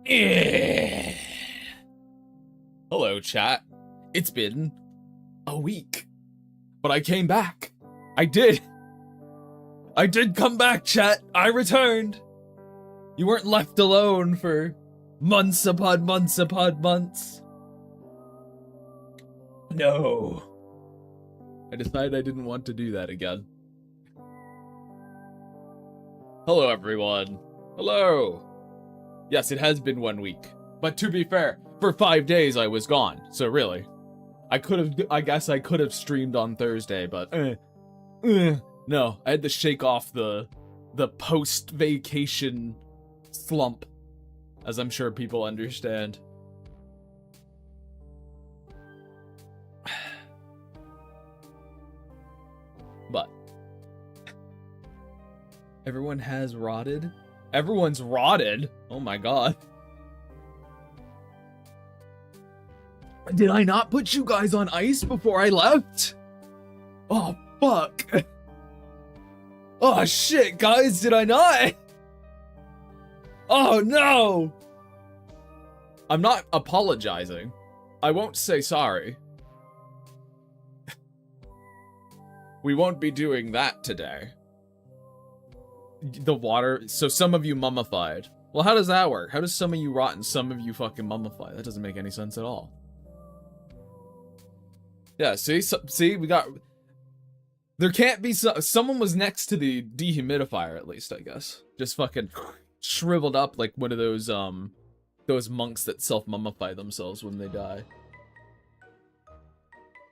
Eh. Hello, chat. It's been a week, but I came back. I did come back, chat. I returned. You weren't left alone for months upon months upon months. No. I decided I didn't want to do that again. Hello, everyone. Hello. Yes, it has been 1 week. But to be fair, for 5 days I was gone. So really, I guess I could have streamed on Thursday, but no, I had to shake off the post-vacation slump, as I'm sure people understand. But everyone has rotted. Everyone's rotted. Oh my god. Did I not put you guys on ice before I left? Oh fuck. Oh shit, guys, did I not? Oh no. I'm not apologizing. I won't say sorry. We won't be doing that today. The water, so some of you mummified. Well, how does that work? How does some of you rot and some of you fucking mummify? That doesn't make any sense at all. Yeah, see, we got... There can't be someone was next to the dehumidifier, at least, I guess. Just fucking shriveled up like one of those monks that self-mummify themselves when they die.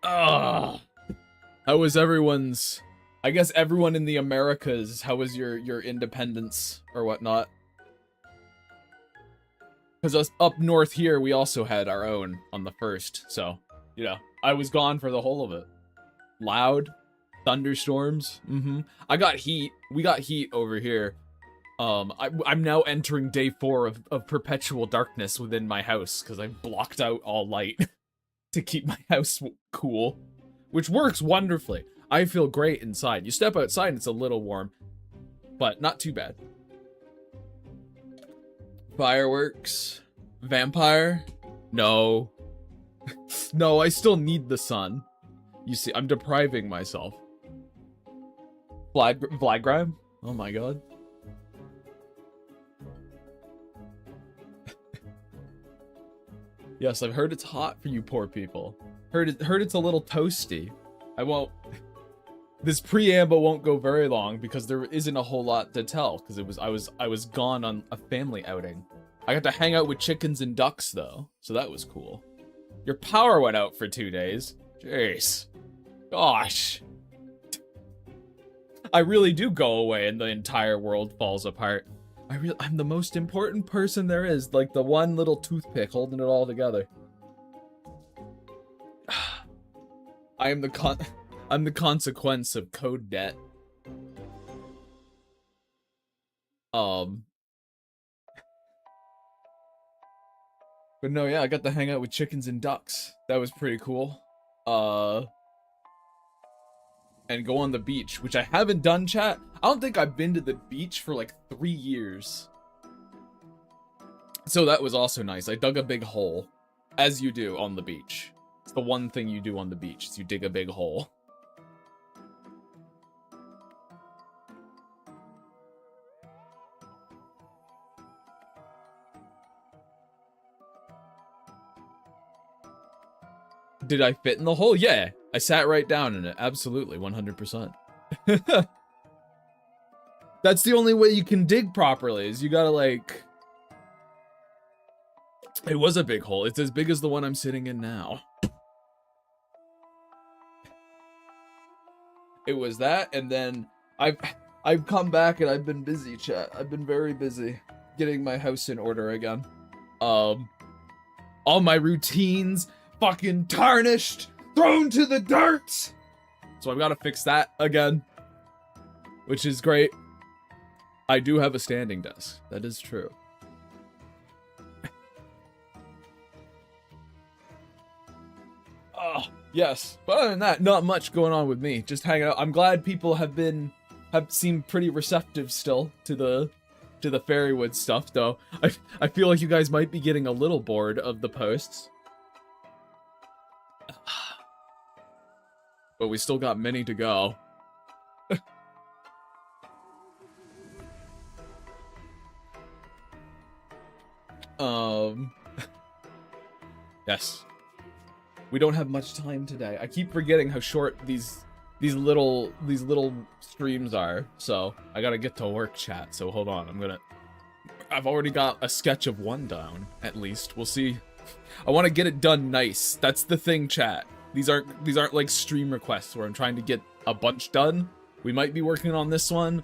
Ugh. How was everyone's... I guess everyone in the Americas, how was your independence or whatnot? Because us up north here, we also had our own on the 1st, so, you know, I was gone for the whole of it. Loud, thunderstorms, I got heat, we got heat over here. I'm now entering day 4 of perpetual darkness within my house, because I blocked out all light to keep my house cool, which works wonderfully. I feel great inside. You step outside and it's a little warm, but not too bad. Fireworks. Vampire? No. No, I still need the sun. You see, I'm depriving myself. Flagram? Oh my god. Yes, I've heard it's hot for you poor people. Heard it's a little toasty. I won't... This preamble won't go very long because there isn't a whole lot to tell because I was gone on a family outing. I got to hang out with chickens and ducks though, so that was cool. Your power went out for 2 days. Jeez. Gosh. I really do go away and the entire world falls apart. I'm the most important person there is, like the one little toothpick holding it all together. I'm the consequence of code debt. But no, yeah, I got to hang out with chickens and ducks. That was pretty cool. And go on the beach, which I haven't done, chat. I don't think I've been to the beach for like 3 years. So that was also nice. I dug a big hole, as you do on the beach. It's the one thing you do on the beach, is you dig a big hole. Did I fit in the hole? Yeah, I sat right down in it. Absolutely, 100%. That's the only way you can dig properly, is you gotta like... It was a big hole. It's as big as the one I'm sitting in now. It was that, and then I've come back and I've been busy, chat. I've been very busy getting my house in order again. All my routines fucking tarnished, thrown to the dirt. So I've got to fix that again, which is great. I do have a standing desk. That is true. Oh, yes. But other than that, not much going on with me. Just hanging out. I'm glad people have seemed pretty receptive still to the to the Fairywood stuff, though. I feel like you guys might be getting a little bored of the posts. But we still got many to go. Yes. We don't have much time today. I keep forgetting how short these little streams are. So I gotta get to work, chat. So hold on, I've already got a sketch of one down, at least. We'll see. I want to get it done nice. That's the thing, chat. These aren't like stream requests where I'm trying to get a bunch done. We might be working on this one.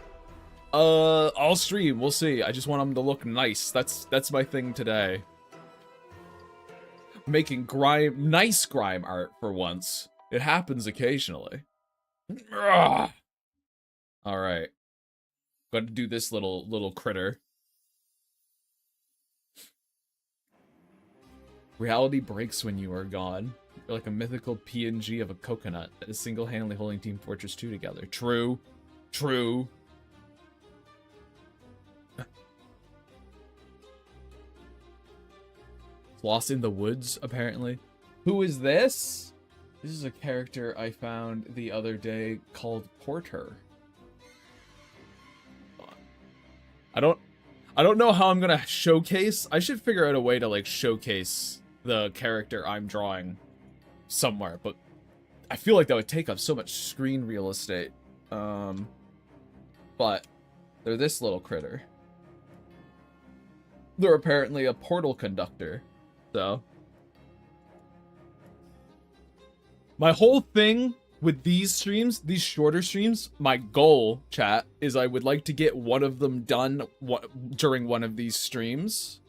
I'll stream. We'll see. I just want them to look nice. That's my thing today. Making nice grime art for once. It happens occasionally. All right. Got to do this little critter. Reality breaks when you are gone. You're like a mythical PNG of a coconut that is single-handedly holding Team Fortress 2 together. True. True. Lost in the woods, apparently. Who is this? This is a character I found the other day called Porter. I don't know how I'm gonna showcase. I should figure out a way to like showcase the character I'm drawing somewhere, but I feel like that would take up so much screen real estate. But they're this little critter. They're apparently a portal conductor. So my whole thing with these streams, these shorter streams, my goal, chat, is I would like to get one of them done during one of these streams.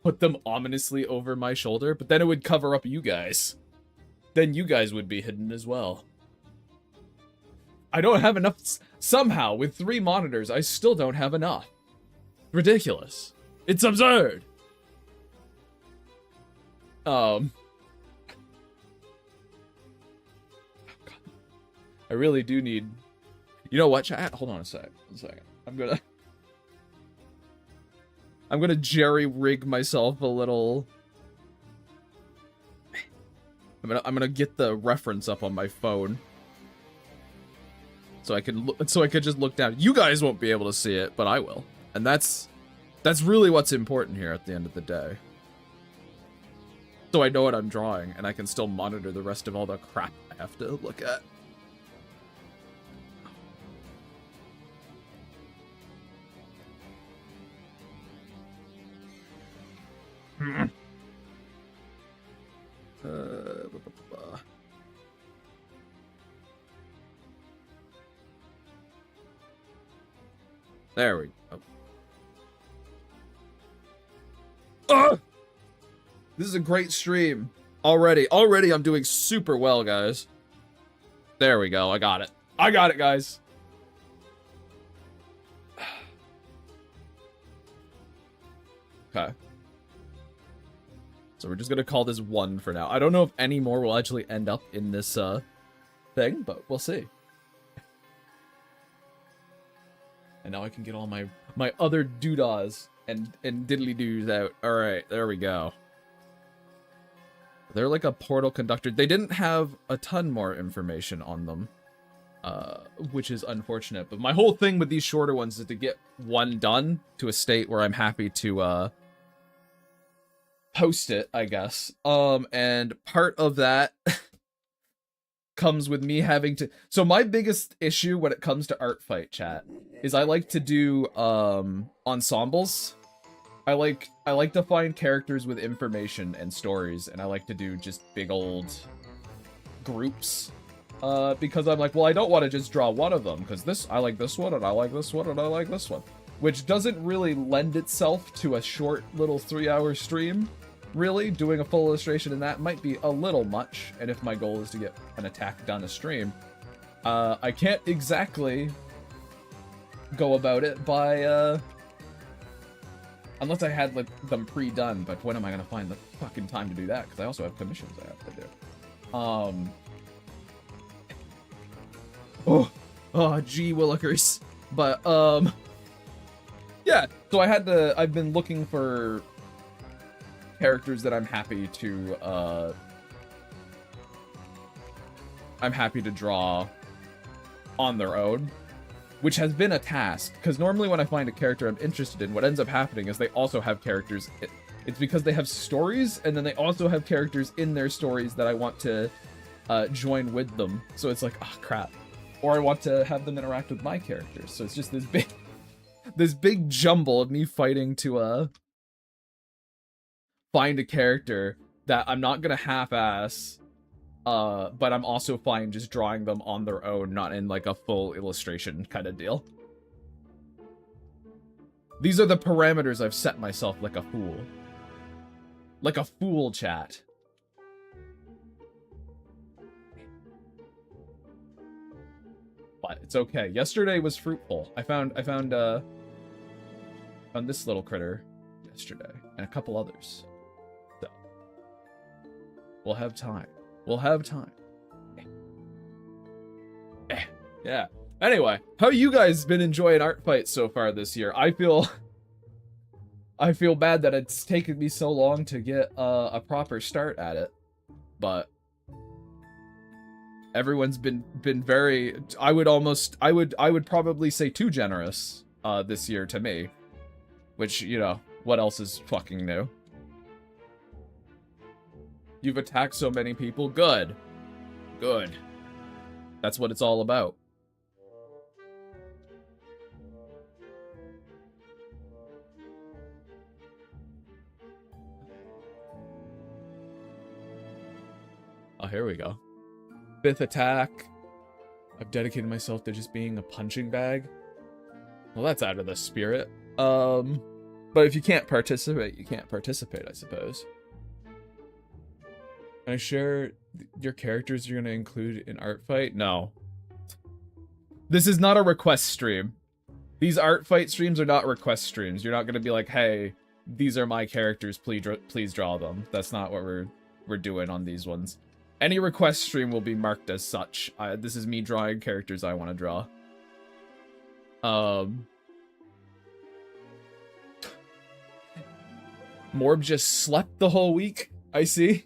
Put them ominously over my shoulder, but then it would cover up you guys. Then you guys would be hidden as well. I don't have enough. Somehow, with 3 monitors, I still don't have enough. Ridiculous. It's absurd. I really do need... You know what, chat? Hold on a second. I'm gonna jerry-rig myself a little. I'm gonna get the reference up on my phone. So I can just look down. You guys won't be able to see it, but I will. And that's really what's important here at the end of the day. So I know what I'm drawing, and I can still monitor the rest of all the crap I have to look at. There we go. This is a great stream. Already I'm doing super well, guys. There we go. I got it. I got it, guys. Okay. So we're just gonna call this 1 for now. I don't know if any more will actually end up in this thing, but we'll see. And now I can get all my other doodahs and diddly-doos out. Alright, there we go. They're like a portal conductor. They didn't have a ton more information on them, which is unfortunate. But my whole thing with these shorter ones is to get one done to a state where I'm happy to post it, I guess. And part of that comes with me having to... So my biggest issue when it comes to Artfight, chat, is I like to do ensembles. I like to find characters with information and stories, and I like to do just big old groups. Because I'm like, well, I don't want to just draw one of them, because I like this one, and I like this one, and I like this one. Which doesn't really lend itself to a short little 3-hour stream. Really, doing a full illustration in that might be a little much, and if my goal is to get an attack done a stream, I can't exactly go about it by, unless I had like them pre-done, but when am I gonna find the fucking time to do that? Because I also have commissions I have to do. Gee willikers. But, yeah, So I've been looking for characters that I'm happy to draw on their own, which has been a task, because normally when I find a character I'm interested in, what ends up happening is they also have characters. It's because they have stories, and then they also have characters in their stories that I want to join with them. So it's like, oh crap. Or I want to have them interact with my characters. So it's just this big jumble of me fighting to find a character that I'm not gonna half-ass, but I'm also fine just drawing them on their own, not in like a full illustration kind of deal. These are the parameters I've set myself like a fool. Like a fool, chat. But it's okay. Yesterday was fruitful. I found this little critter yesterday and a couple others. So we'll have time. We'll have time. Yeah. Anyway, how you guys been enjoying Artfight so far this year? I feel bad that it's taken me so long to get a proper start at it, but everyone's been very, I would probably say too generous this year to me, which, you know, what else is fucking new? You've attacked so many people. Good. Good. That's what it's all about. Oh, here we go. 5th attack. I've dedicated myself to just being a punching bag. Well, that's out of the spirit. But if you can't participate, you can't participate, I suppose. Can I share your characters you're going to include in Artfight? No. This is not a request stream. These Artfight streams are not request streams. You're not going to be like, hey, these are my characters, please draw them. That's not what we're doing on these ones. Any request stream will be marked as such. This is me drawing characters I want to draw. Morb just slept the whole week, I see.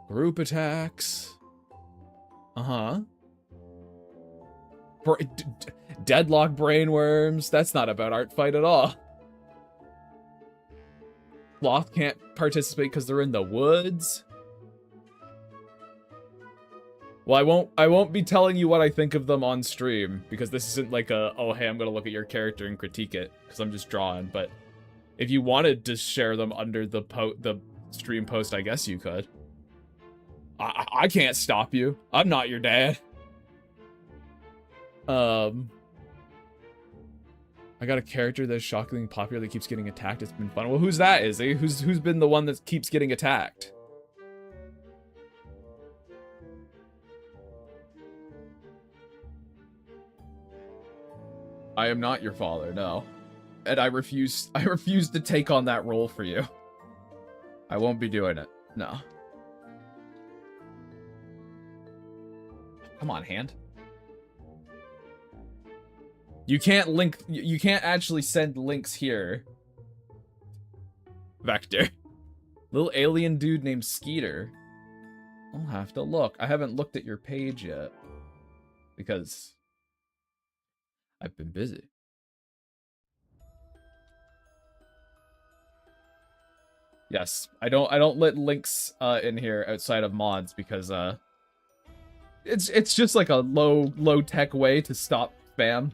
Group attacks. Uh-huh. Deadlock brainworms. That's not about Artfight at all. Sloth can't participate because they're in the woods. Well, I won't be telling you what I think of them on stream, because this isn't like a, oh hey, I'm gonna look at your character and critique it, because I'm just drawing. But if you wanted to share them under the stream post, I guess you could. I can't stop you. I'm not your dad. I got a character that's shockingly popular that keeps getting attacked. It's been fun. Well, who's that, Izzy? Who's been the one that keeps getting attacked? I am not your father, no. And I refuse to take on that role for you. I won't be doing it. No. Come on, hand. You can't link, you can't actually send links here. Vector. Little alien dude named Skeeter. I'll have to look. I haven't looked at your page yet. Because I've been busy. Yes, I don't let links in here outside of mods because it's just like a low tech way to stop spam,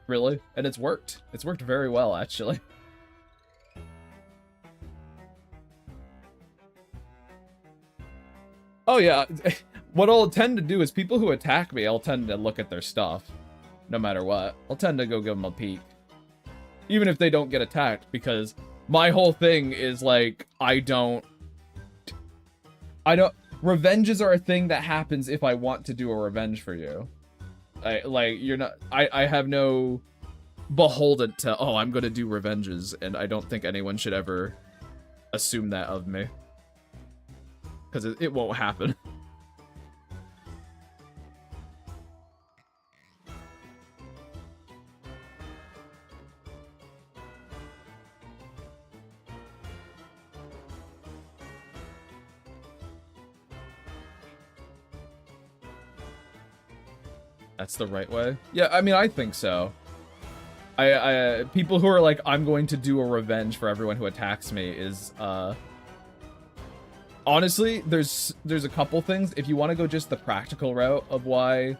really, and it's worked. It's worked very well actually. Oh yeah, what I'll tend to do is people who attack me, I'll tend to look at their stuff. No matter what, I'll tend to go give them a peek. Even if they don't get attacked, because my whole thing is like, I don't... Revenges are a thing that happens if I want to do a revenge for you. I have no beholden to, oh, I'm gonna do revenges, and I don't think anyone should ever assume that of me. Because it won't happen. That's the right way? Yeah, I mean, I think so. People who are like, I'm going to do a revenge for everyone who attacks me is, honestly, there's a couple things. If you want to go just the practical route of why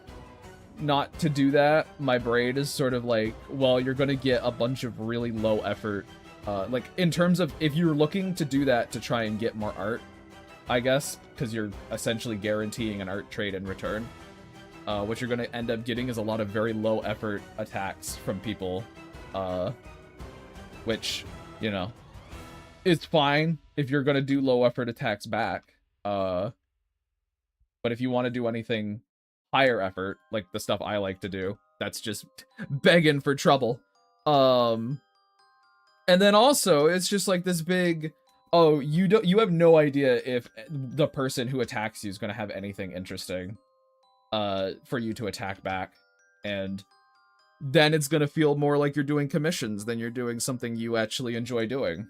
not to do that, my brain is sort of like, well, you're going to get a bunch of really low effort, like, in terms of, if you're looking to do that to try and get more art, I guess, because you're essentially guaranteeing an art trade in return. What you're going to end up getting is a lot of very low effort attacks from people, which, you know, is fine if you're going to do low effort attacks back. But if you want to do anything higher effort, like the stuff I like to do, that's just begging for trouble. And then also, it's just like this big, oh, you have no idea if the person who attacks you is going to have anything interesting for you to attack back, and then it's gonna feel more like you're doing commissions than you're doing something you actually enjoy doing.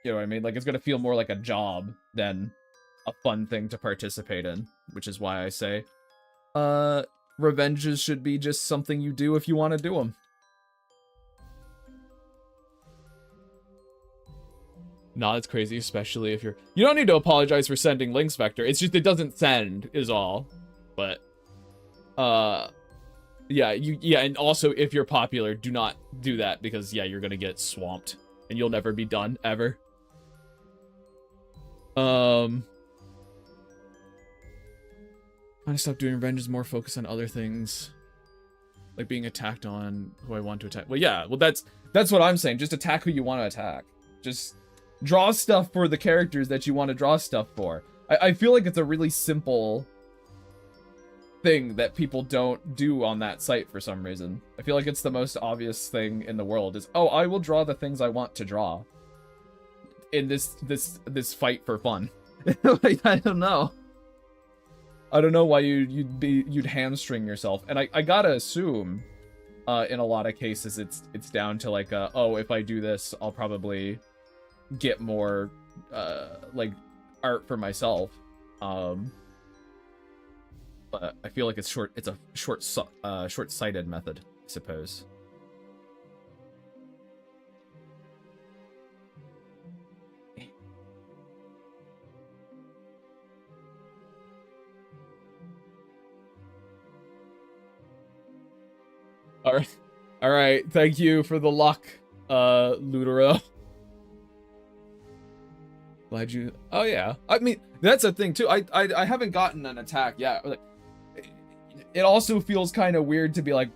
You know what I mean? Like, it's gonna feel more like a job than a fun thing to participate in, which is why I say revenges should be just something you do if you want to do them. Nah, it's crazy, especially if you don't need to apologize for sending links, Vector. It's just it doesn't send is all. But yeah, and also if you're popular, do not do that, because yeah, you're gonna get swamped and you'll never be done ever. Trying to stop doing revenges, more focus on other things, like being attacked on who I want to attack. Well, yeah, well that's what I'm saying. Just attack who you want to attack. Just draw stuff for the characters that you want to draw stuff for. I feel like it's a really simple thing that people don't do on that site for some reason. I feel like it's the most obvious thing in the world is, oh, I will draw the things I want to draw in this fight for fun. Like, I don't know why you'd hamstring yourself. And I gotta assume in a lot of cases it's down to like oh, if I do this I'll probably get more like art for myself. But I feel like it's a short-sighted method, I suppose. All right. Thank you for the luck, Ludero. Glad you. Oh yeah. I mean, that's a thing too. I haven't gotten an attack yet. It also feels kind of weird to be like,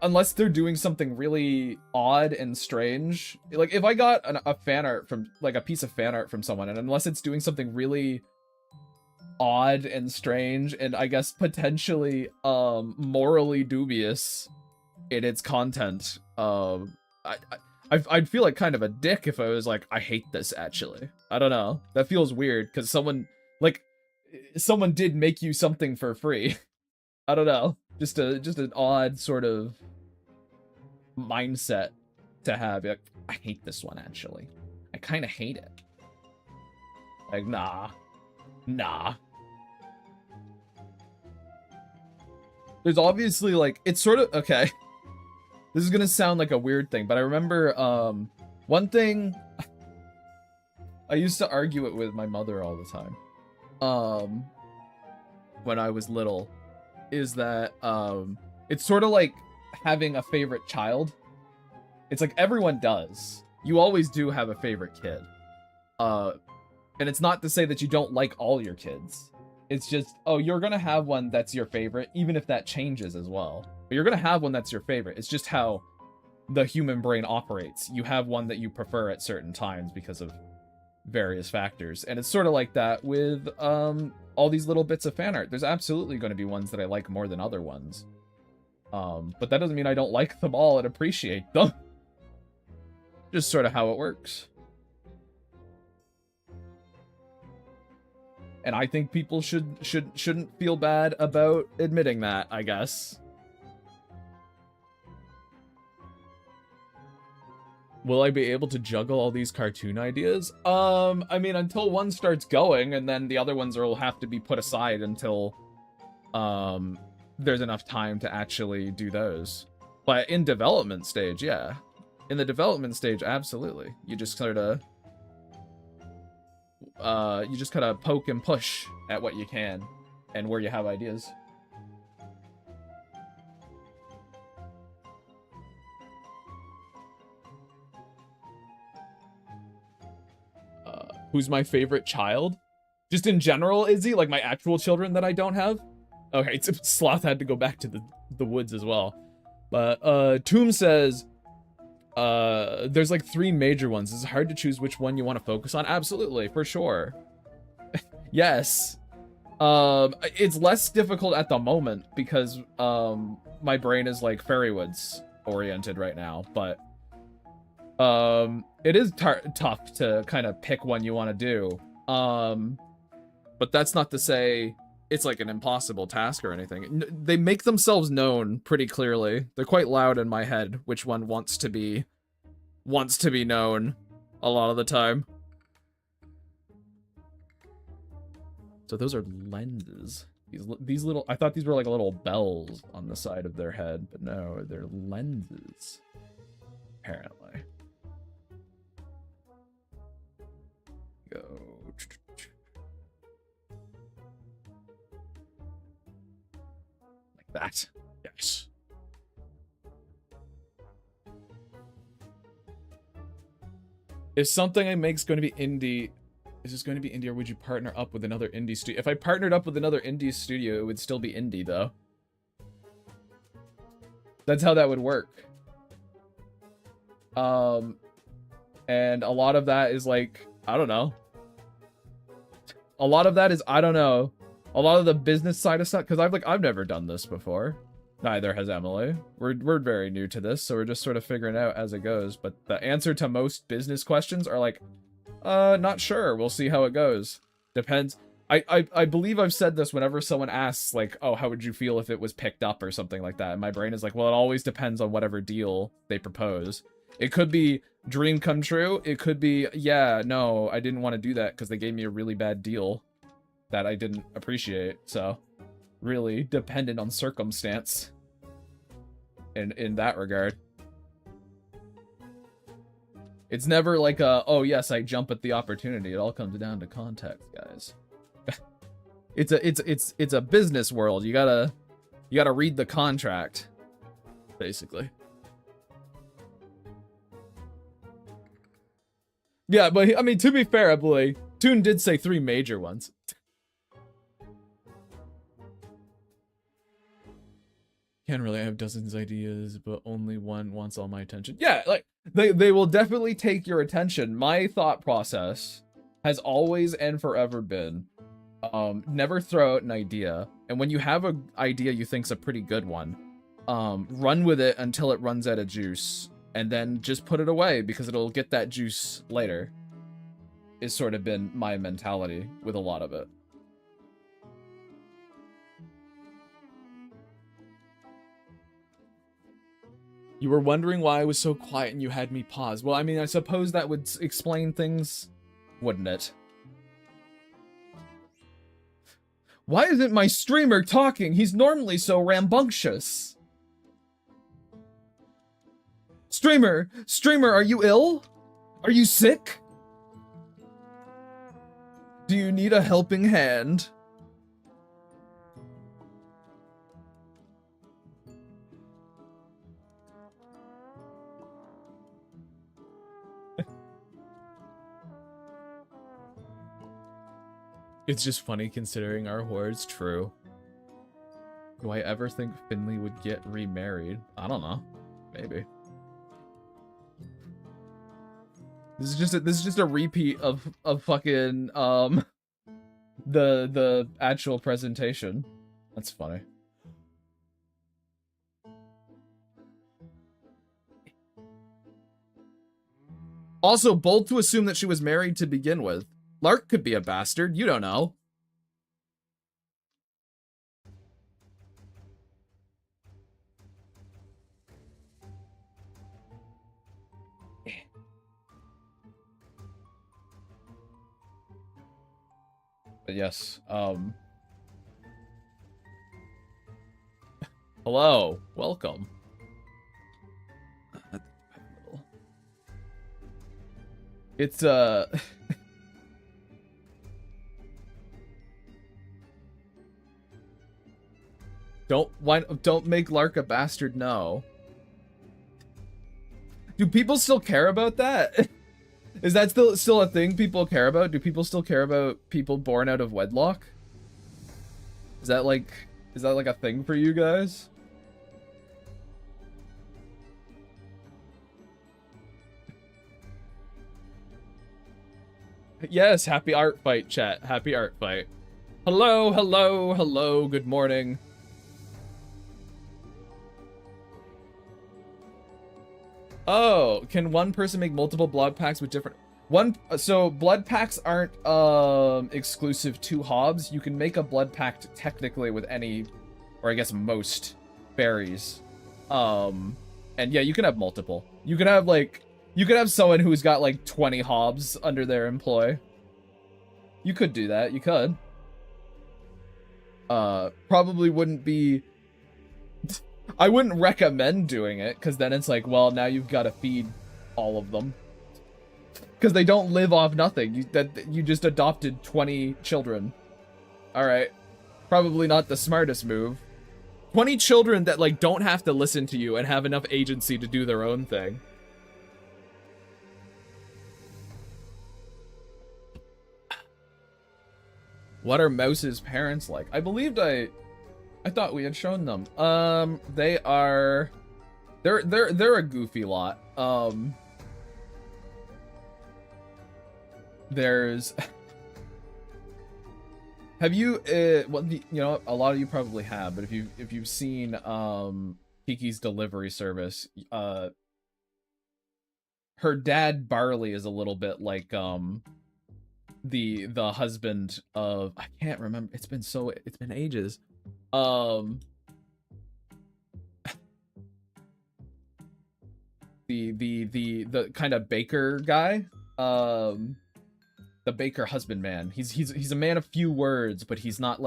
unless they're doing something really odd and strange. Like, if I got a fan art from, like, a piece of fan art from someone, and unless it's doing something really odd and strange, and I guess potentially morally dubious in its content, I'd feel like kind of a dick if I was like, I hate this, actually. I don't know. That feels weird, because someone did make you something for free. I don't know. Just an odd sort of mindset to have. Like, I hate this one, actually. I kind of hate it. Like, nah. There's obviously, like, it's sort of, okay. This is gonna sound like a weird thing, but I remember, one thing, I used to argue it with my mother all the time, when I was little, is that, it's sort of like having a favorite child. It's like everyone does. You always do have a favorite kid. And it's not to say that you don't like all your kids. It's just, oh, you're gonna have one that's your favorite, even if that changes as well. But you're gonna have one that's your favorite. It's just how the human brain operates. You have one that you prefer at certain times because of various factors. And it's sort of like that with all these little bits of fan art. There's absolutely going to be ones that I like more than other ones. But that doesn't mean I don't like them all and appreciate them. Just sort of how it works. And I think people shouldn't feel bad about admitting that, I guess. Will I be able to juggle all these cartoon ideas? I mean, until one starts going, and then the other ones will have to be put aside until, there's enough time to actually do those. But in development stage, yeah. In the development stage, absolutely. You just sort of poke and push at what you can and where you have ideas. Who's my favorite child? Just in general, Izzy? Like my actual children that I don't have? Okay, Sloth had to go back to the woods as well. But Tomb says, there's like 3 major ones. It's hard to choose which one you want to focus on. Absolutely, for sure. Yes. It's less difficult at the moment because my brain is like Fairywood's oriented right now, but it is tough to kind of pick one you want to do. But that's not to say it's like an impossible task or anything. They make themselves known pretty clearly. They're quite loud in my head which one wants to be known a lot of the time. So those are lenses. These little, I thought these were like little bells on the side of their head, but no, they're lenses, apparently. Go. Like that. Yes. If something I make is going to be indie, is this going to be indie, or would you partner up with another indie studio? If I partnered up with another indie studio, it would still be indie, though. That's how that would work. And a lot of that is like, I don't know. A lot of that is, I don't know. A lot of the business side of stuff, because I've never done this before. Neither has Emily. We're very new to this, so we're just sort of figuring it out as it goes. But the answer to most business questions are like, not sure. We'll see how it goes. Depends. I believe I've said this whenever someone asks, like, oh, how would you feel if it was picked up or something like that? And my brain is like, well, it always depends on whatever deal they propose. It could be dream come true. It could be, yeah, no, I didn't want to do that because they gave me a really bad deal that I didn't appreciate. So really dependent on circumstance in that regard. It's never like a, oh yes, I jump at the opportunity. It all comes down to context, guys. It's a business world. You gotta read the contract, basically. Yeah, but I mean, to be fair, Emily, Toon did say 3 major ones. Can't really have dozens of ideas, but only one wants all my attention. Yeah, like they will definitely take your attention. My thought process has always and forever been, never throw out an idea. And when you have an idea you think's a pretty good one, run with it until it runs out of juice, and then just put it away because it'll get that juice later. Is sort of been my mentality with a lot of it. You were wondering why I was so quiet and you had me pause. Well, I mean, I suppose that would explain things, wouldn't it? Why isn't my streamer talking? He's normally so rambunctious. Streamer, are you ill? Are you sick? Do you need a helping hand? It's just funny considering our horde's true. Do I ever think Finley would get remarried? I don't know. Maybe. This is just a repeat of fucking the actual presentation. That's funny. Also, bold to assume that she was married to begin with. Lark could be a bastard. You don't know. But yes, Hello, welcome. It's don't make Lark a bastard. No. Do people still care about that? Is that still a thing people care about? Do people still care about people born out of wedlock? Is that like a thing for you guys? Yes, happy Artfight, chat. Happy Artfight. Hello, hello, hello, good morning. Oh, can one person make multiple blood packs with different... So blood packs aren't exclusive to Hobbs. You can make a blood pact technically with any, or I guess most, berries. And yeah, you can have multiple. You could have someone who's got like 20 Hobbs under their employ. You could do that, you could. Probably wouldn't be... I wouldn't recommend doing it, because then it's like, well, now you've got to feed all of them. Because they don't live off nothing. You just adopted 20 children. Alright. Probably not the smartest move. 20 children that, like, don't have to listen to you and have enough agency to do their own thing. What are Mouse's parents like? I believed I thought we had shown them. They're a goofy lot. There's have you well, you know, a lot of you probably have, but if you've seen Kiki's delivery service, her dad Barley is a little bit like the husband of, I can't remember, it's been ages. The kind of baker guy, the baker husbandman. He's a man of few words, but he's not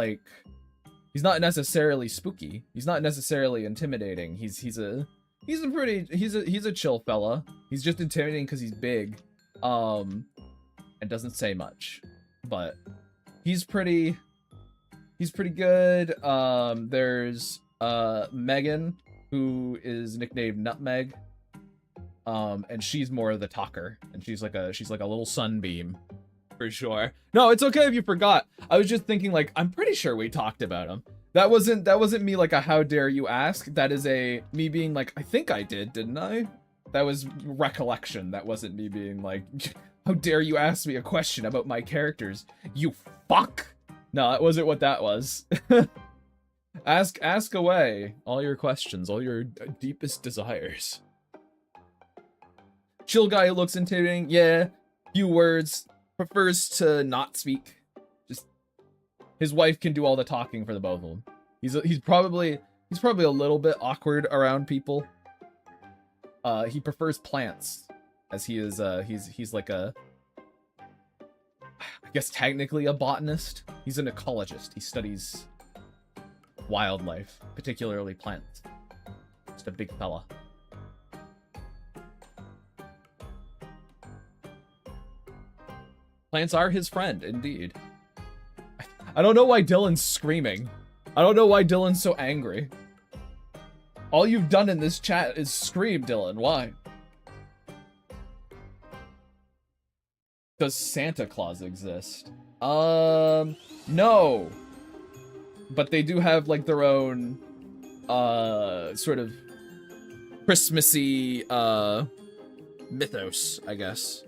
necessarily spooky. He's not necessarily intimidating. He's a chill fella. He's just intimidating because he's big, and doesn't say much, but he's pretty good. There's Megan, who is nicknamed Nutmeg, and she's more of the talker, and she's like a little sunbeam for sure. No, it's okay if you forgot. I was just thinking, like, I'm pretty sure we talked about him. That wasn't me like a how dare you ask. That is me being like, I think I didn't I? That was recollection. That wasn't me being like, how dare you ask me a question about my characters, you fuck. No, that wasn't what that was. Ask away all your questions, all your deepest desires. Chill guy who looks intimidating, yeah, few words, prefers to not speak. Just his wife can do all the talking for the both of them. He's probably a little bit awkward around people. He prefers plants, as he is he's like a, I guess technically a botanist. He's an ecologist. He studies wildlife, particularly plants. Just a big fella. Plants are his friend, indeed. I don't know why Dylan's screaming. I don't know why Dylan's so angry. All you've done in this chat is scream, Dylan. Why? Does Santa Claus exist? No. But they do have, like, their own, sort of Christmassy, mythos, I guess.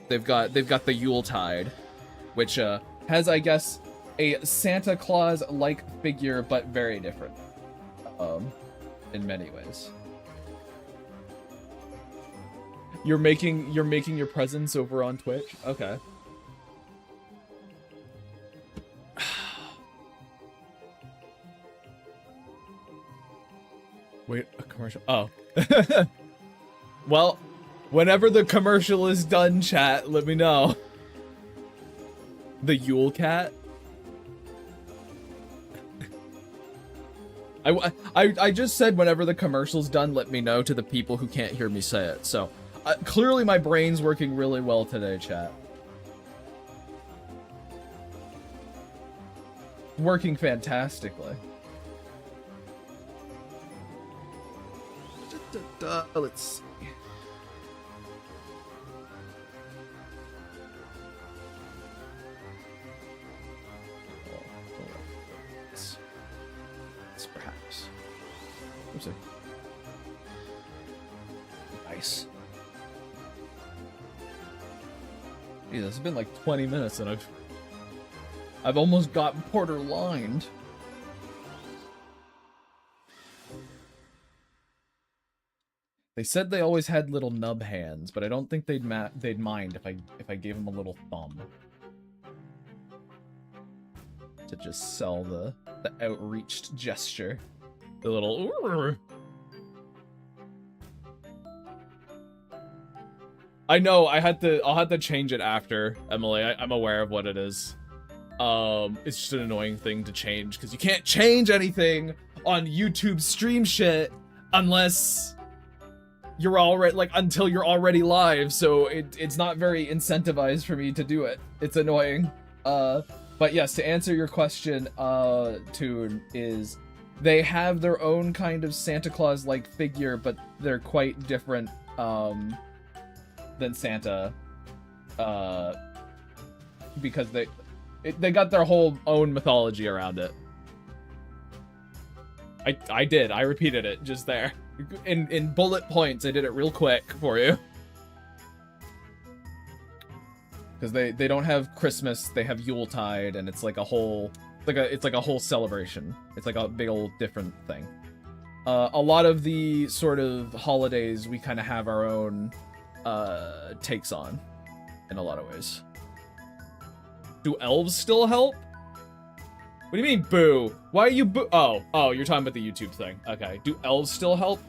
They've got the Yuletide, which, has, I guess, a Santa Claus-like figure, but very different, in many ways. You're making your presence over on Twitch? Okay. Wait, a commercial? Oh. Well, whenever the commercial is done, chat, let me know. The Yule Cat? I just said whenever the commercial's done, let me know to the people who can't hear me say it. So clearly my brain's working really well today, chat. Working fantastically. Let's see. Perhaps. Oopsie. Nice. Yeah, it's been like 20 minutes and I've almost gotten Porter lined. They said they always had little nub hands, but I don't think they'd mind if I gave them a little thumb. To just sell the outreached gesture. The little ooh. I know, I'll have to change it after, Emily. I'm aware of what it is. It's just an annoying thing to change, because you can't change anything on YouTube stream shit unless you're already, like, until you're already live, so it's not very incentivized for me to do it. It's annoying. But yes, to answer your question, Toon, is they have their own kind of Santa Claus-like figure, but they're quite different, than Santa, because they got their whole own mythology around it. I repeated it just there. In bullet points, I did it real quick for you. Because they don't have Christmas, they have Yuletide, and it's like a whole, it's like a whole celebration. It's like a big old different thing. A lot of the sort of holidays we kind of have our own takes on, in a lot of ways. Do elves still help? What do you mean, boo? Why are you boo? Oh, you're talking about the YouTube thing. Okay. Do elves still help?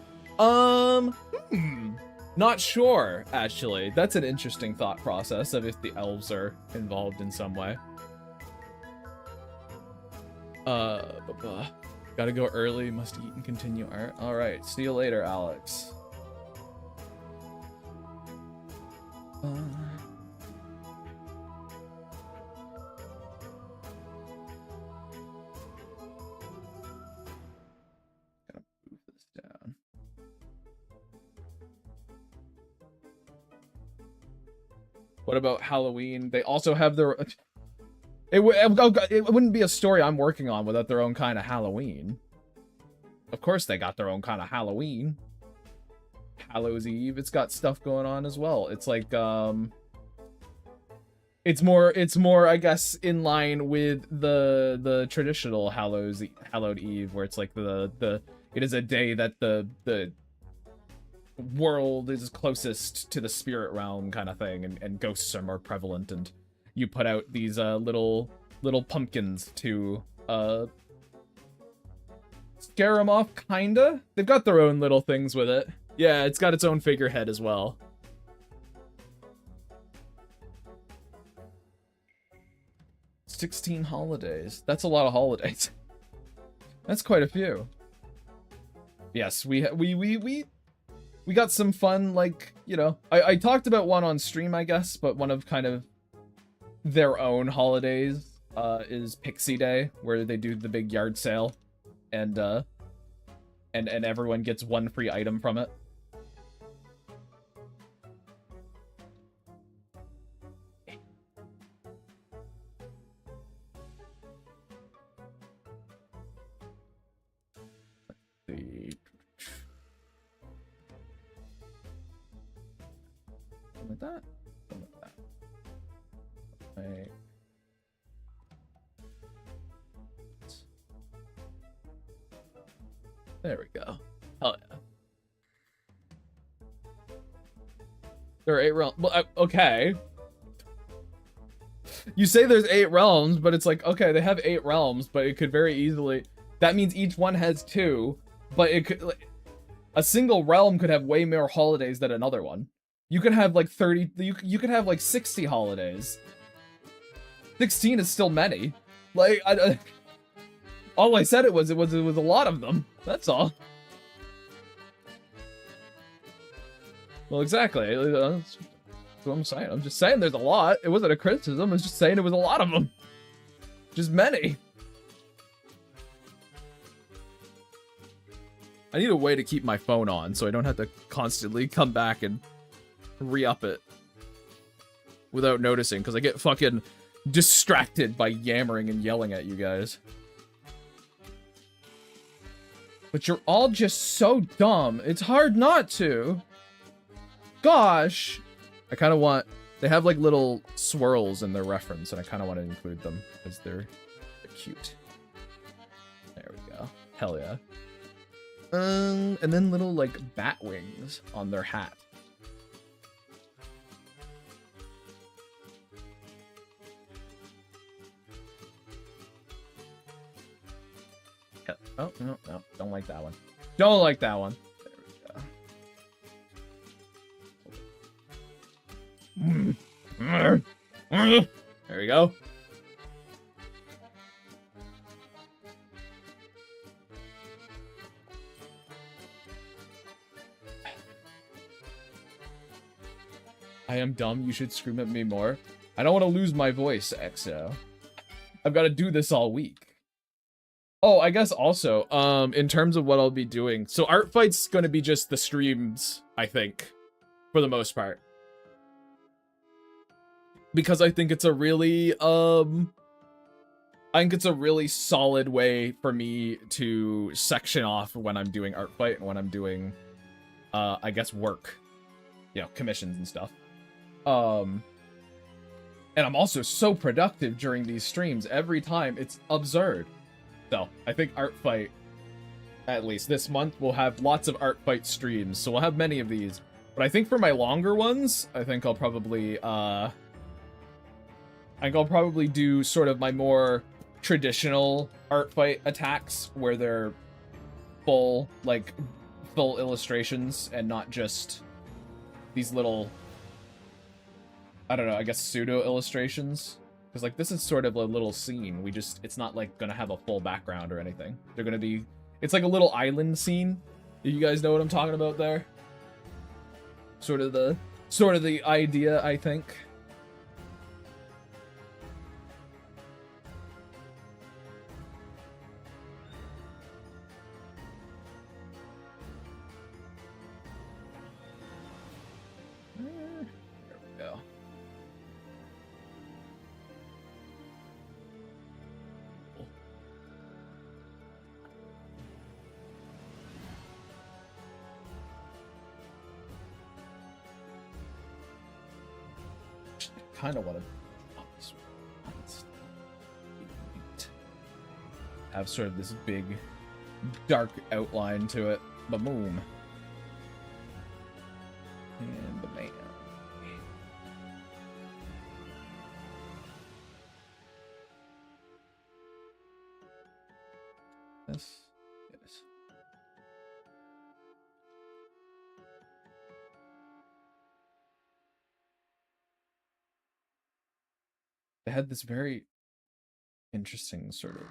Not sure, actually. That's an interesting thought process of if the elves are involved in some way. Gotta go early, must eat and continue art. Alright, see you later, Alex. What about Halloween? They also have their... It wouldn't be a story I'm working on without their own kind of Halloween. Of course they got their own kind of Halloween. Hallows Eve, it's got stuff going on as well. It's like, it's more, I guess, in line with the traditional Hallowed Eve, where it's like it is a day that the world is closest to the spirit realm kind of thing, and ghosts are more prevalent, and you put out these little pumpkins to scare them off, kinda. They've got their own little things with it. Yeah, it's got its own figurehead as well. "16 holidays. That's a lot of holidays. That's quite a few. Yes, we got some fun, like, you know, I talked about one on stream, I guess, but one of kind of their own holidays is Pixie Day, where they do the big yard sale, and everyone gets one free item from it. Like that. Like that. Like... There we go. Hell yeah. There are 8 realms. Well, okay. You say there's 8 realms, but it's like, okay, they have 8 realms, but it could very easily... That means each one has 2, but it could... Like, a single realm could have way more holidays than another one. You could have like 30, you could have like 60 holidays. 16 is still many. Like, All I said it was a lot of them. That's all. Well, exactly. That's what I'm saying. I'm just saying there's a lot. It wasn't a criticism. I was just saying it was a lot of them. Just many. I need a way to keep my phone on so I don't have to constantly come back and re-up it without noticing, because I get fucking distracted by yammering and yelling at you guys. But you're all just so dumb. It's hard not to. Gosh. I kind of want... They have like little swirls in their reference, and I kind of want to include them because they're cute. There we go. Hell yeah. And then little like bat wings on their hat. Oh, no, don't like that one. Don't like that one. There we go. There we go. I am dumb. You should scream at me more. I don't want to lose my voice, XO. I've got to do this all week. Oh, I guess also, in terms of what I'll be doing, so Artfight's gonna be just the streams, I think, for the most part. Because I think it's a really, solid way for me to section off when I'm doing Artfight and when I'm doing, I guess, work. You know, commissions and stuff. And I'm also so productive during these streams every time, it's absurd. So, I think Artfight, at least this month, we'll have lots of Artfight streams. So we'll have many of these. But I think for my longer ones, I think I'll probably do sort of my more traditional Artfight attacks, where they're full illustrations and not just these little, I don't know, I guess pseudo illustrations. Because, like, this is sort of a little scene. It's not, like, gonna have a full background or anything. They're gonna be... It's like a little island scene. You guys know what I'm talking about there? Sort of the idea, I think. There we go. Kind of want to have sort of this big dark outline to it. Ba-boom. And ba-bam. Yes. Yes. They had this very interesting sort of...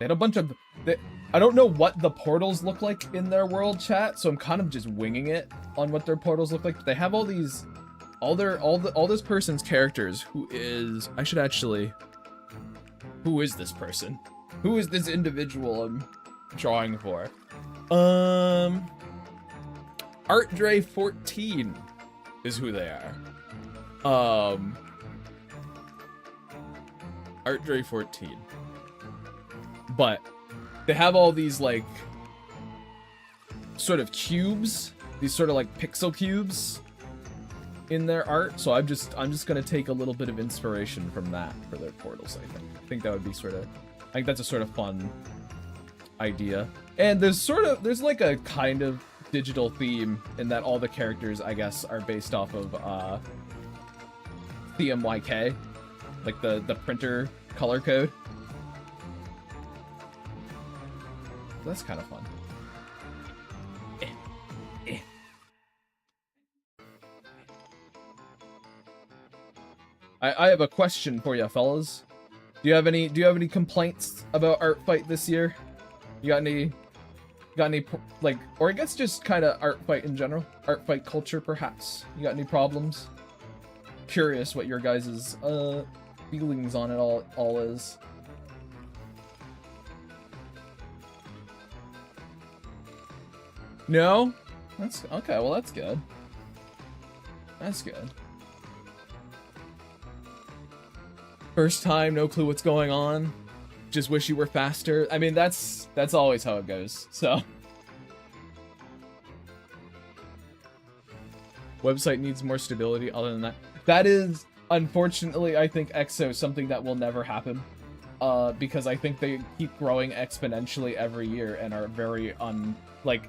They had a bunch of... I don't know what the portals look like in their world, chat, so I'm kind of just winging it on what their portals look like. They have all these... All this person's characters, who is... I should actually... Who is this person? Who is this individual I'm drawing for? Artdre14 is who they are. Artdre14. But they have all these like sort of cubes, these sort of like pixel cubes in their art. So I'm just gonna take a little bit of inspiration from that for their portals, I think that would be sort of, I think that's a sort of fun idea. And there's like a kind of digital theme in that all the characters, I guess, are based off of CMYK, like the printer color code. That's kind of fun. I have a question for you, fellas. Do you have any complaints about Artfight this year? You got any like, or I guess just kind of Artfight in general, Artfight culture perhaps? You got any problems? Curious what your guys' feelings on it all is. No? That's okay, well that's good. That's good. First time, no clue what's going on. Just wish you were faster. I mean, that's always how it goes, so. Website needs more stability other than that. That is, unfortunately, I think EXO something that will never happen. Because I think they keep growing exponentially every year and are very like,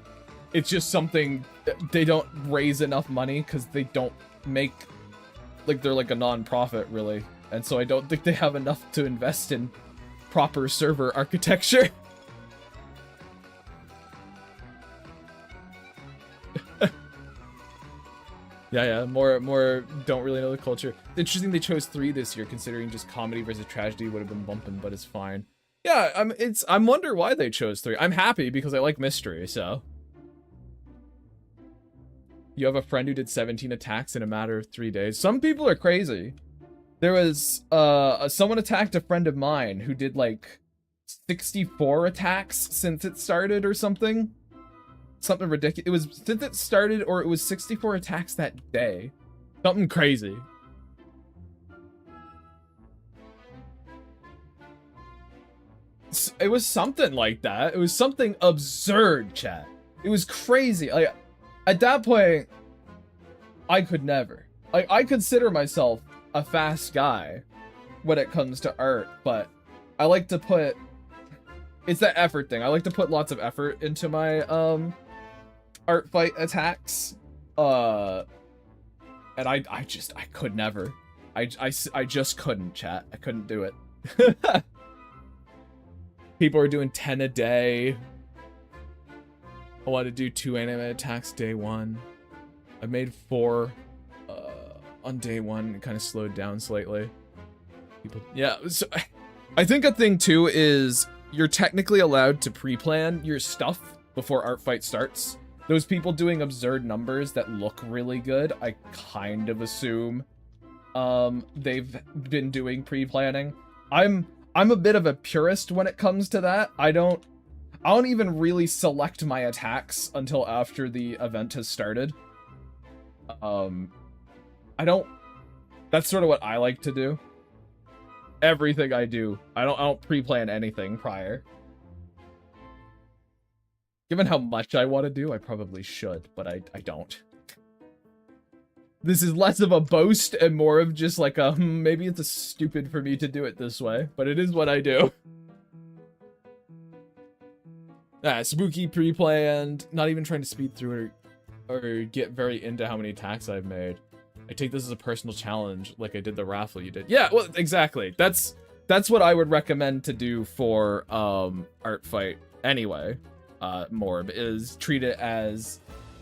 it's just something, they don't raise enough money because they don't make, like, they're like a non-profit, really. And so I don't think they have enough to invest in proper server architecture. Yeah, more don't really know the culture. It's interesting they chose 3 this year, considering just comedy versus tragedy would have been bumping, but it's fine. Yeah, I'm wonder why they chose 3. I'm happy because I like mystery, so. You have a friend who did 17 attacks in a matter of 3 days. Some people are crazy. There was, someone attacked a friend of mine who did, like, 64 attacks since it started or something. Something ridiculous. It was since it started, or it was 64 attacks that day. Something crazy. It was something like that. It was something absurd, chat. It was crazy. Like, at that point, I could never. Like, I consider myself a fast guy when it comes to art, but I like to put, it's that effort thing. I like to put lots of effort into my Artfight attacks, and I could never. I just couldn't, chat. I couldn't do it. People are doing 10 a day. I want to do 2 anime attacks day 1. I made 4 on day 1. It kind of slowed down slightly. People, yeah. So I think a thing too is you're technically allowed to pre-plan your stuff before Artfight starts. Those people doing absurd numbers that look really good, I kind of assume they've been doing pre-planning. I'm a bit of a purist when it comes to that. I don't even really select my attacks until after the event has started. That's sort of what I like to do. Everything I do, I don't pre-plan anything prior. Given how much I want to do, I probably should, but I don't. This is less of a boast and more of just like a, maybe it's stupid for me to do it this way, but it is what I do. Spooky pre-planned, not even trying to speed through it or get very into how many attacks I've made. I take this as a personal challenge, like I did the raffle you did. Yeah, well, exactly. That's what I would recommend to do for Artfight anyway. Morb, is treat it as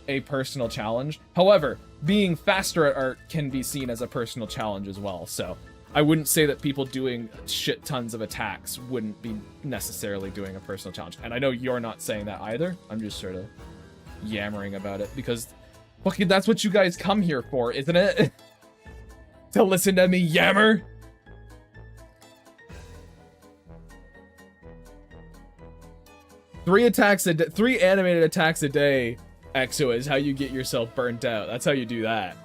a personal challenge. However, being faster at art can be seen as a personal challenge as well, so I wouldn't say that people doing shit tons of attacks wouldn't be necessarily doing a personal challenge. And I know you're not saying that either. I'm just sort of yammering about it because fucking that's what you guys come here for, isn't it? To listen to me yammer? Three animated attacks a day, EXO, is how you get yourself burnt out. That's how you do that.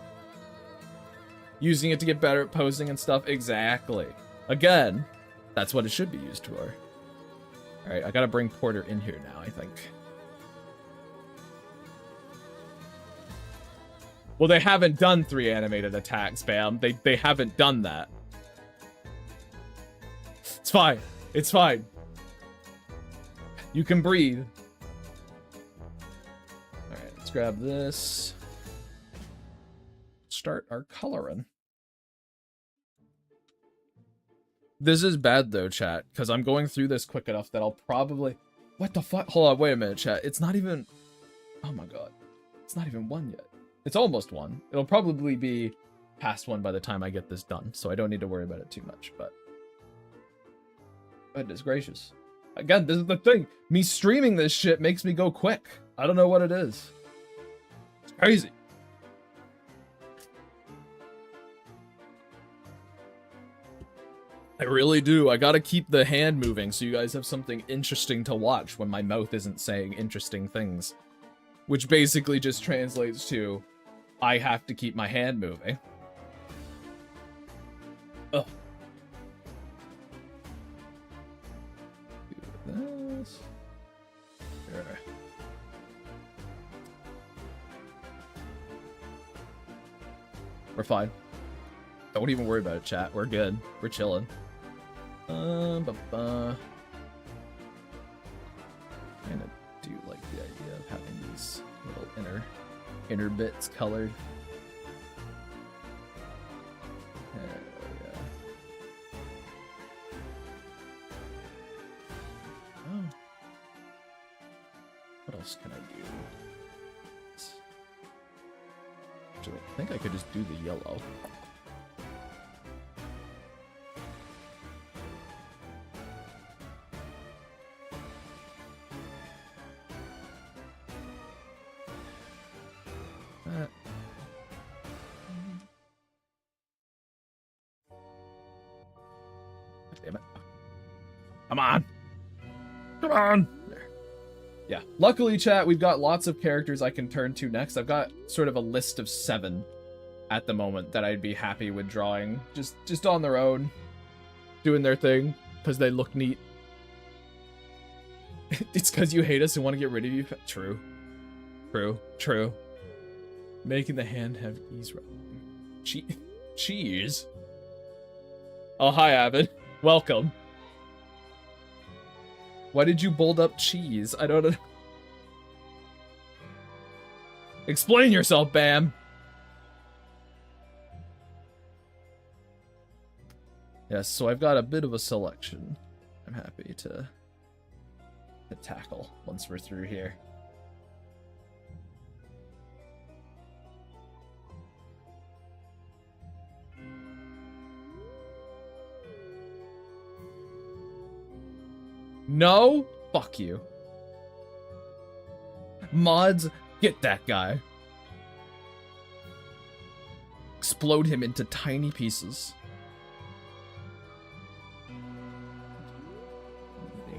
Using it to get better at posing and stuff. Exactly. Again, that's what it should be used for. Alright, I gotta bring Porter in here now, I think. Well, they haven't done 3 animated attacks, Bam. They haven't done that. It's fine. It's fine. You can breathe. Alright, let's grab this. Start our coloring. This is bad though, chat, because I'm going through this quick enough that I'll probably... What the fuck? Hold on, wait a minute, chat. It's not even... Oh my god. It's not even 1 yet. It's almost 1. It'll probably be past 1 by the time I get this done, so I don't need to worry about it too much, but... Goodness gracious. Again, this is the thing. Me streaming this shit makes me go quick. I don't know what it is. It's crazy. I really do. I gotta keep the hand moving so you guys have something interesting to watch when my mouth isn't saying interesting things. Which basically just translates to, I have to keep my hand moving. Ugh. Do this. Sure. We're fine. Don't even worry about it, chat. We're good. We're chilling. Kinda do like the idea of having these little inner bits colored. Yeah. Oh. What else can I do? Actually, I think I could just do the yellow. Damn it. Come on. Come on. There. Yeah. Luckily, chat, we've got lots of characters I can turn to next. I've got sort of a list of 7 at the moment that I'd be happy with drawing. Just on their own. Doing their thing. Because they look neat. It's because you hate us and want to get rid of you. True. True. True. Making the hand have ease. Cheese? Oh, hi, Avid. Welcome. Why did you bold up cheese? I don't know. Explain yourself, Bam. Yes, so I've got a bit of a selection. I'm happy to tackle once we're through here. No? Fuck you. Mods, get that guy. Explode him into tiny pieces.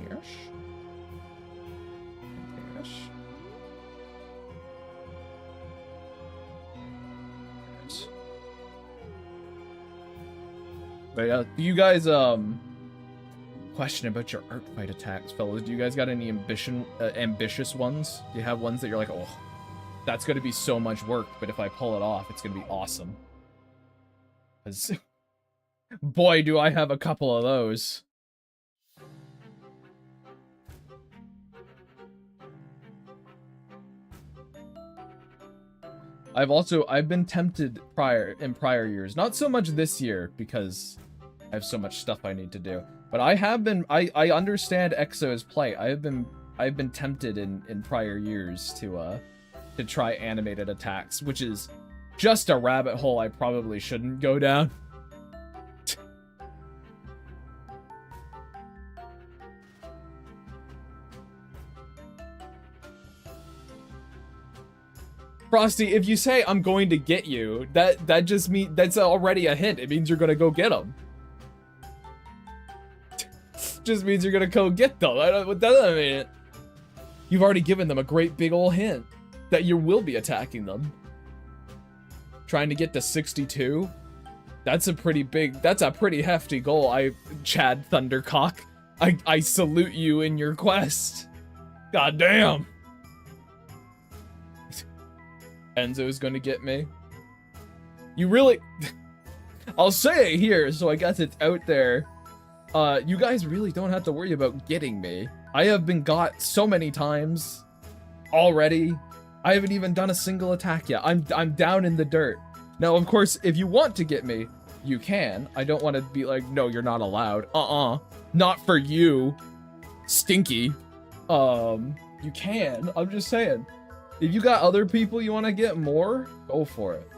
Dash. Dash. Right. But yeah, you guys, question about your Artfight attacks, fellas. Do you guys got any ambitious ones? Do you have ones that you're like, oh, that's going to be so much work, but if I pull it off, it's going to be awesome? Because, boy, do I have a couple of those. I've been tempted in prior years. Not so much this year, because I have so much stuff I need to do. But I have been, I understand Exo's play. I've been tempted in prior years to try animated attacks, which is just a rabbit hole I probably shouldn't go down. Frosty, if you say I'm going to get you, that just means that's already a hint. It means you're gonna go get them. Just means you're gonna go get them. What doesn't mean it? You've already given them a great big ol' hint that you will be attacking them. Trying to get to 62? That's a pretty hefty goal. Chad Thundercock. I salute you in your quest. God damn. Enzo's gonna get me. You really... I'll say it here, so I guess it's out there. You guys really don't have to worry about getting me. I have been got so many times already. I haven't even done a single attack yet. I'm down in the dirt. Now, of course, if you want to get me, you can. I don't want to be like, no, you're not allowed. Not for you. Stinky. You can. I'm just saying. If you got other people you want to get more, go for it.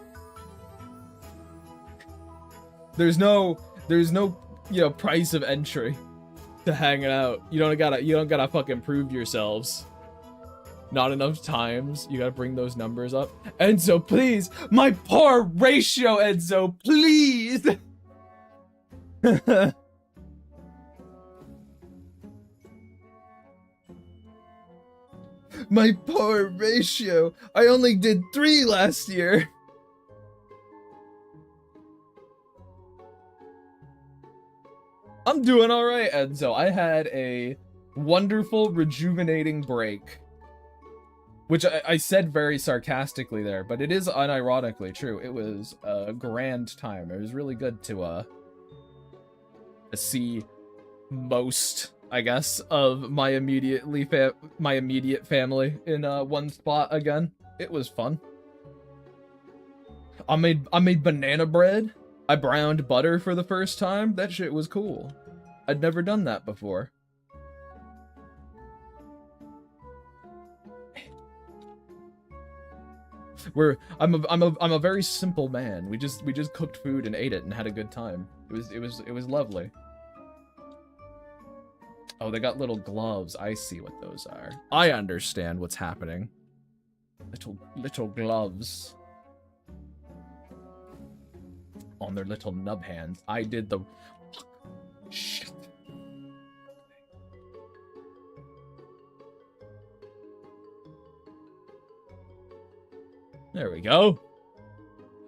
There's no, you know, price of entry. to hanging out. You don't gotta fucking prove yourselves. Not enough times. You gotta bring those numbers up. Enzo, please! My poor ratio, Enzo, please! My poor ratio. I only did 3 last year. I'm doing alright, Enzo. I had a wonderful, rejuvenating break. Which I said very sarcastically there, but it is unironically true. It was a grand time. It was really good to see most, I guess, of my immediate family in one spot again. It was fun. I made banana bread. I browned butter for the first time. That shit was cool. I'd never done that before. I'm a very simple man. We just cooked food and ate it and had a good time. It was lovely. Oh, they got little gloves. I see what those are. I understand what's happening. Little gloves on their little nub hands. I did the shit. There we go.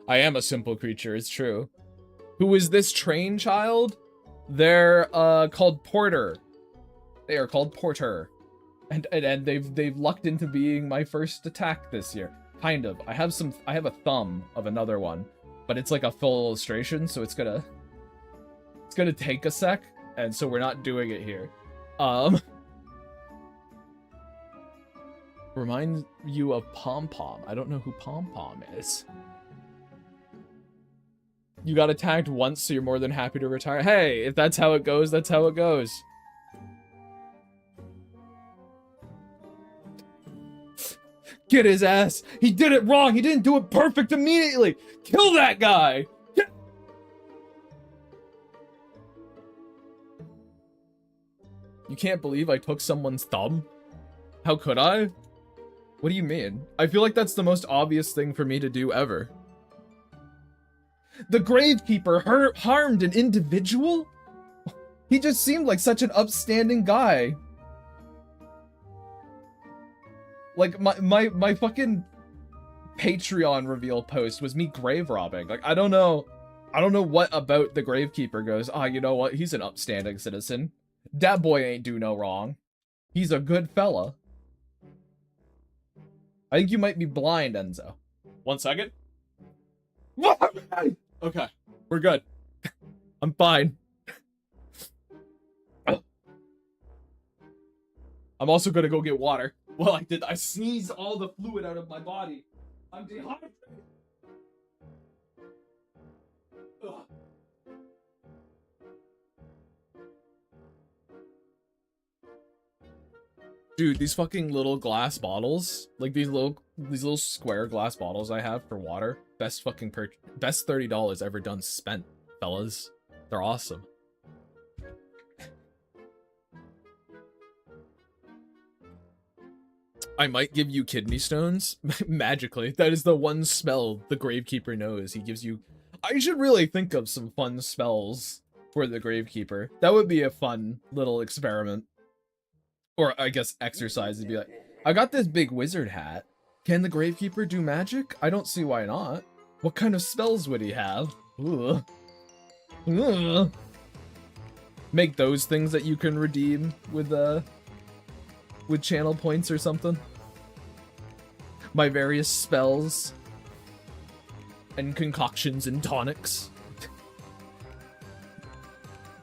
I am a simple creature, it's true. Who is this train child? They're called Porter. They are called Porter. And they've lucked into being my first attack this year. Kind of. I have a thumb of another one, but it's like a full illustration, so it's gonna take a sec, and so we're not doing it here. Reminds you of Pom Pom. I don't know who Pom Pom is. You got attacked once, so you're more than happy to retire. Hey, if that's how it goes, that's how it goes. Get his ass. He did it wrong. He didn't do it perfect immediately. Kill that guy. You can't believe I took someone's thumb? How could I? What do you mean? I feel like that's the most obvious thing for me to do ever. The Gravekeeper harmed an individual? He just seemed like such an upstanding guy. Like, my fucking Patreon reveal post was me grave robbing. Like, I don't know what about the Gravekeeper goes, ah, you know what? He's an upstanding citizen. Dat boy ain't do no wrong. He's a good fella. I think you might be blind, Enzo. 1 second. Okay, we're good. I'm fine. I'm also gonna go get water. Well, I sneezed all the fluid out of my body. I'm dehydrated. Ugh. Dude, these fucking little glass bottles, like these little square glass bottles I have for water, best $30 ever done spent, fellas. They're awesome. I might give you kidney stones magically. That is the one spell the Gravekeeper knows. He gives you. I should really think of some fun spells for the Gravekeeper. That would be a fun little experiment. Or, I guess, exercise to be like, I got this big wizard hat. Can the Gravekeeper do magic? I don't see why not. What kind of spells would he have? Ugh. Ugh. Make those things that you can redeem with channel points or something. My various spells. And concoctions and tonics.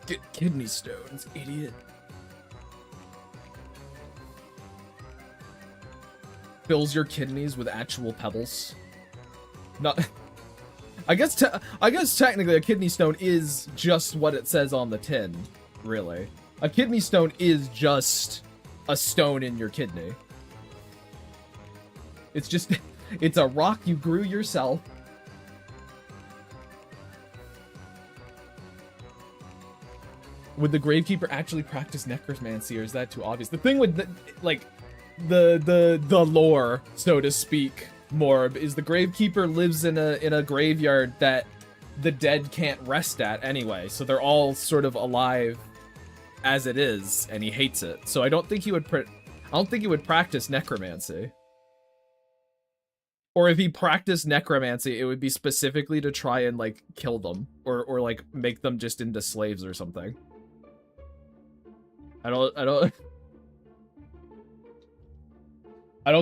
Get kidney stones, idiot. Fills your kidneys with actual pebbles. Not. I guess technically a kidney stone is just what it says on the tin. Really, a kidney stone is just a stone in your kidney. It's just, it's a rock you grew yourself. Would the Gravekeeper actually practice necromancy, or is that too obvious? The thing with the lore, so to speak, Morb, is the Gravekeeper lives in a graveyard that the dead can't rest at anyway, so they're all sort of alive as it is, and he hates it. So I don't think he would practice necromancy. Or if he practiced necromancy, it would be specifically to try and like kill them or like make them just into slaves or something. I don't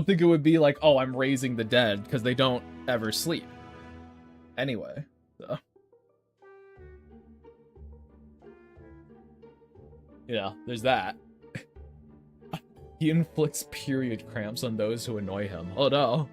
think it would be like, oh, I'm raising the dead, because they don't ever sleep. Anyway, so. Yeah, there's that. He inflicts period cramps on those who annoy him. Oh no.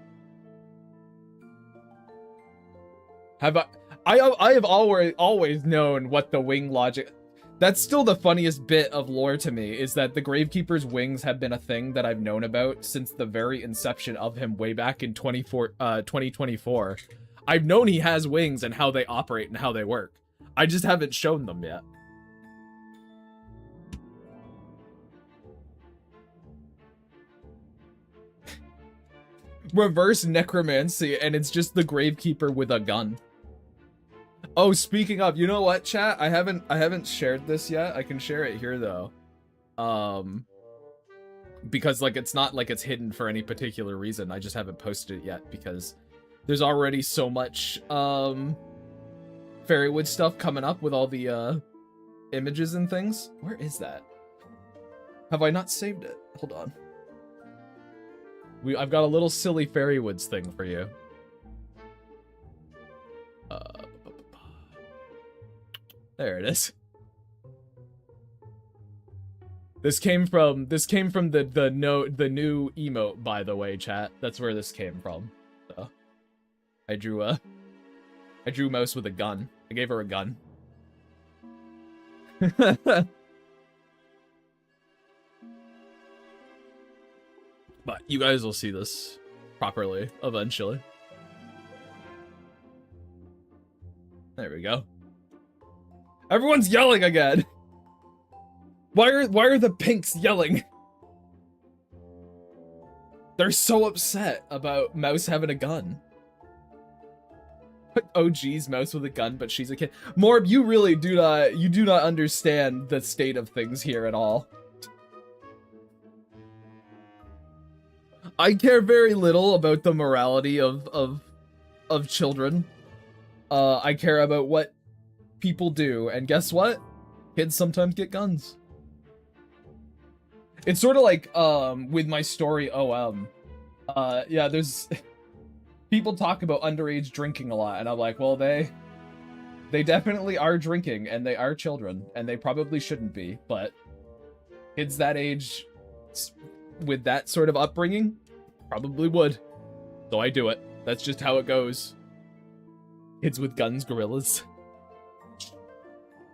I have always known what the wing logic. That's still the funniest bit of lore to me, is that the Gravekeeper's wings have been a thing that I've known about since the very inception of him way back in 2024. I've known he has wings and how they operate and how they work. I just haven't shown them yet. Reverse necromancy, and it's just the Gravekeeper with a gun. Oh, speaking of, you know what, chat? I haven't shared this yet. I can share it here though. Because like it's not like it's hidden for any particular reason. I just haven't posted it yet because there's already so much Fairywood stuff coming up with all the images and things. Where is that? Have I not saved it? Hold on. I've got a little silly Fairywoods thing for you. There it is. This came from the new emote, by the way, chat. That's where this came from. So, I drew Mouse with a gun. I gave her a gun. But you guys will see this properly eventually. There we go. Everyone's yelling again. Why are the pinks yelling? They're so upset about Mouse having a gun. Oh geez, Mouse with a gun, but she's a kid. Morb, you really do not understand the state of things here at all. I care very little about the morality of children. I care about what people do, and guess what? Kids sometimes get guns. It's sort of like with my story yeah, there's people talk about underage drinking a lot, and I'm like, well, they definitely are drinking, and they are children, and they probably shouldn't be, but kids that age with that sort of upbringing probably would. So I do it. That's just how it goes. Kids with guns, gorillas.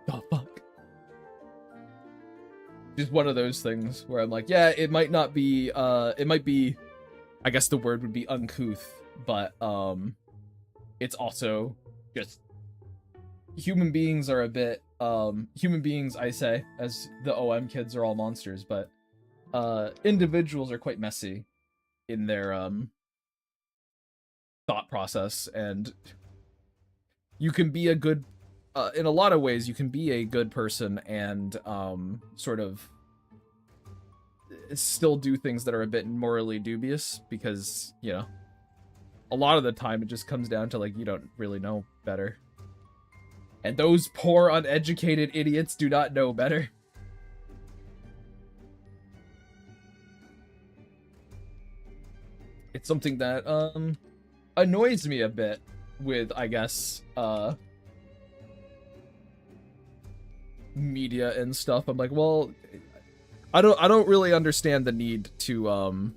The fuck? Just one of those things where I'm like, yeah, it might not be, it might be, I guess the word would be uncouth, but, it's also just, human beings are a bit, human beings, I say, as the OM kids are all monsters, but, individuals are quite messy in their, thought process, and you can be a good, in a lot of ways, you can be a good person and sort of still do things that are a bit morally dubious because, you know, a lot of the time it just comes down to, like, you don't really know better. And those poor, uneducated idiots do not know better. It's something that annoys me a bit with, I guess, media and stuff. I'm like, well, I don't really understand the need to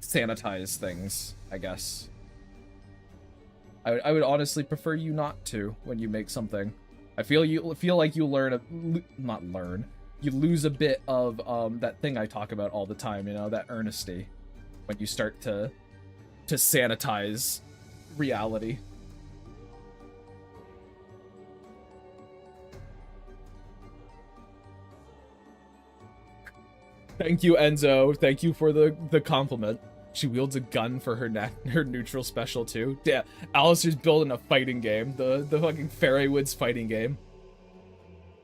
sanitize things, I guess. I would honestly prefer you not to when you make something. I feel like you you lose a bit of that thing I talk about all the time, you know, that earnesty, when you start to sanitize reality. Thank you, Enzo. Thank you for the compliment. She wields a gun for her neutral special too. Damn, Alistair's building a fighting game. The fucking Fairywood's fighting game.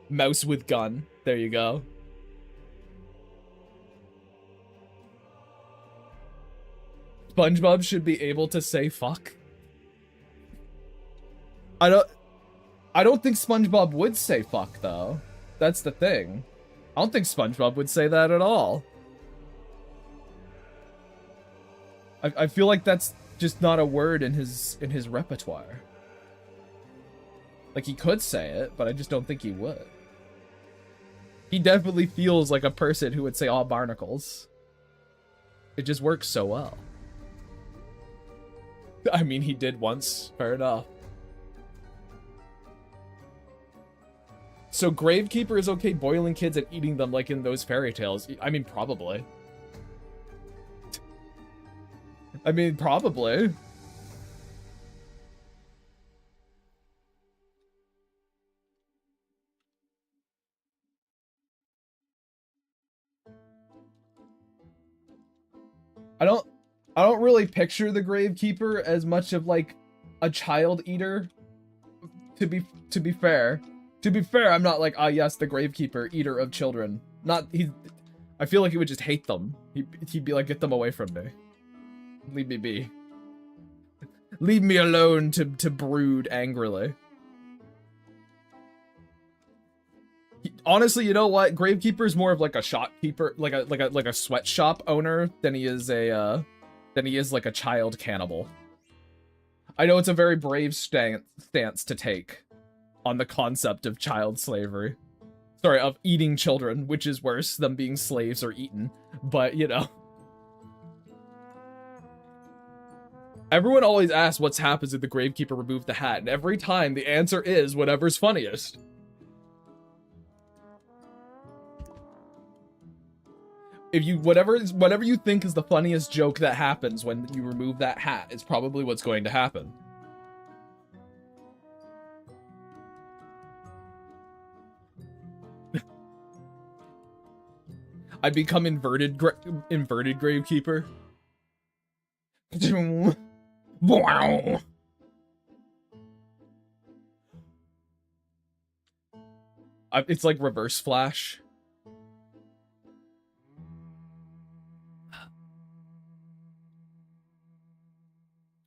Mouse with gun. There you go. SpongeBob should be able to say fuck. I don't think SpongeBob would say fuck though. That's the thing. I don't think SpongeBob would say that at all. I feel like that's just not a word in his repertoire. Like, he could say it, but I just don't think he would. He definitely feels like a person who would say all barnacles. It just works so well. I mean, he did once. Fair enough. So Gravekeeper is okay boiling kids and eating them like in those fairy tales. I mean, probably. I mean, probably. I don't really picture the Gravekeeper as much of like a child eater. To be fair. To be fair, I'm not like, ah yes, the Gravekeeper, eater of children. I feel like he would just hate them. He'd be like, get them away from me. Leave me be. Leave me alone to brood angrily. Honestly, you know what? Gravekeeper is more of like a shopkeeper, like a sweatshop owner than he is like a child cannibal. I know it's a very brave stance to take on the concept of child slavery. Sorry, of eating children, which is worse than being slaves or eaten. But, you know. Everyone always asks what happens if the Gravekeeper removed the hat, and every time the answer is whatever's funniest. If you whatever you think is the funniest joke that happens when you remove that hat is probably what's going to happen. I become inverted Gravekeeper. Wow. It's like Reverse Flash.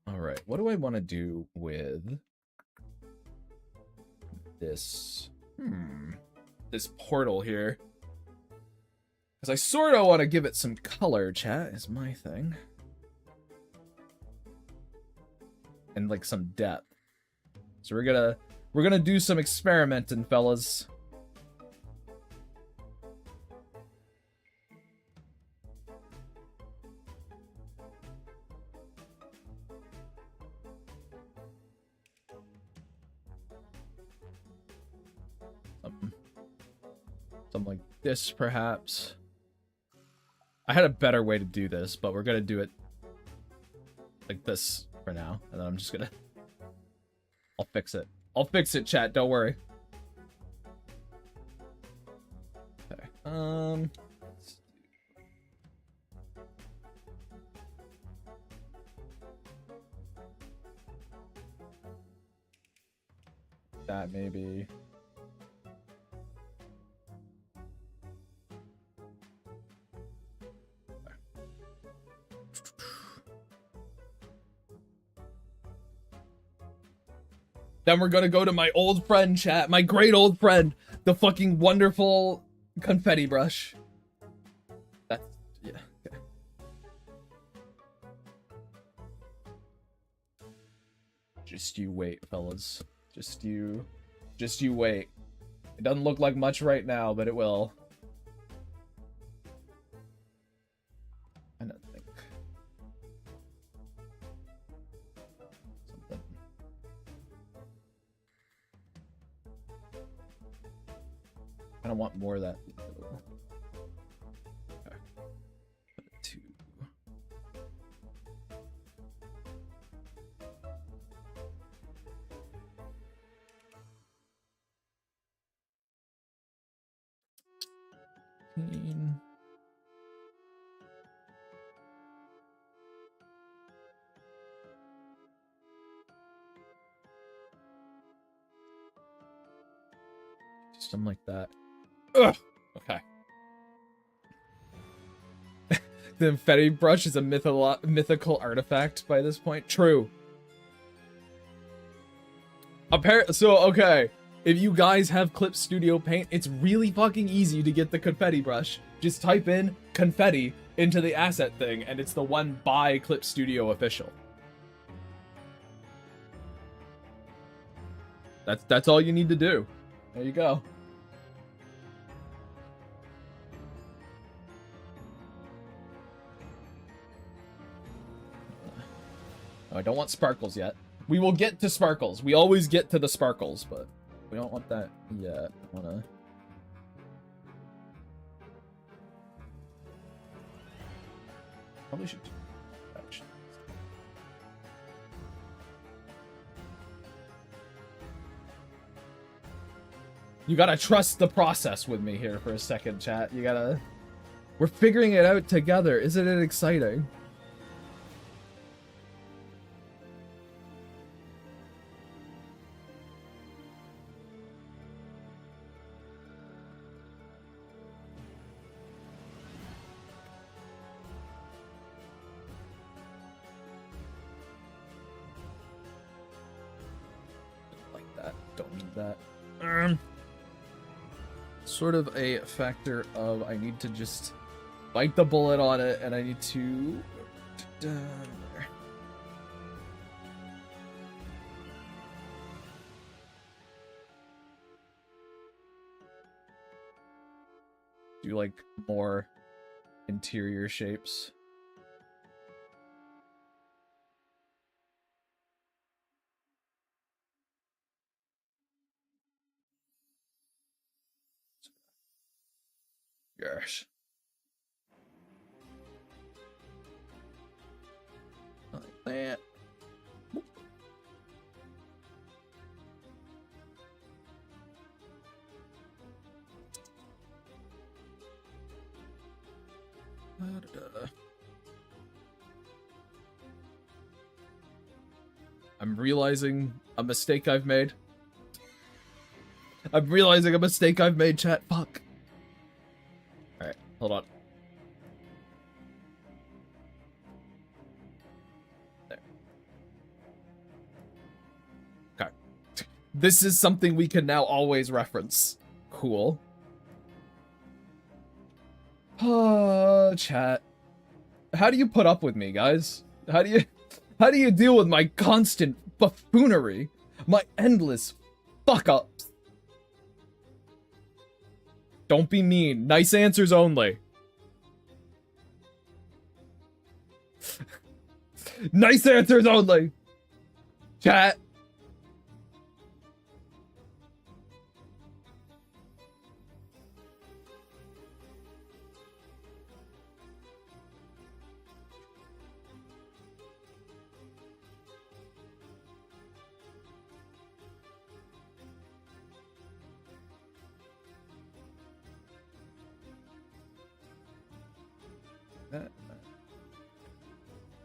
All right, what do I want to do with this? This portal here. Because I sort of want to give it some color, chat, is my thing. And like some depth. So we're gonna do some experimenting, fellas. Something like this, perhaps. I had a better way to do this, but we're gonna do it like this for now, and then I'm just gonna... I'll fix it. I'll fix it, chat, don't worry. Okay, that maybe... Then we're gonna go to my old friend, chat. My great old friend. The fucking wonderful confetti brush. That's... yeah. Okay. Just you wait, fellas. Just you wait. It doesn't look like much right now, but it will. I don't think. Something. I don't want more of that. Okay. Put it to... Something like that. Ugh. Okay. The confetti brush is a mythical artifact by this point. True. So, okay. If you guys have Clip Studio Paint, it's really fucking easy to get the confetti brush. Just type in confetti into the asset thing, and it's the one by Clip Studio Official. That's all you need to do. There you go. Oh, I don't want sparkles yet. We will get to sparkles. We always get to the sparkles, but we don't want that yet. I wanna... Probably should do action. You gotta trust the process with me here for a second, chat. You gotta... We're figuring it out together. Isn't it exciting? Don't need that. Sort of a factor of I need to just bite the bullet on it, and I need to... do like more interior shapes. Gosh. Like that. I'm realizing a mistake I've made. I'm realizing a mistake I've made, chat. Fuck. Alright, hold on. There. Okay. This is something we can now always reference. Cool. Chat. How do you put up with me, guys? How do you deal with my constant buffoonery? My endless fuck-ups? Don't be mean. Nice answers only. Nice answers only. Chat.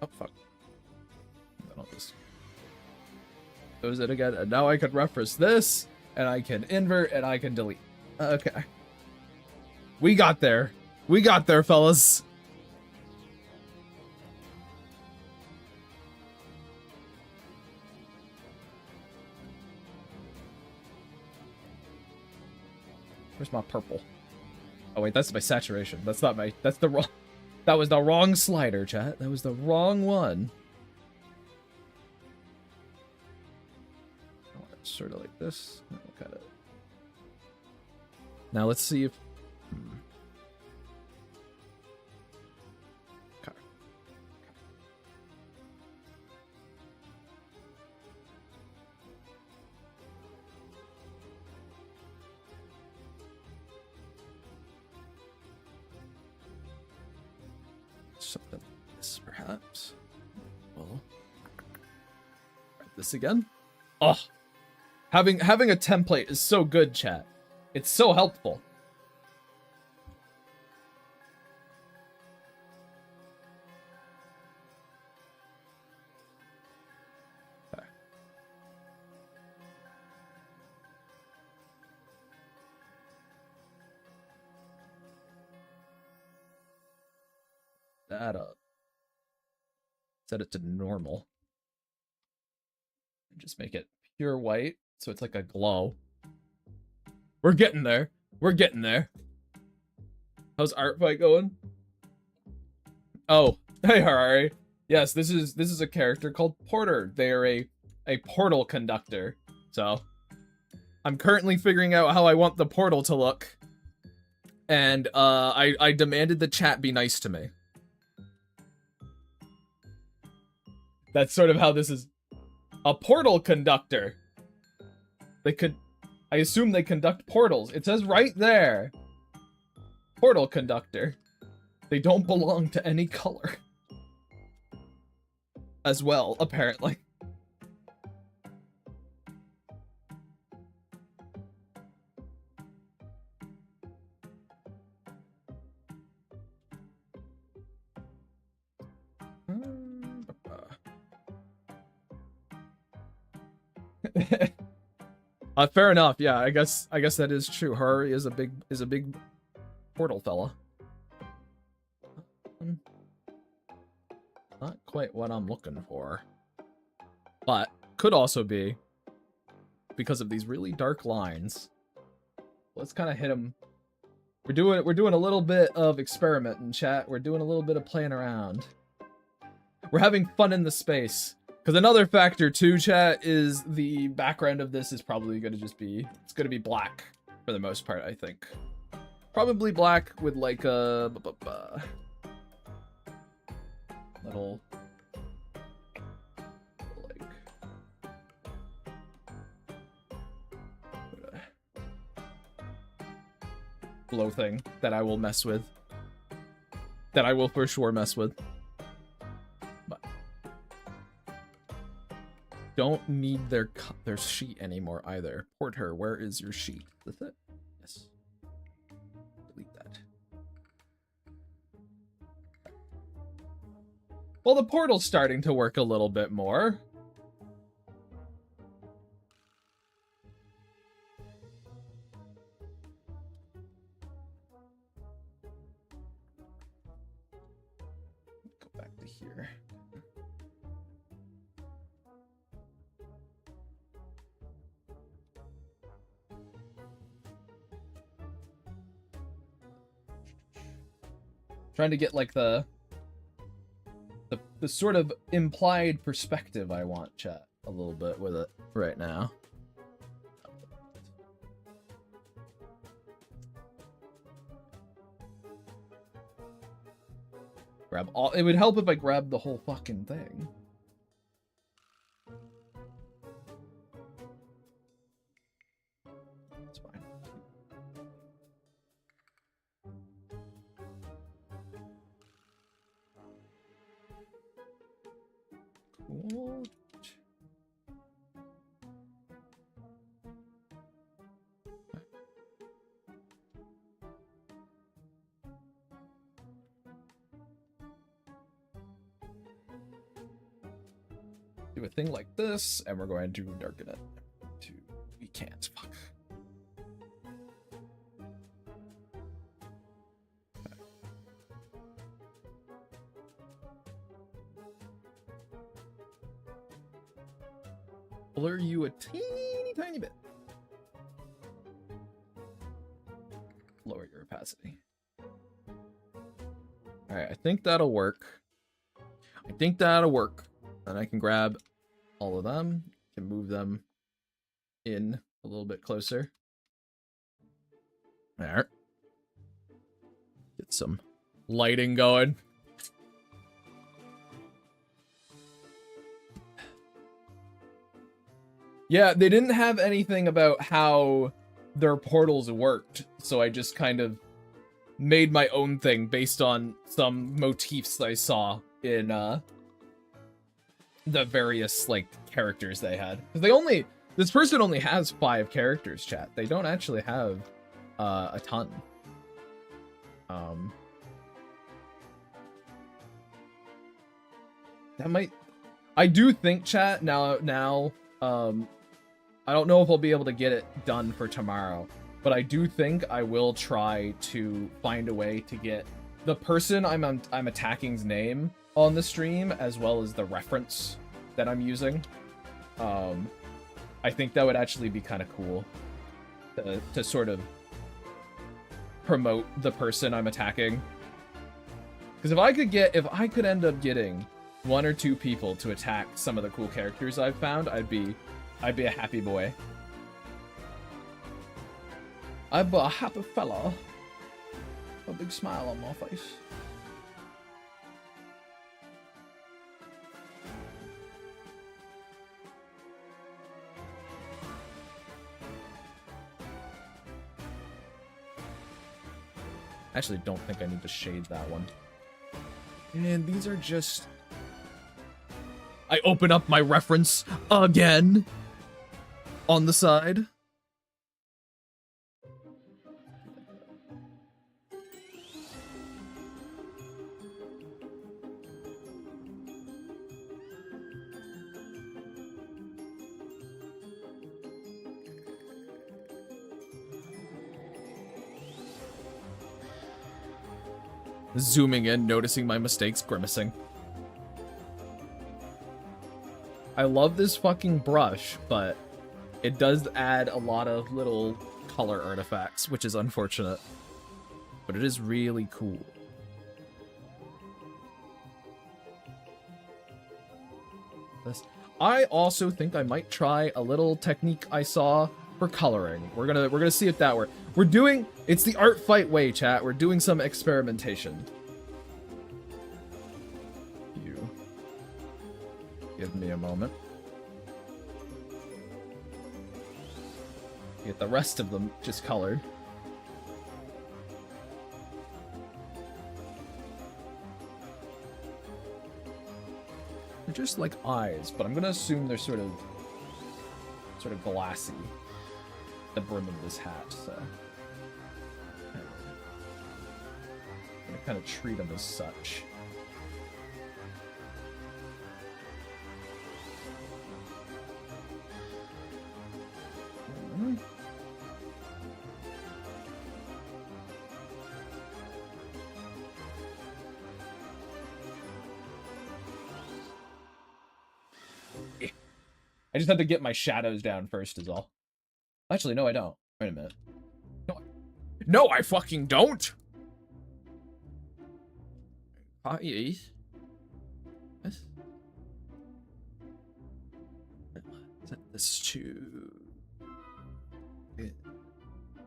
Oh, fuck. Then I'll just close it again, and now I can reference this, and I can invert, and I can delete. Okay. We got there. We got there, fellas. Where's my purple? Oh, wait, that's my saturation. That's not my... That's the wrong... That was the wrong slider, chat. That was the wrong one. Oh, it's sort of like this. Look at it. Now let's see if... Okay. Something like this, perhaps. Well, try this again. Oh, having a template is so good, chat. It's so helpful. Okay. that up. Set it to normal. Just make it pure white, so it's like a glow. We're getting there. We're getting there. How's Artfight going? Oh, hey Harari. Yes, this is a character called Porter. They are a portal conductor. So I'm currently figuring out how I want the portal to look. And I demanded the chat be nice to me. That's sort of how this is. A portal conductor. I assume they conduct portals. It says right there. Portal conductor. They don't belong to any color. As well, apparently. Fair enough. Yeah, I guess that is true. Her is a big portal fella. Not quite what I'm looking for, but could also be because of these really dark lines. Let's kind of hit them. We're doing a little bit of experiment in chat. We're doing a little bit of playing around. We're having fun in the space. Because another factor too, chat, is the background of this is probably going to just be, it's going to be black for the most part, I think. Probably black with like a little like glow thing that I will mess with. That I will for sure mess with. Don't need their sheet anymore either. Porter, where is your sheet? That's it. Yes. Delete that. Well, the portal's starting to work a little bit more. Go back to here. Trying to get like the sort of implied perspective I want, chat, a little bit with it right now. Grab all. It would help if I grabbed the whole fucking thing. That's fine. Cool. Do a thing like this, and we're going to darken it. We can't. Fuck. Blur you a teeny tiny bit. Lower your opacity. Alright, I think that'll work. And I can grab all of them, can move them in a little bit closer. There. Get some lighting going. Yeah, they didn't have anything about how their portals worked, so I just kind of made my own thing based on some motifs I saw in the various like characters they had. Because this person only has 5 characters, chat. They don't actually have a ton. That might. I do think, chat, now. I don't know if I'll be able to get it done for tomorrow, but I do think I will try to find a way to get the person I'm attacking's name on the stream, as well as the reference that I'm using. I think that would actually be kind of cool to sort of promote the person I'm attacking. Because if I could end up getting 1 or 2 people to attack some of the cool characters I've found, I'd be a happy boy. I'd be a happy fella. A big smile on my face. Actually, don't think I need to shade that one. And these are just... I open up my reference again on the side. Zooming in, noticing my mistakes, grimacing. I love this fucking brush, but it does add a lot of little color artifacts, which is unfortunate. But it is really cool. I also think I might try a little technique I saw for coloring. We're gonna see if that works. It's the Artfight way, chat. We're doing some experimentation. You give me a moment. Get the rest of them just colored. They're just like eyes, but I'm gonna assume they're sort of glassy. The brim of this hat, so I'm gonna kind of treat them as such. I just have to get my shadows down first is all. Actually, no, I don't. Wait a minute. No, I fucking don't! Yes. Set this to...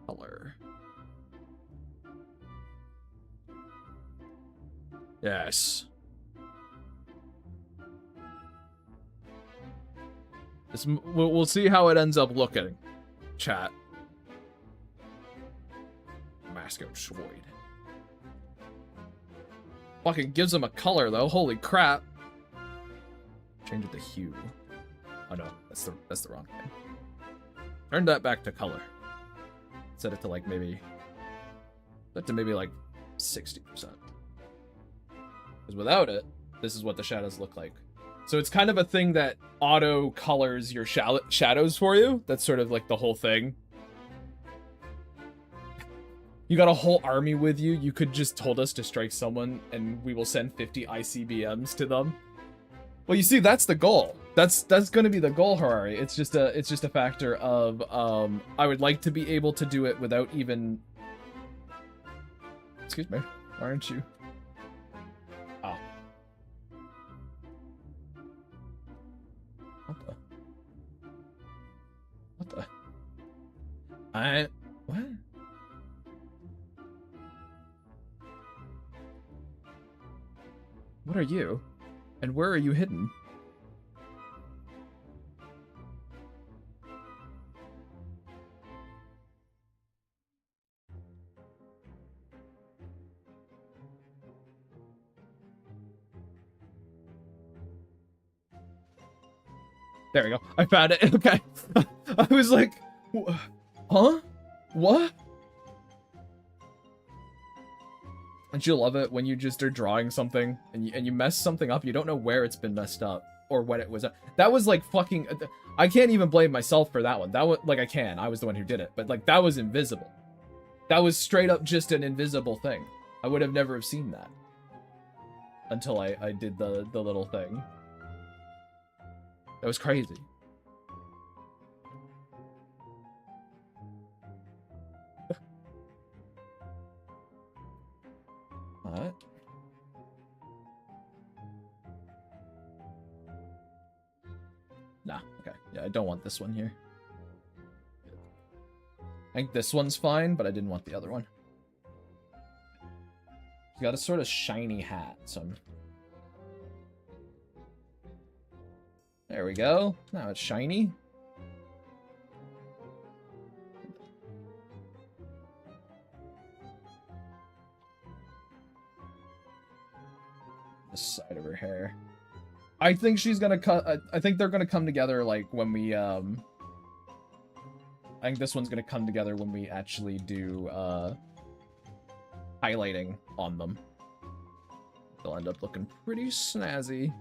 color. Yes. We'll see how it ends up looking. Chat. Mask destroyed. Fucking gives them a color though. Holy crap. Change it to hue. Oh no, that's the wrong thing. Turn that back to color. Set it to like maybe 60%. Because without it, this is what the shadows look like. So it's kind of a thing that auto colors your shadows for you. That's sort of like the whole thing. You got a whole army with you. You could just told us to strike someone and we will send 50 ICBMs to them. Well, you see, that's the goal. That's going to be the goal, Harari. It's just a factor of I would like to be able to do it without even... Excuse me. Why aren't you? Oh. What the? What? What are you? And where are you hidden? There we go. I found it. Okay. I was like, huh? What? Don't you love it when you just are drawing something and you mess something up? You don't know where it's been messed up or what it was. That was like fucking... I can't even blame myself for that one. That was like, I can. I was the one who did it. But like, that was invisible. That was straight up just an invisible thing. I would have never have seen that until I did the little thing. That was crazy. Alright. Nah, okay. Yeah, I don't want this one here. I think this one's fine, but I didn't want the other one. He's got a sort of shiny hat, so there we go. Now it's shiny. The side of her hair. I think she's gonna cut. I think they're gonna come together like when we I think this one's gonna come together when we actually do highlighting on them. They'll end up looking pretty snazzy.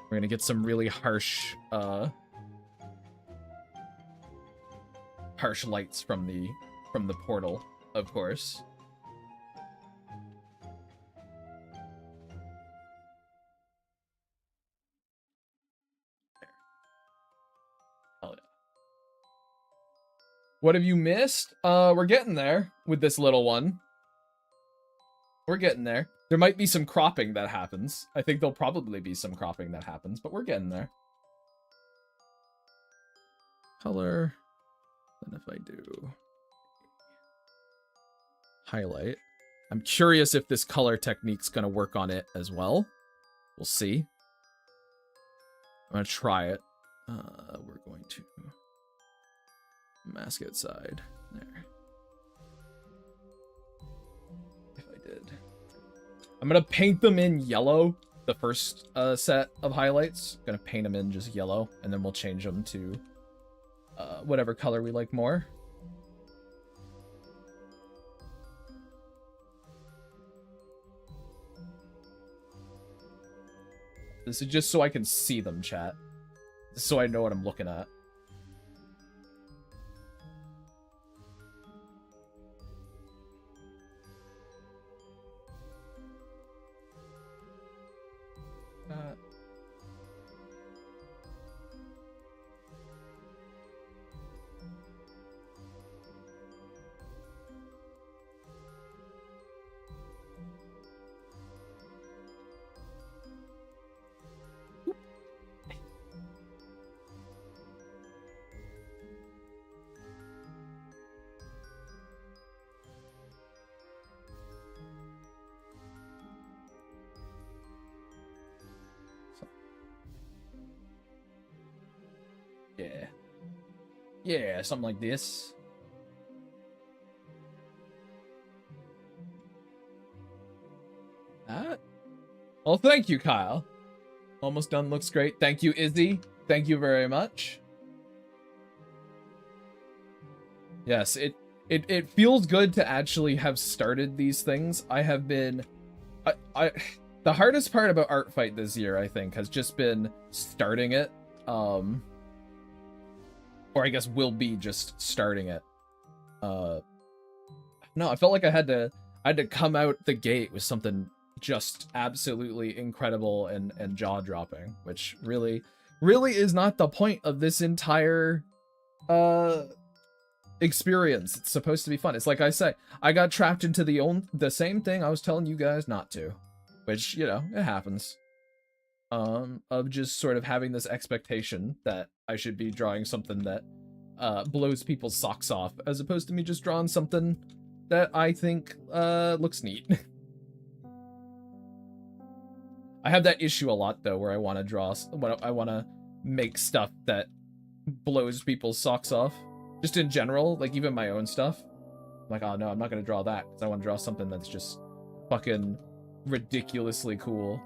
We're gonna get some really harsh harsh lights from the portal, of course. What have you missed? We're getting there with this little one. We're getting there. There might be some cropping that happens. I think there'll probably be some cropping that happens, but we're getting there. Color. And if I do highlight, I'm curious if this color technique's gonna work on it as well. We'll see. I'm gonna try it. We're going to mask outside. There. If I did. I'm gonna paint them in yellow, the first set of highlights. Gonna paint them in just yellow, and then we'll change them to whatever color we like more. This is just so I can see them, chat. Just so I know what I'm looking at. Yeah. Yeah, something like this. Well, thank you, Kyle. Almost done. Looks great. Thank you, Izzy. Thank you very much. Yes, it feels good to actually have started these things. I have been... the hardest part about Artfight this year, I think, has just been starting it. Or I guess will be just starting it. No, I felt like I had to come out the gate with something just absolutely incredible and jaw-dropping, which really is not the point of this entire experience. It's supposed to be fun. It's like I say, I got trapped into the same thing I was telling you guys not to, which, you know, it happens. Of just sort of having this expectation that I should be drawing something that blows people's socks off, as opposed to me just drawing something that I think looks neat. I have that issue a lot, though, where I want to draw, I want to make stuff that blows people's socks off. Just in general, like even my own stuff. I'm like, oh no, I'm not going to draw that, because I want to draw something that's just fucking ridiculously cool.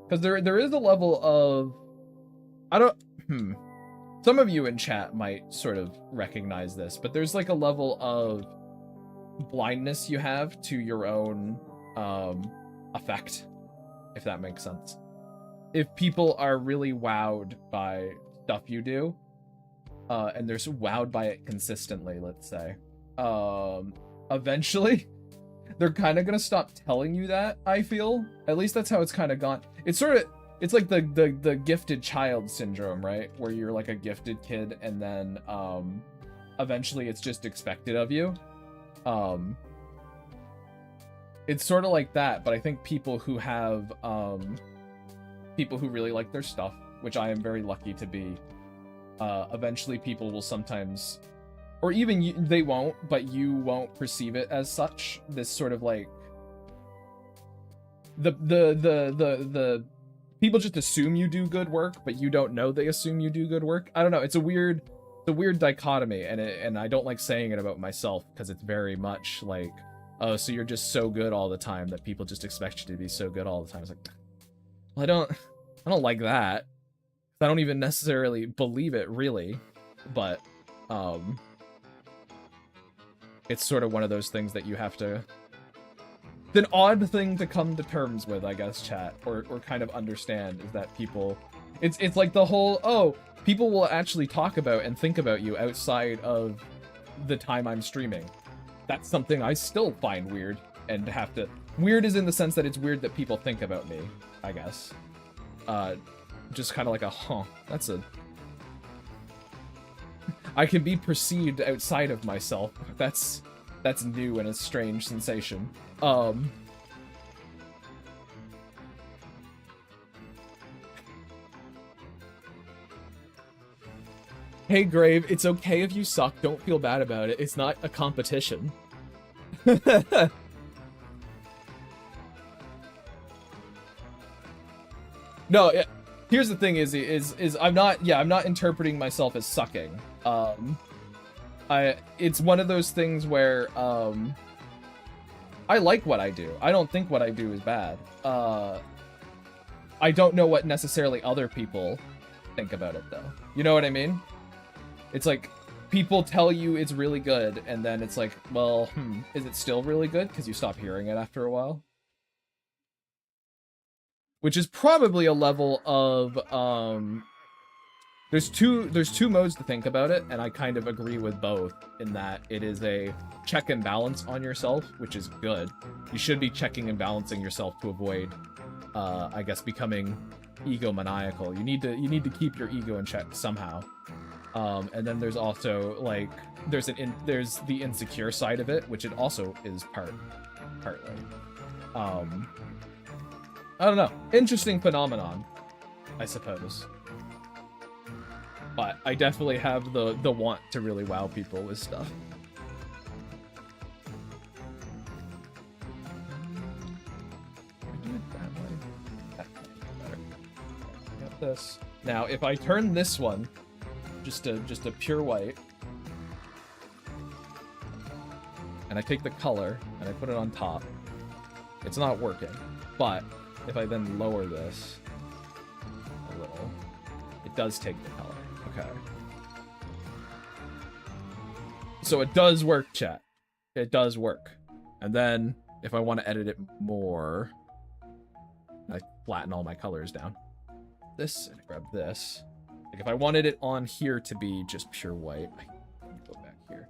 Because there is a level of... Some of you in chat might sort of recognize this, but there's like a level of blindness you have to your own effect, if that makes sense. If people are really wowed by stuff you do, and they're so wowed by it consistently, let's say, eventually they're kind of gonna stop telling you that, I feel. At least that's how it's kind of gone. It's sort of, it's like the gifted child syndrome, right? Where you're like a gifted kid and then eventually it's just expected of you. It's sort of like that, but I think people who have people who really like their stuff, which I am very lucky to be, eventually people will sometimes, or even you, they won't, but you won't perceive it as such. This sort of like the people just assume you do good work, but you don't know they assume you do good work. I don't know. It's a weird dichotomy, and I don't like saying it about myself because it's very much like, oh, so you're just so good all the time that people just expect you to be so good all the time. It's like, well, I don't like that. I don't even necessarily believe it really, but it's sort of one of those things that you have to, it's an odd thing to come to terms with, I guess, chat, or kind of understand, is that people, it's like the whole, oh, people will actually talk about and think about you outside of the time I'm streaming. That's something I still find weird, and have to, weird is in the sense that it's weird that people think about me, I guess. Just kind of like a, huh, that's a, I can be perceived outside of myself. That's new and a strange sensation. Hey Grave, it's okay if you suck. Don't feel bad about it. It's not a competition. No, here's the thing: is I'm not interpreting myself as sucking. It's one of those things where I like what I do. I don't think what I do is bad. I don't know what necessarily other people think about it though. You know what I mean? It's like people tell you it's really good, and then it's like, well, is it still really good? Because you stop hearing it after a while. Which is probably a level of there's two modes to think about it, and I kind of agree with both, in that it is a check and balance on yourself, which is good. You should be checking and balancing yourself to avoid I guess becoming egomaniacal. You need to keep your ego in check somehow. And then there's also like there's the insecure side of it, which it also is partly. I don't know. Interesting phenomenon, I suppose. But I definitely have the want to really wow people with stuff. Do it that way. That's better. Got this. Now, if I turn this one just a pure white, and I take the color and I put it on top, it's not working. But if I then lower this a little, it does take the color. Okay. So it does work, chat. It does work. And then if I want to edit it more, I flatten all my colors down. This, and I grab this. Like if I wanted it on here to be just pure white, I can go back here.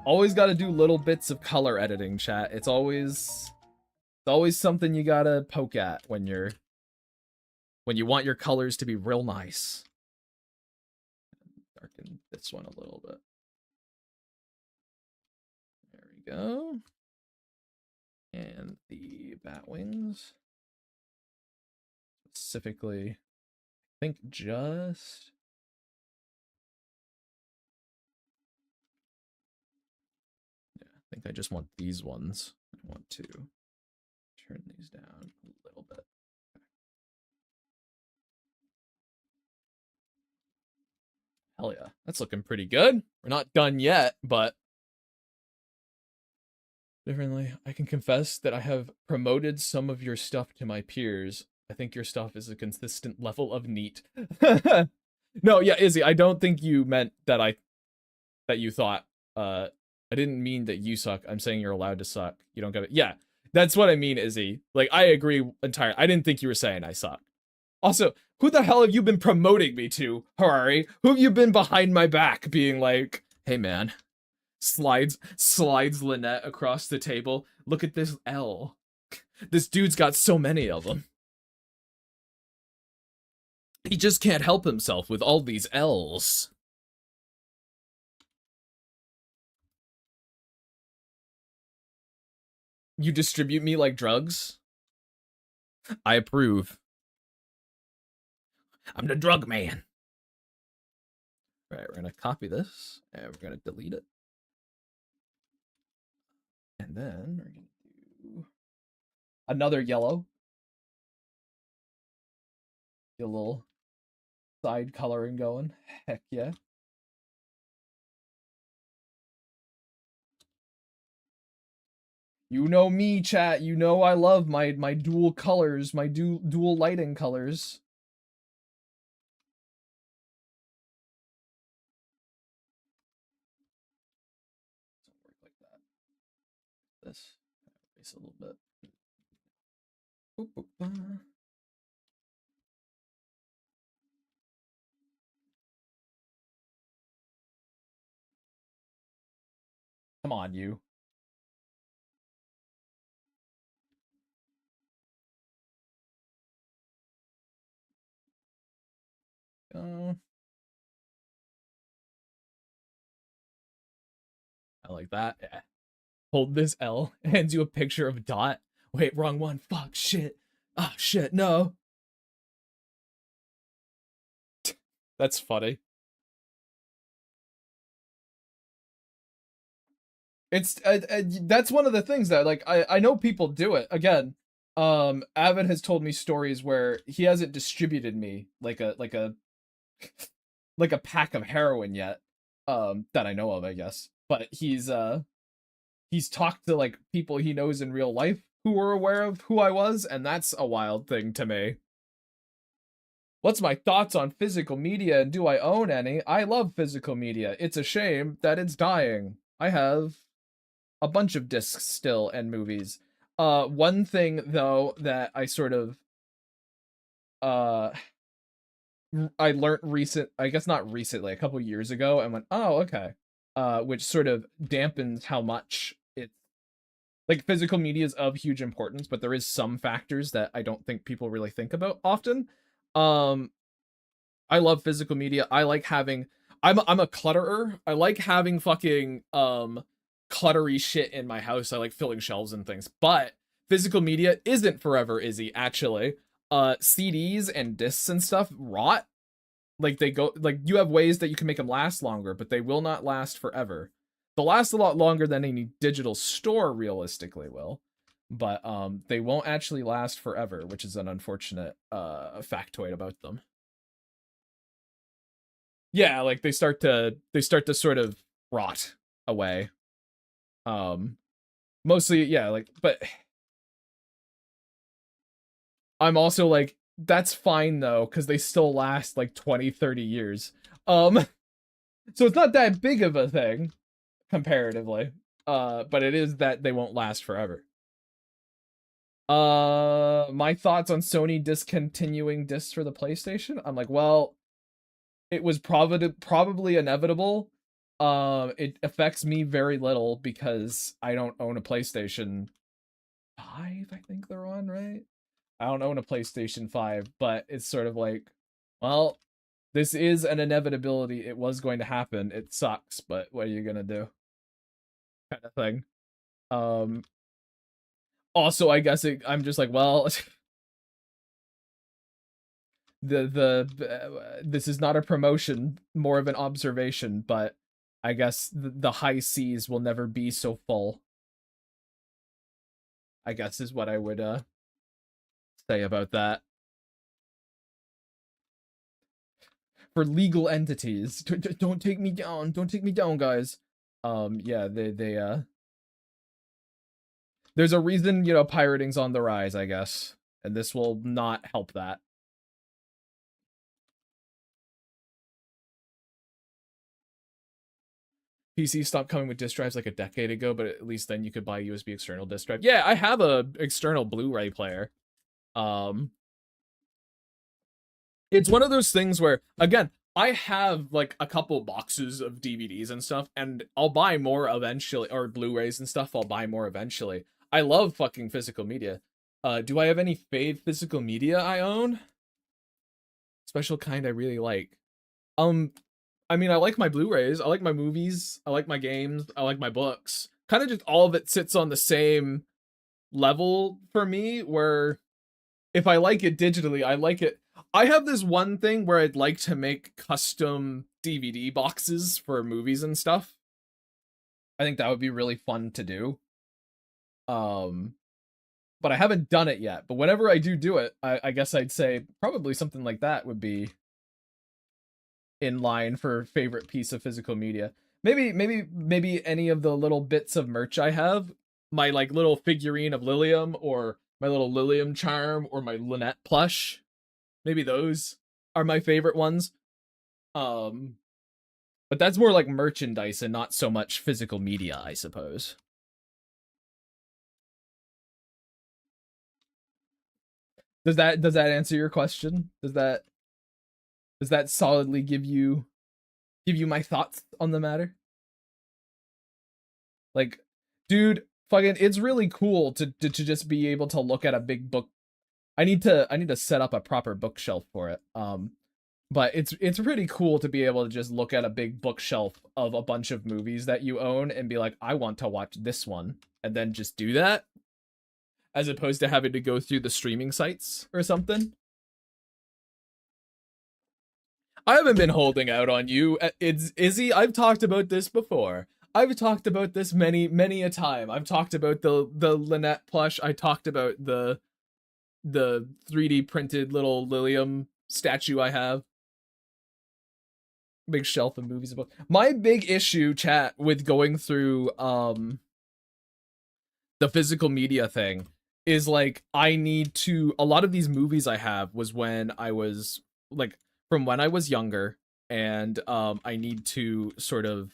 Always got to do little bits of color editing, chat. It's always something you gotta poke at when you want your colors to be real nice. Darken this one a little bit. There we go. And the bat wings. Specifically, I think just... yeah, I think I just want these ones. I want to turn these down a little bit. Hell yeah, that's looking pretty good. We're not done yet, but differently, I can confess that I have promoted some of your stuff to my peers. I think your stuff is a consistent level of neat. No, yeah, Izzy, I don't think you meant that you thought, I didn't mean that you suck. I'm saying you're allowed to suck. You don't get it. Yeah, That's what I mean, Izzy. Like, I agree entirely. I didn't think you were saying I suck. Also, who the hell have you been promoting me to, Harari? Who have you been behind my back being like, hey man, slides Lynette across the table. Look at this L. This dude's got so many of them. He just can't help himself with all these L's. You distribute me like drugs? I approve. I'm the drug man. All right, we're gonna copy this and we're gonna delete it. And then we're gonna do another yellow. Get a little side coloring going. Heck yeah. You know me, chat. You know I love my dual colors, my dual lighting colors. Doesn't work like that. This erase a little bit. Boop, boop, bah. Come on, you. I like that. Yeah. Hold this L. Hands you a picture of Dot. Wait, wrong one. Fuck, shit. Ah, shit, no. That's funny. It's that's one of the things that like I know people do it. Again, Avid has told me stories where he hasn't distributed me like a like a pack of heroin yet, that I know of, I guess. But he's talked to like people he knows in real life who were aware of who I was, and that's a wild thing to me. What's my thoughts on physical media and do I own any? I love physical media. It's a shame that it's dying. I have a bunch of discs still and movies. One thing though that I sort of I learned I guess not recently, a couple years ago, and went, oh, okay. Which sort of dampens how much it's like physical media is of huge importance, but there is some factors that I don't think people really think about often. I love physical media. I like having I'm a clutterer. I like having fucking cluttery shit in my house. I like filling shelves and things. But physical media isn't forever, Izzy, actually. CDs and discs and stuff rot. Like they go like you have ways that you can make them last longer, but they will not last forever. They'll last a lot longer than any digital store realistically will. But they won't actually last forever, which is an unfortunate factoid about them. Yeah, like they start to sort of rot away. Mostly, yeah, like, but I'm also like, that's fine though, because they still last like 20, 30 years. So it's not that big of a thing comparatively. But it is that they won't last forever. My thoughts on Sony discontinuing discs for the PlayStation? I'm like, well, it was probably inevitable. It affects me very little because I don't own a PlayStation 5, I think they're on, right? I don't own a PlayStation 5, but it's sort of like, well, this is an inevitability. It was going to happen. It sucks, but what are you gonna do? Kind of thing. Also, I guess I'm just like, well, this is not a promotion, more of an observation, but I guess the high seas will never be so full. I guess is what I would say about that. For legal entities, don't take me down. Don't take me down, guys. Yeah, they there's a reason, you know, pirating's on the rise, I guess, and this will not help that. PC stopped coming with disk drives like a decade ago, but at least then you could buy a USB external disk drive. Yeah, I have a external Blu-ray player. It's one of those things where, again, I have like a couple boxes of DVDs and stuff, and I'll buy more eventually, or Blu-rays and stuff. I'll buy more eventually. I love fucking physical media. Do I have any fave physical media I own? Special kind I really like. I mean, I like my Blu-rays, I like my movies, I like my games, I like my books. Kind of just all of it sits on the same level for me, where if I like it digitally, I like it. I have this one thing where I'd like to make custom DVD boxes for movies and stuff. I think that would be really fun to do. But I haven't done it yet. But whenever I do it, I guess I'd say probably something like that would be in line for favorite piece of physical media. Maybe any of the little bits of merch I have, my like little figurine of Lilium, or my little Lilium charm, or my Lynette plush. Maybe those are my favorite ones. But that's more like merchandise and not so much physical media, I suppose. Does that answer your question? Does that solidly give you my thoughts on the matter? Like, dude, fucking, it's really cool to just be able to look at a big book. I need to set up a proper bookshelf for it. But it's pretty cool to be able to just look at a big bookshelf of a bunch of movies that you own and be like, I want to watch this one, and then just do that, as opposed to having to go through the streaming sites or something. I haven't been holding out on you. It's Izzy. I've talked about this before. I've talked about this many a time. I've talked about the Lynette plush. I talked about the 3D printed little Lilium statue I have. Big shelf of movies about. My big issue, chat, with going through the physical media thing is like, I need to, a lot of these movies I have was when I was like, from when I was younger, and I need to sort of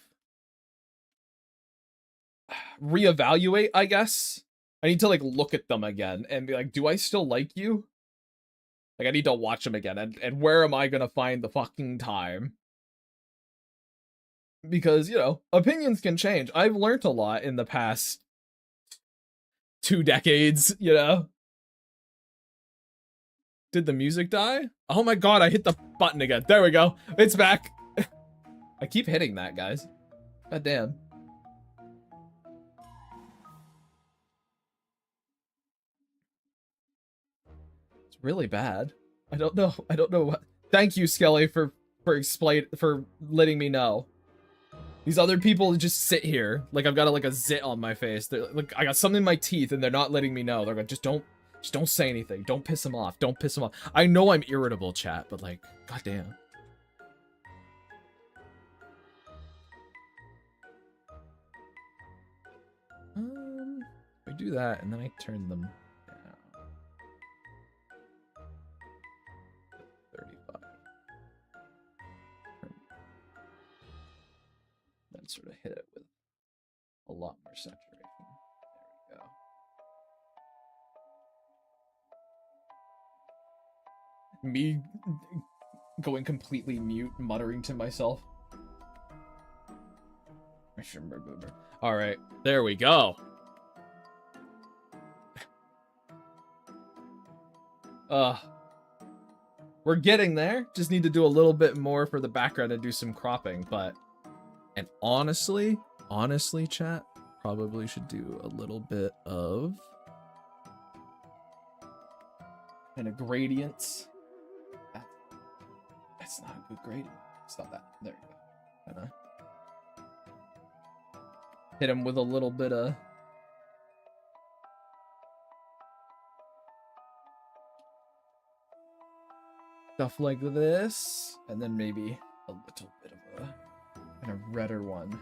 reevaluate, I guess. I need to like look at them again and be like, do I still like you? Like, I need to watch them again, and where am I gonna find the fucking time? Because, you know, opinions can change. I've learned a lot in the past 2 decades, you know? Did the music die? Oh my god, I hit the button again. There we go. It's back. I keep hitting that, guys. God damn. It's really bad. I don't know what. Thank you, Skelly, for letting me know. These other people just sit here like I've got like a zit on my face. They're like, I got something in my teeth, and they're not letting me know. They're like, just don't say anything. Don't piss them off. Don't piss them off. I know I'm irritable, chat, but like, goddamn. I do that, and then I turn them down. 35. Then sort of hit it with a lot more saturation. There we go. Me going completely mute, muttering to myself. All right, there we go. We're getting there. Just need to do a little bit more for the background and do some cropping, but, and honestly, chat, probably should do a little bit of kind of gradients. That's not a good gradient. Stop that. There you go. Hit him with a little bit of stuff like this, and then maybe a little bit of a kind of redder one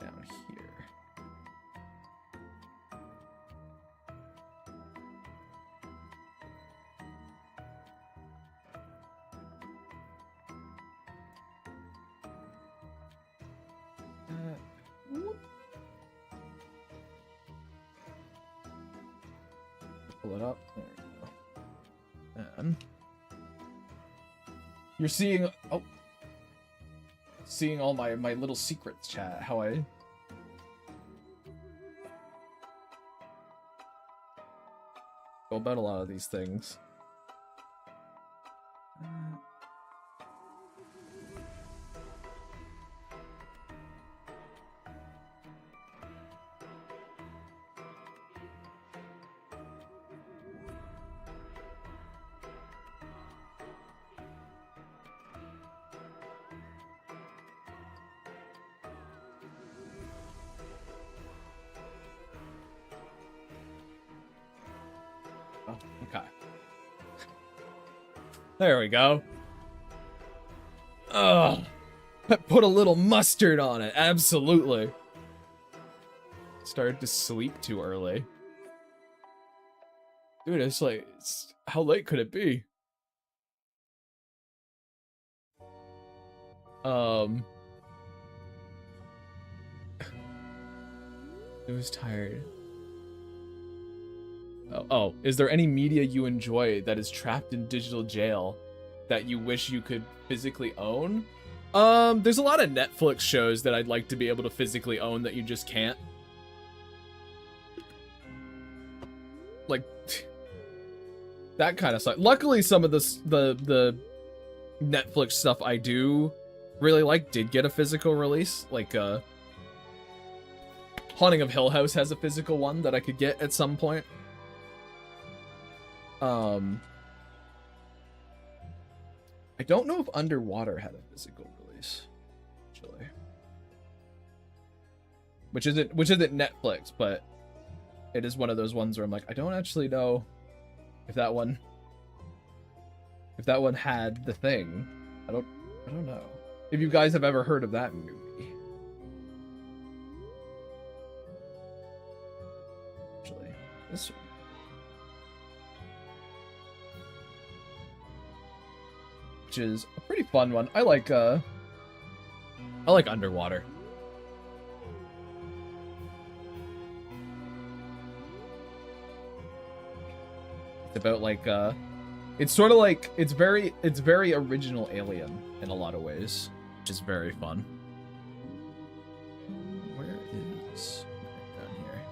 down here. Pull it up. There we go. And you're seeing, oh, seeing all my little secrets, chat. How I go about a lot of these things. Okay. There we go. Ugh. Put a little mustard on it. Absolutely. Started to sleep too early. Dude, it's like, how late could it be? It was tired. Oh, is there any media you enjoy that is trapped in digital jail that you wish you could physically own? There's a lot of Netflix shows that I'd like to be able to physically own that you just can't. Like, that kind of stuff. Luckily, some of the Netflix stuff I do really like did get a physical release. Like, Haunting of Hill House has a physical one that I could get at some point. I don't know if Underwater had a physical release, actually. Which isn't Netflix, but it is one of those ones where I'm like, I don't actually know if that one had the thing. I don't know. If you guys have ever heard of that movie. Actually, this one. Which is a pretty fun one. I like Underwater. It's about like it's sort of like it's very original Alien in a lot of ways, which is very fun. Where is down here?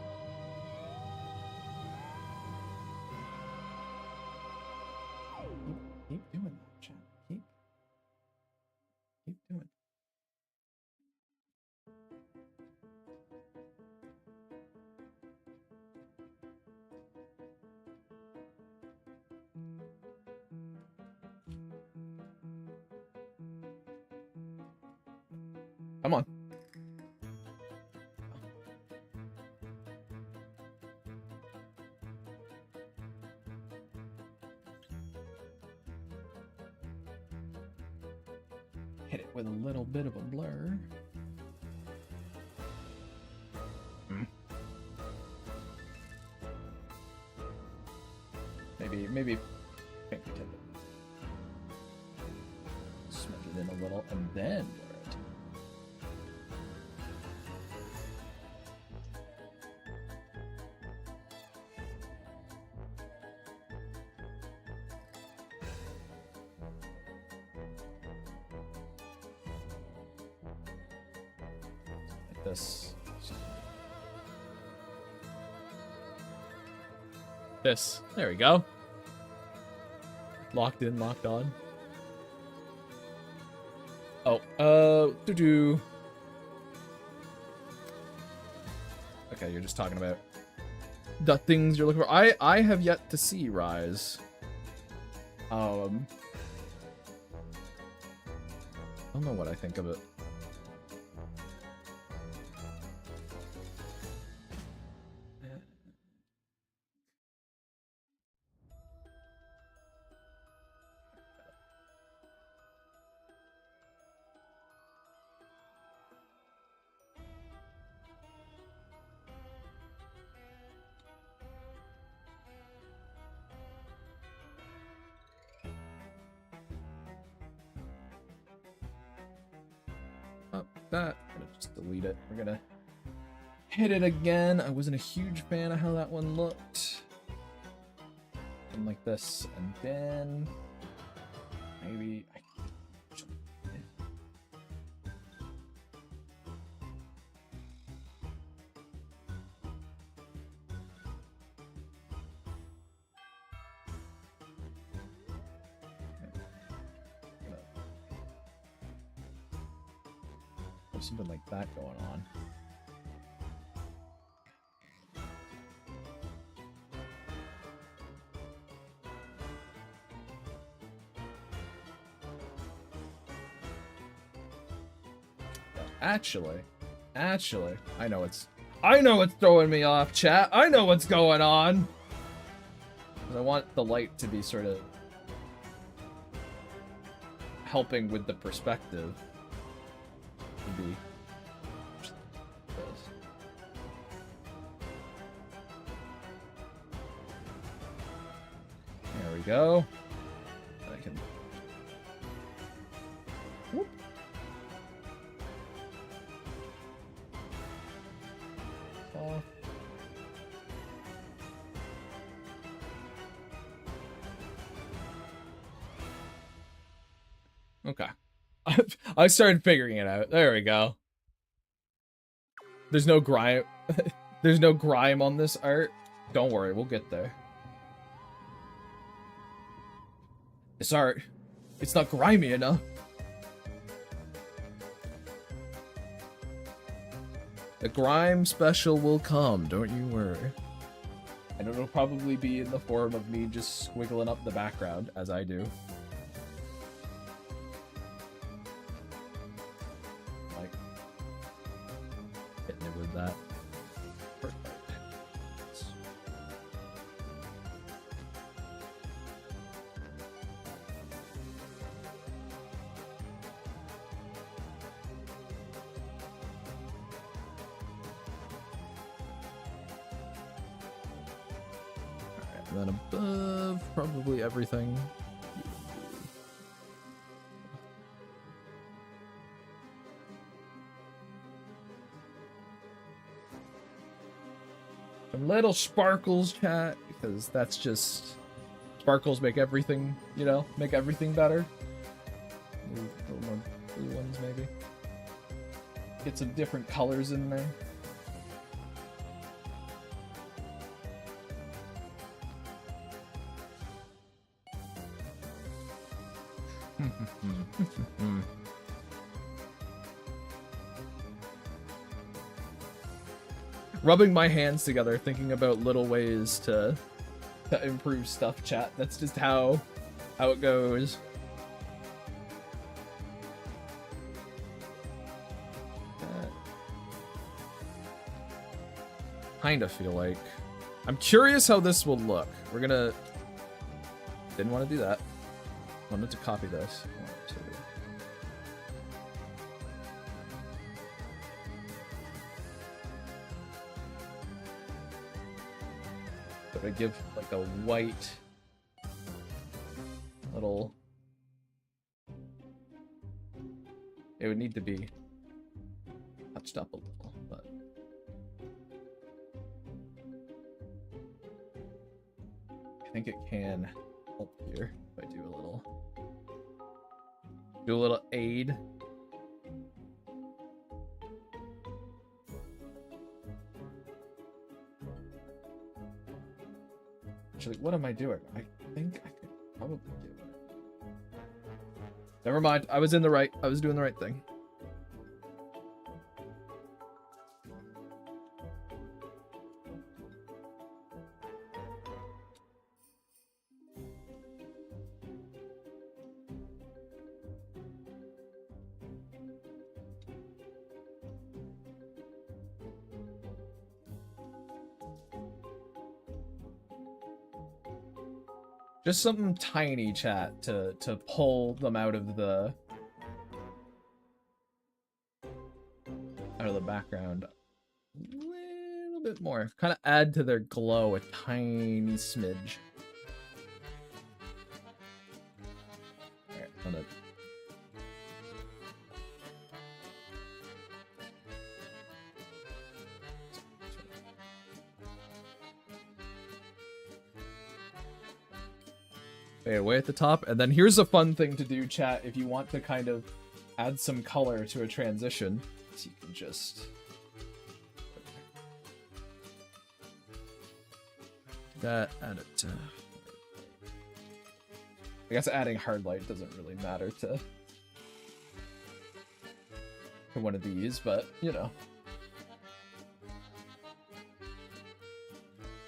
Keep doing that, chat. Keep doing it. Come on. Hit it with a little bit of a blur. Maybe fingertip it. Smudge it in a little and then blur it. Like this. This. There we go. Locked in, locked on. Oh, doo-doo. Okay, you're just talking about the things you're looking for. I have yet to see Rise. I don't know what I think of it. That Let's delete it. We're gonna hit it again. I wasn't a huge fan of how that one looked. Something like this, and then maybe something like that going on. Actually, I know what's throwing me off, chat. I know what's going on. I want the light to be sort of helping with the perspective. Be there we go. I can whoop. Okay. I started figuring it out. There we go. There's no grime. There's no grime on this art. Don't worry, we'll get there. This art, it's not grimy enough. The grime special will come, don't you worry. And it'll probably be in the form of me just squiggling up the background, as I do. That. Perfect. Alright, and then above, probably everything. Little sparkles, chat, because that's just sparkles make everything, you know, make everything better. Little more blue ones, maybe. Get some different colors in there. Rubbing my hands together, thinking about little ways to improve stuff, chat. That's just how it goes. Kinda feel like. I'm curious how this will look. We're gonna... Didn't want to do that. Wanted to copy this. I give like a white little. It would need to be touched up a little, but I think it can help here if I do a little aid. Actually, what am I doing? I think I could probably do it. Never mind. I was doing the right thing. Just something tiny, chat, to pull them out of the background. A little bit more. Kind of add to their glow a tiny smidge. Alright, I'm gonna... fade away at the top. And then here's a fun thing to do, chat, if you want to kind of add some color to a transition. So you can just... that, add it to... I guess adding hard light doesn't really matter to one of these, but, you know.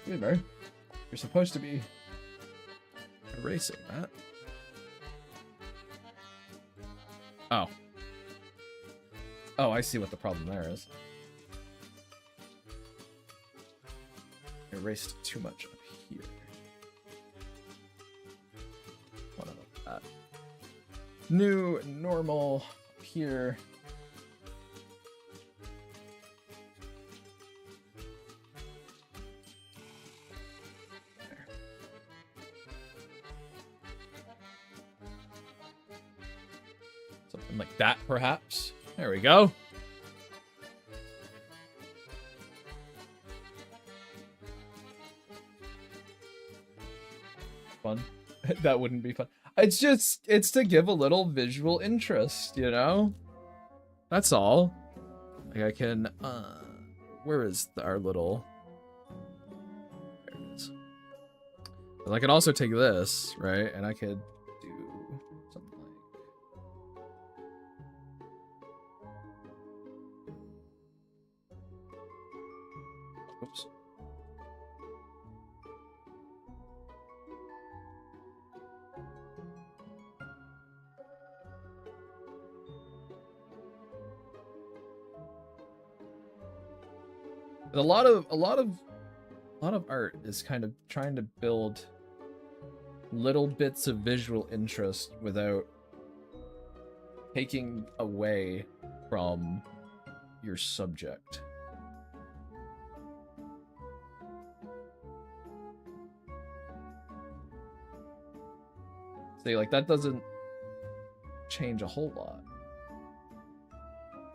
You're supposed to be erasing that. Oh. Oh, I see what the problem there is. Erased too much up here. What about that? New, normal, up here. Like that, perhaps. There we go. Fun. That wouldn't be fun. It's to give a little visual interest, you know? That's all. Like I can, where is our little... There it is. But I can also take this, right? And I could do something like... Oops. A lot of art is kind of trying to build little bits of visual interest without taking away from your subject. See, like that doesn't change a whole lot.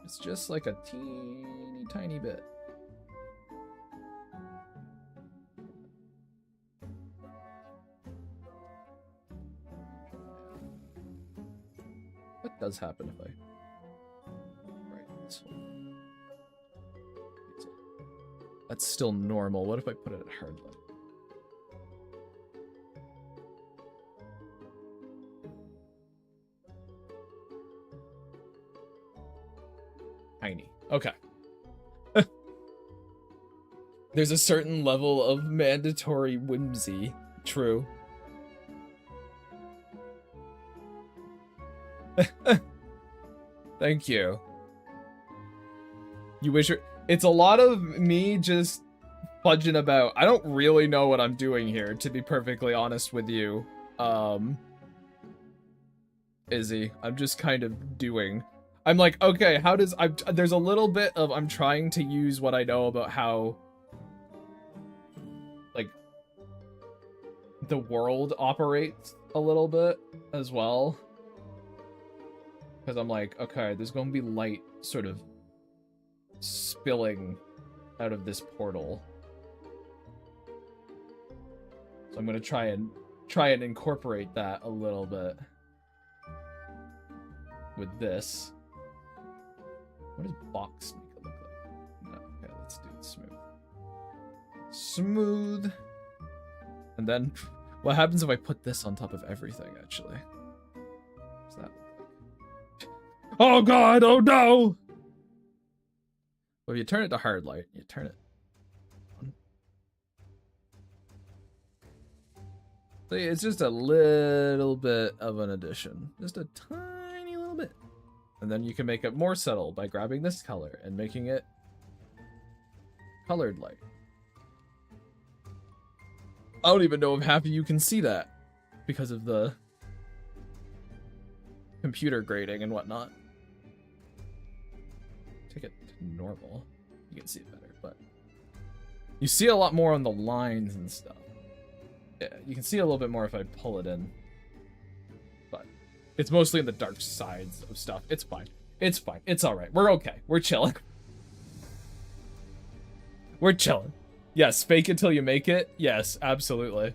It's just like a teeny tiny bit. What does happen if I write this one? That's still normal. What if I put it at hard light? Tiny. Okay. There's a certain level of mandatory whimsy. True. Thank you. You wish it's a lot of me just fudging about. I don't really know what I'm doing here, to be perfectly honest with you. Izzy, I'm just kind of doing. I'm like, okay, how does there's a little bit of I'm trying to use what I know about how like the world operates a little bit as well. Because I'm like, okay, there's going to be light sort of spilling out of this portal. So I'm going to try and incorporate that a little bit with this. What does box make it look like? No, okay, let's do it smooth. Smooth. And then what happens if I put this on top of everything, actually? What's that? Oh god, oh no! Well, if you turn it to hard light, you turn it on. See, it's just a little bit of an addition. Just a tiny little bit. And then you can make it more subtle by grabbing this color and making it colored light. I don't even know if half of you can see that because of the computer grading and whatnot. Take it to normal. You can see it better, but you see a lot more on the lines and stuff. Yeah, you can see a little bit more if I pull it in. But it's mostly in the dark sides of stuff. It's fine. It's fine. It's alright. We're okay. We're chilling. We're chilling. Yes, fake it till you make it. Yes, absolutely.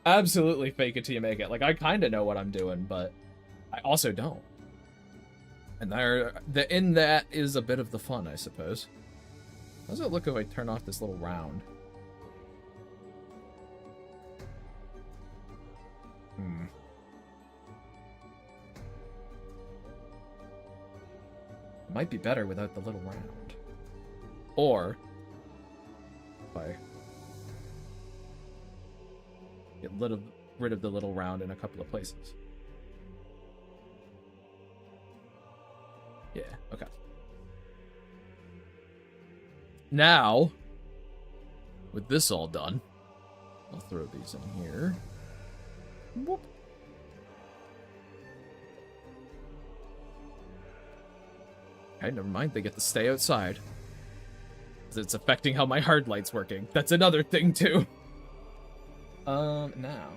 Absolutely fake it till you make it. Like, I kind of know what I'm doing, but I also don't. And in that is a bit of the fun, I suppose. How does it look if I turn off this little round? It might be better without the little round. Or if I get rid of the little round in a couple of places. Yeah, okay. Now, with this all done, I'll throw these in here. Whoop. Okay, never mind. They get to stay outside. It's affecting how my hard light's working. That's another thing, too. Now,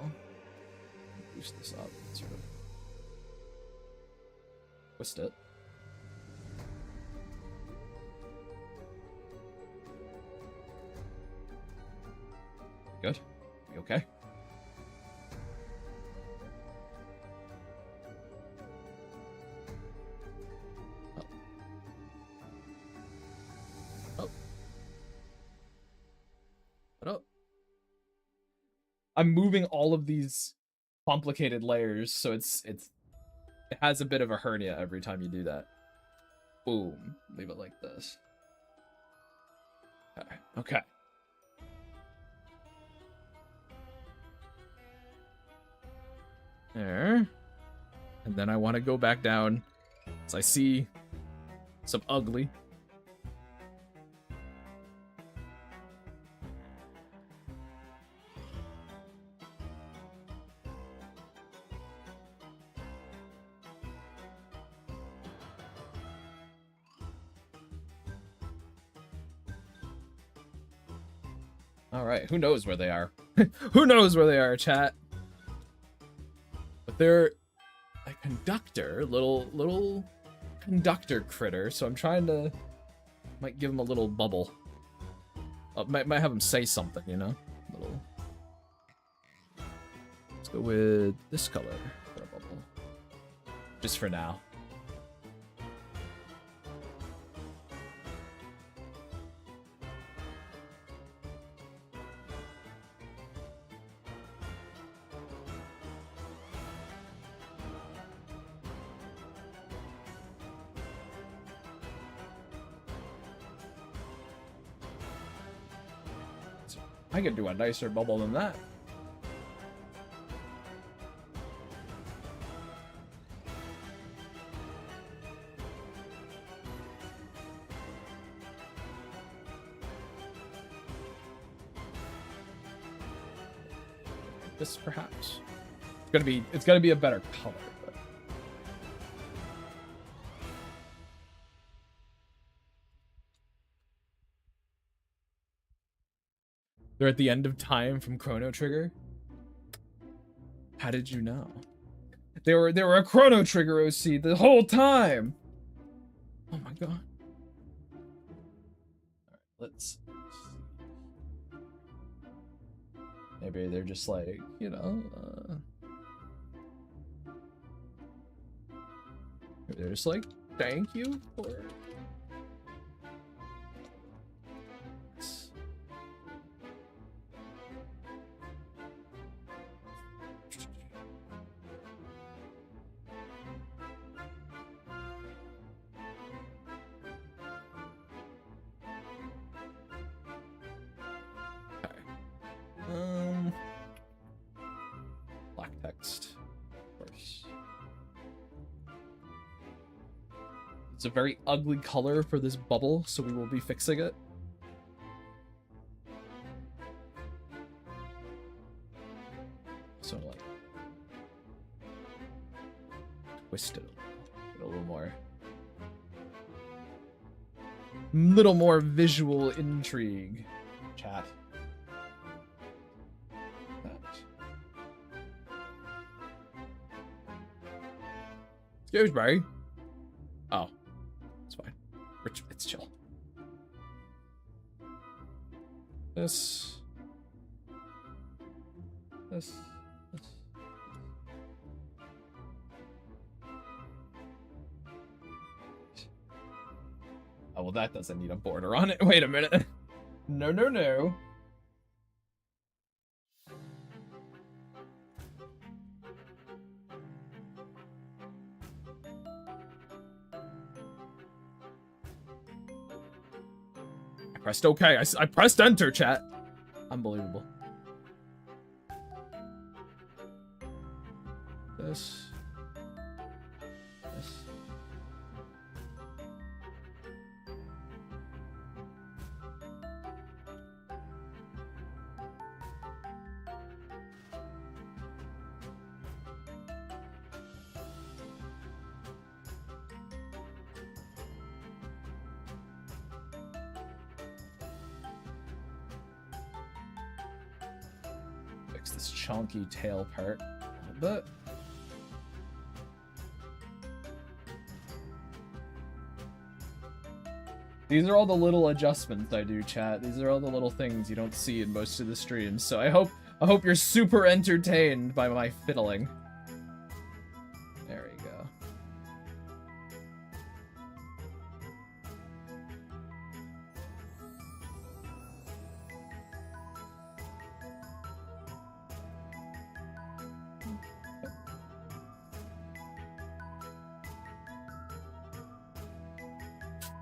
boost this up. Sort of twist it. Good. You okay? Oh. Oh. What up? I'm moving all of these complicated layers, so it has a bit of a hernia every time you do that. Boom. Leave it like this. Okay. Okay. There. And then I want to go back down as I see some ugly. All right, who knows where they are? Who knows where they are, chat? But they're a conductor, little conductor critter. So I'm trying to might give him a little bubble. Might have him say something, you know? Little. Let's go with this color for a bubble, just for now. I could do a nicer bubble than that. This perhaps. It's gonna be a better color. But... They're at the end of time from Chrono Trigger. How did you know? They were a Chrono Trigger OC the whole time. Oh my god. All right, let's. Maybe they're just like, you know. Maybe they're just like, thank you for. Black text, of course. It's a very ugly color for this bubble, so we will be fixing it. So like, twist it a little more. Little more visual intrigue, chat. Excuse me. Oh, it's fine. It's chill. This. well, that doesn't need a border on it. Wait a minute. No, no, no. I pressed OK. I pressed enter, chat. Unbelievable. This. Fix this chunky tail part a little bit. These are all the little adjustments I do, chat. These are all the little things you don't see in most of the streams. So I hope you're super entertained by my fiddling. There we go.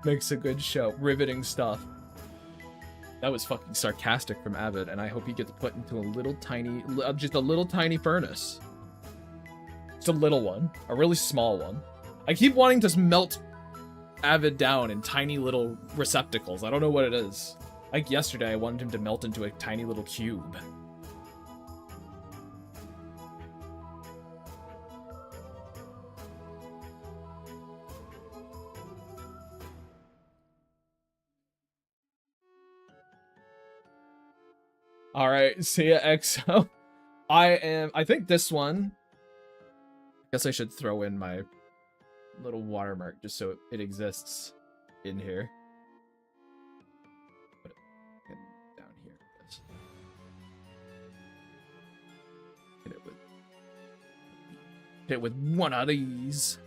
Makes a good show. Riveting stuff. That was fucking sarcastic from Avid, and I hope he gets put into a little tiny, just a little tiny furnace. Just a little one. A really small one. I keep wanting to melt Avid down in tiny little receptacles. I don't know what it is. Like yesterday, I wanted him to melt into a tiny little cube. All right, see ya, EXO. I think this one, I guess I should throw in my little watermark just so it exists in here. Put it down here. Hit it with one of these.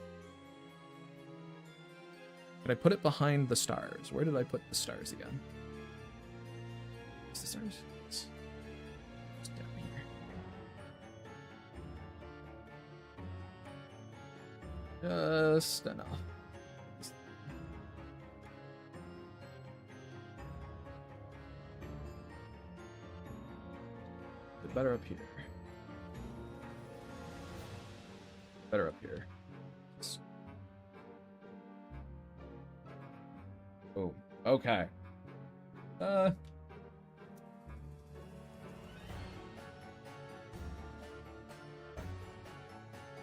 Did I put it behind the stars? Where did I put the stars again? Is the stars? Just enough. Better up here. Better up here. Oh, okay.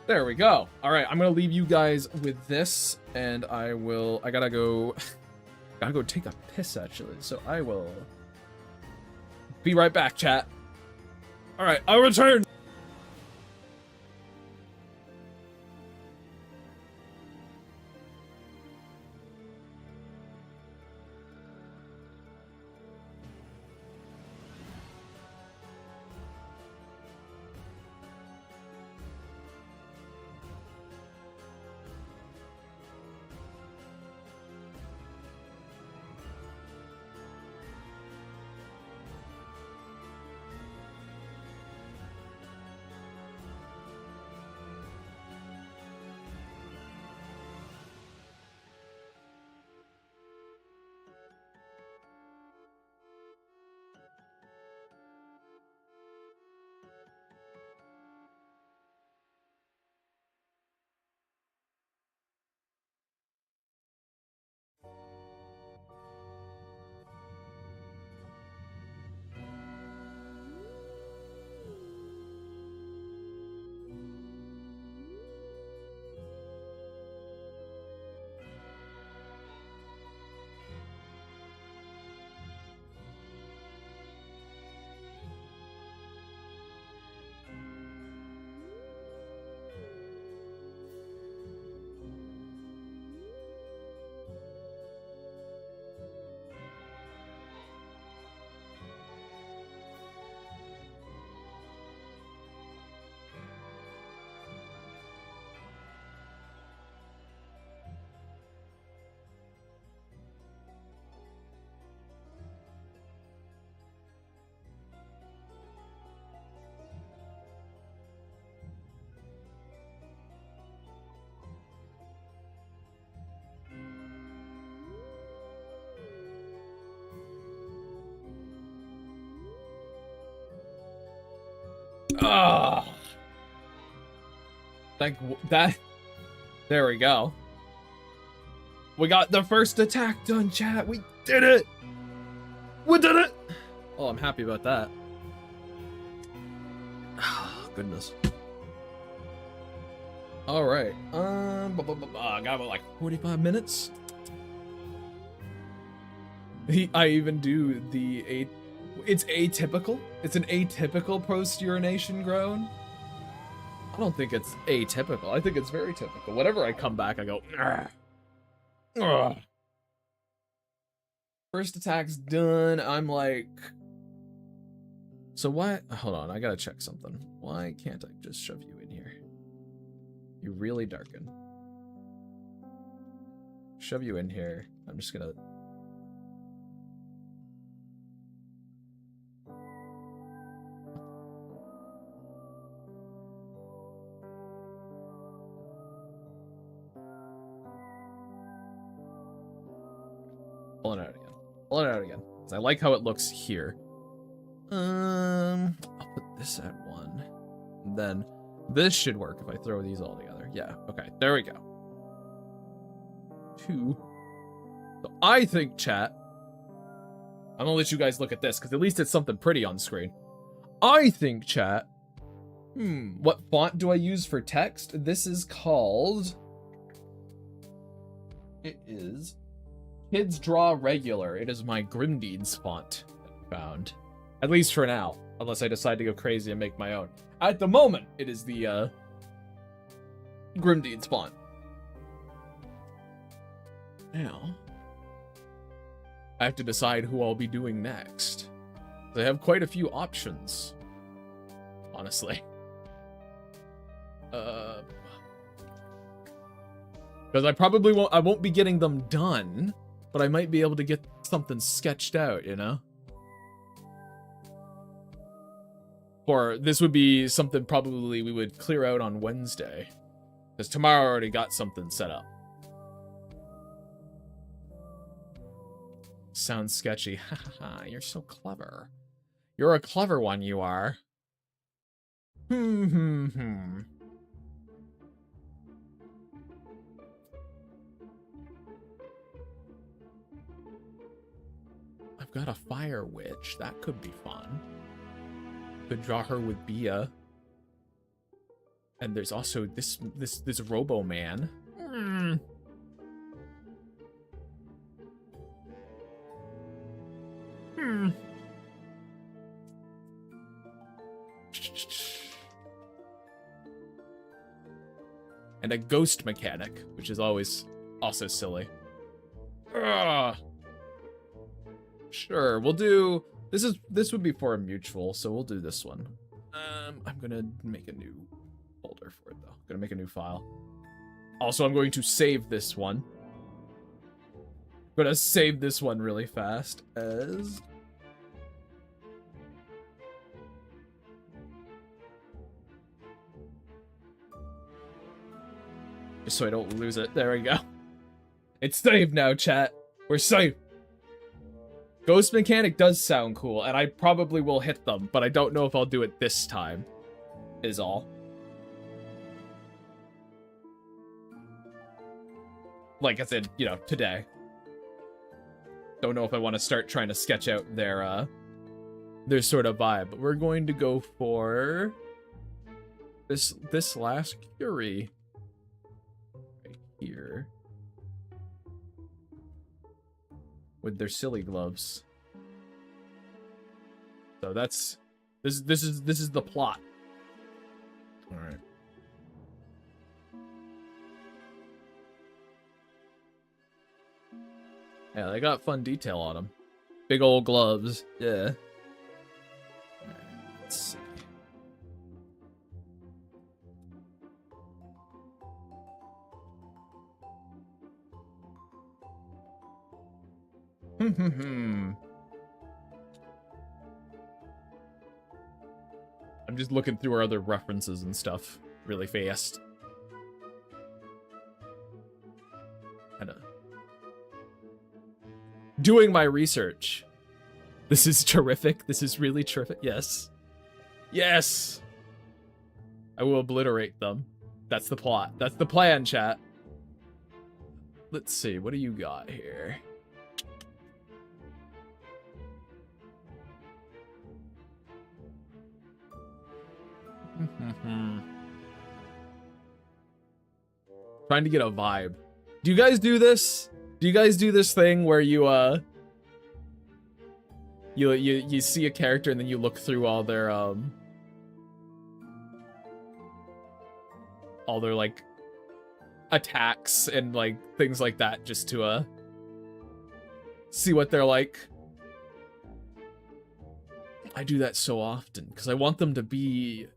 There we go. All right, I'm gonna leave you guys with this, and I gotta go take a piss actually. So I will be right back, chat. All right, I'll return. Like, that... There we go. We got the first attack done, chat. We did it! We did it! Oh, I'm happy about that. Goodness. All right. I got about like 45 minutes. I even do the it's atypical. It's an atypical post-urination groan. I don't think it's atypical. I think it's very typical. Whenever I come back, I go, ugh. First attack's done. I'm like, so why? Hold on, I gotta check something. Why can't I just shove you in here? You really darken. Shove you in here. I'm just gonna. Pull it out again. Pull it out again. Because I like how it looks here. I'll put this at 1. And then this should work if I throw these all together. Yeah, okay. There we go. 2. So I think, chat, I'm gonna let you guys look at this, because at least it's something pretty on screen. I think, chat, what font do I use for text? This is called... It is... Kids Draw Regular. It is my Grimdeeds font that I found. At least for now. Unless I decide to go crazy and make my own. At the moment, it is the, Grimdeeds font. Now, I have to decide who I'll be doing next. I have quite a few options. Honestly. Because I probably won't be getting them done. But I might be able to get something sketched out, you know? Or this would be something probably we would clear out on Wednesday. Because tomorrow I already got something set up. Sounds sketchy. Ha ha ha, you're so clever. You're a clever one, you are. I've got a fire witch. That could be fun. Could draw her with Bia. And there's also this Robo Man. And a ghost mechanic, which is always also silly. Ugh. Sure, we'll do this would be for a mutual, so we'll do this one. I'm gonna make a new folder for it though. I'm gonna make a new file. Also, I'm going to save this one. I'm gonna save this one really fast as just so I don't lose it. There we go. It's saved now, chat. We're safe. Ghost Mechanic does sound cool, and I probably will hit them, but I don't know if I'll do it this time, is all. Like I said, you know, today. Don't know if I want to start trying to sketch out their sort of vibe, but we're going to go for this last Curie right here. With their silly gloves. So that's this is the plot. All right. Yeah, they got fun detail on them. Big old gloves. Yeah. All right, let's see. I'm just looking through our other references and stuff really fast. Kinda doing my research. This is terrific. This is really terrific. Yes. Yes! I will obliterate them. That's the plot. That's the plan, chat. Let's see. What do you got here? Trying to get a vibe. Do you guys do this? Do you guys do this thing where you you see a character and then you look through all their like attacks and like things like that just to see what they're like? I do that so often because I want them to be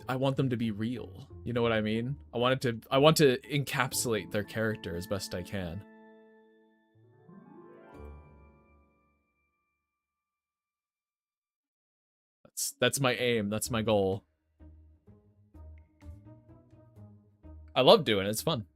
real. You know what I mean? I want to encapsulate their character as best I can. That's my aim. That's my goal. I love doing it. It's fun.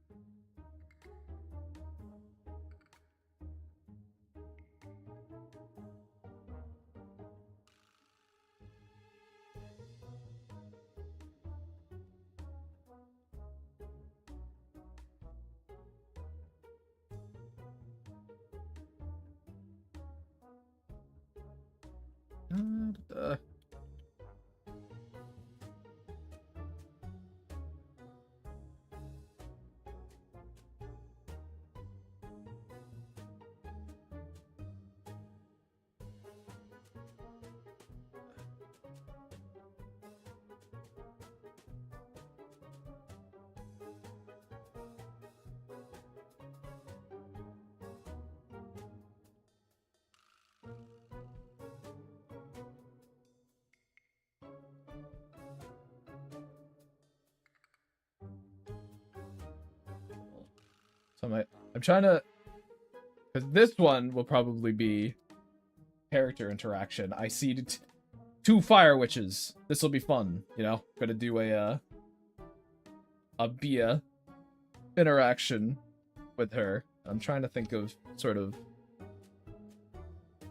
I'm trying to, because this one will probably be character interaction. I see two fire witches. This will be fun, you know. Gonna do a Bia interaction with her. I'm trying to think of sort of.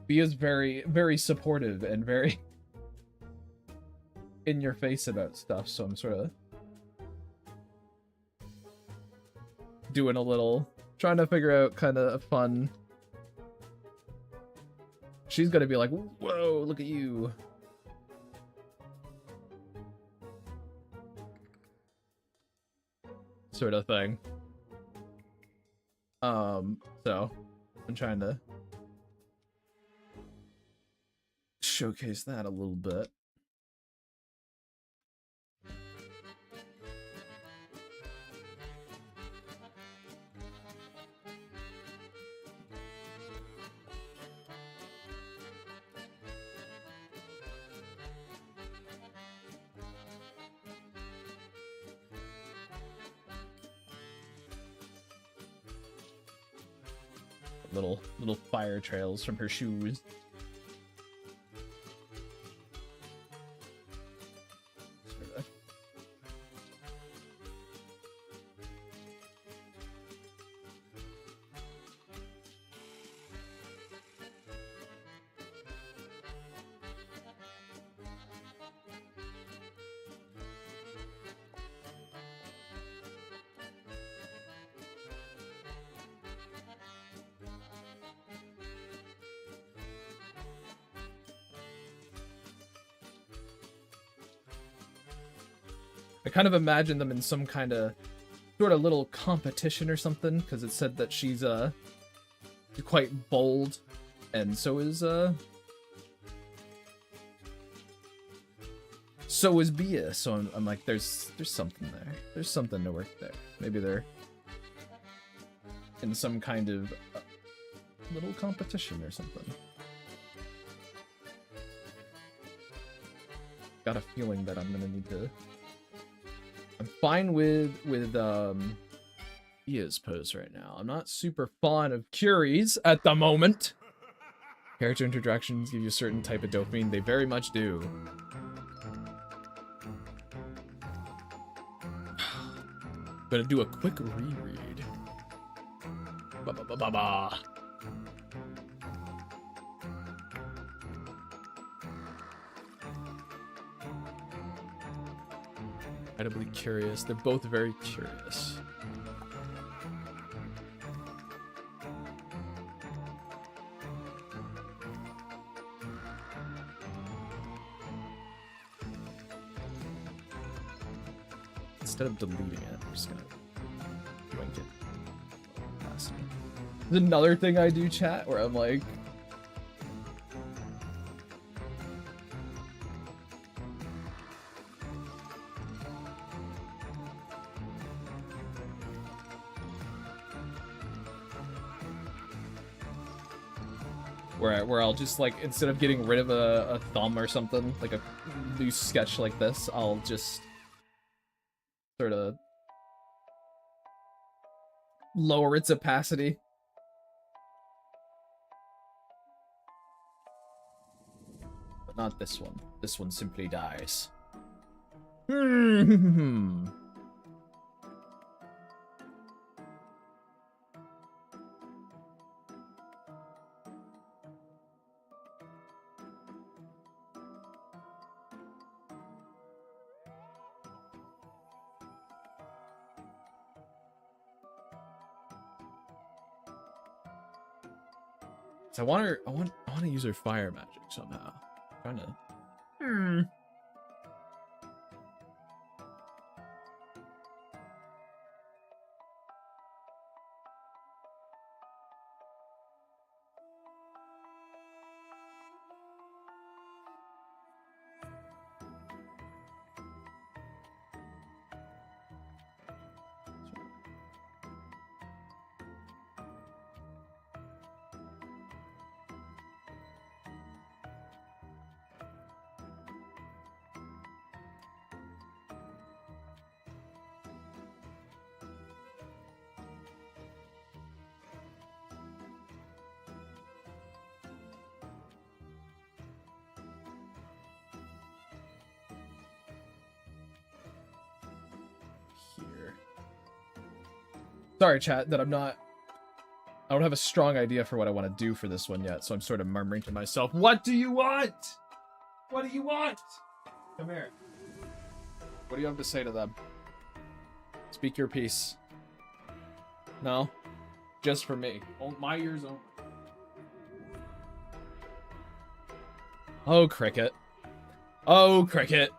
Bia's very, very supportive and very in your face about stuff, so I'm sort of doing a little, trying to figure out kind of a fun. She's gonna be like, whoa, look at you. Sort of thing. So I'm trying to showcase that a little bit. Little fire trails from her shoes. I kind of imagine them in some kind of sort of little competition or something, because it said that she's quite bold, and so is Bia. So I'm like, there's something there. There's something to work there. Maybe they're in some kind of little competition or something. Got a feeling that I'm gonna need to. I'm fine with Bia's pose right now. I'm not super fond of Curie's at the moment. Character interactions give you a certain type of dopamine. They very much do. Gonna do a quick reread. Ba-ba-ba-ba-ba. Incredibly curious. They're both very curious. Instead of deleting it, I'm just gonna link it. There's another thing I do, chat, where I'm like, where I'll just, like, instead of getting rid of a thumb or something, like a loose sketch like this, I'll just sort of lower its opacity. But not this one. This one simply dies. So I want to use her fire magic somehow. I'm trying to. Sorry, chat, that I don't have a strong idea for what I want to do for this one yet, so I'm sort of murmuring to myself, what do you want? What do you want? Come here. What do you have to say to them? Speak your piece. No? Just for me. Oh, my ears open. Oh, Cricket. Oh, Cricket.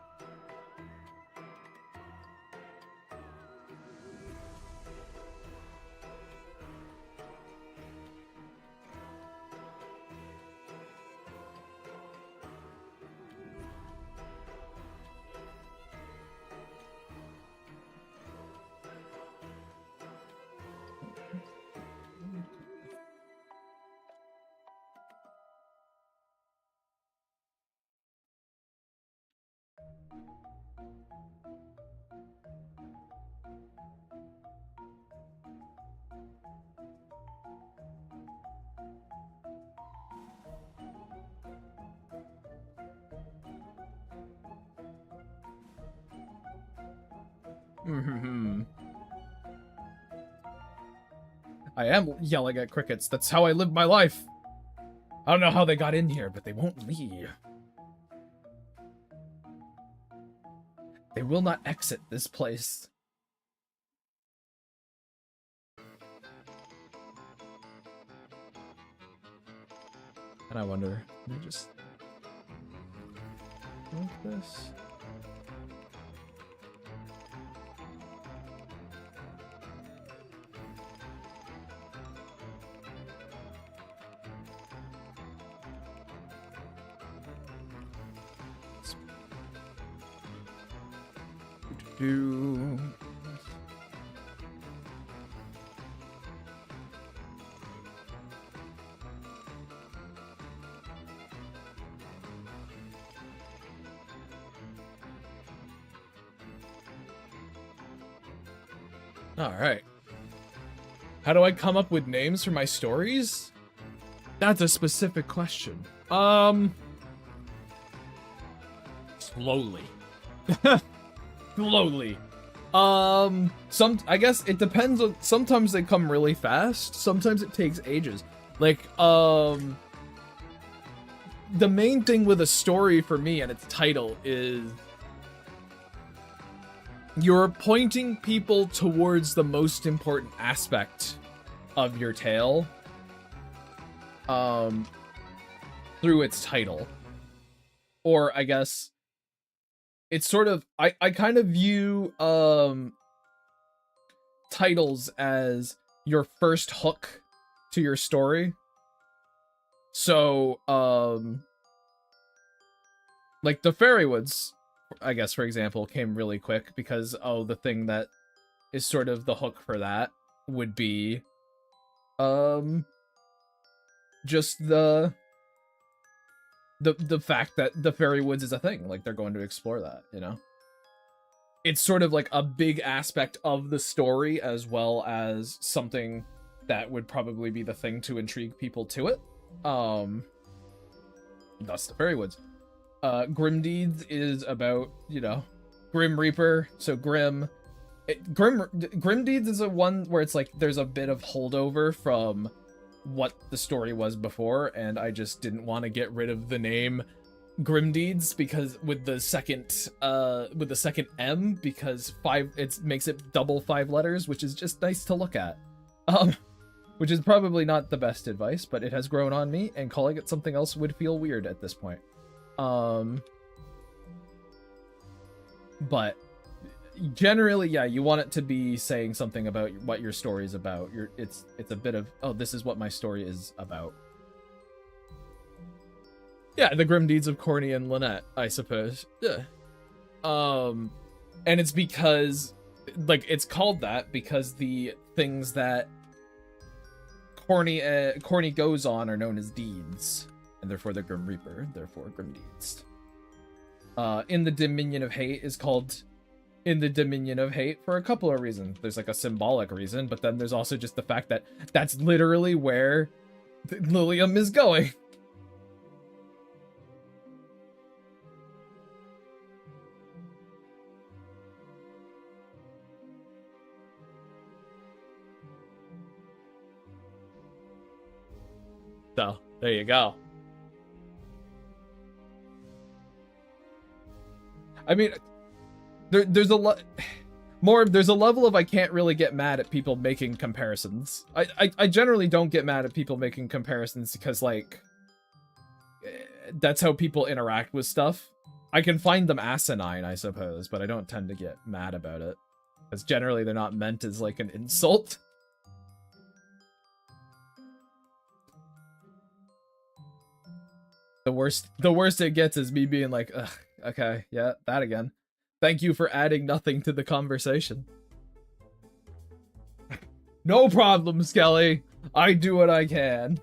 I am yelling at crickets. That's how I live my life. I don't know how they got in here, but they won't leave. They will not exit this place. And I wonder, let me just like this. Do all right. How do I come up with names for my stories? That's a specific question. Slowly. Slowly. I guess it depends on, sometimes they come really fast, sometimes it takes ages. Like, the main thing with a story for me and its title is you're pointing people towards the most important aspect of your tale through its title. Or I guess it's sort of, I kind of view titles as your first hook to your story. So like the Fairywoods, I guess, for example, came really quick because, the thing that is sort of the hook for that would be just the fact that the Fairy Woods is a thing. Like, they're going to explore that, you know? It's sort of like a big aspect of the story, as well as something that would probably be the thing to intrigue people to it. Thus the Fairy Woods. Grim Deeds is about, you know, Grim Reaper, so Grim Deeds is a one where it's like there's a bit of holdover from what the story was before, and I just didn't want to get rid of the name Grim Deeds because with the second M, because it makes it double 5 letters, which is just nice to look at. Which is probably not the best advice, but it has grown on me, and calling it something else would feel weird at this point. But generally, yeah, you want it to be saying something about what your story is about. It's a bit of, this is what my story is about. Yeah, the Grim Deeds of Corny and Lynette, I suppose. Yeah. And it's because, like, it's called that because the things that Corny goes on are known as deeds, and therefore the Grim Reaper, therefore Grim Deeds. In the Dominion of Hate is called In the Dominion of Hate for a couple of reasons. There's like a symbolic reason, but then there's also just the fact that that's literally where Lilium is going. So, there you go. I mean, there's a lot more. There's a level of I can't really get mad at people making comparisons. I generally don't get mad at people making comparisons because, like, that's how people interact with stuff. I can find them asinine, I suppose, but I don't tend to get mad about it because generally they're not meant as like an insult. The worst it gets is me being like, ugh, okay, yeah, that again. Thank you for adding nothing to the conversation. No problem, Skelly. I do what I can.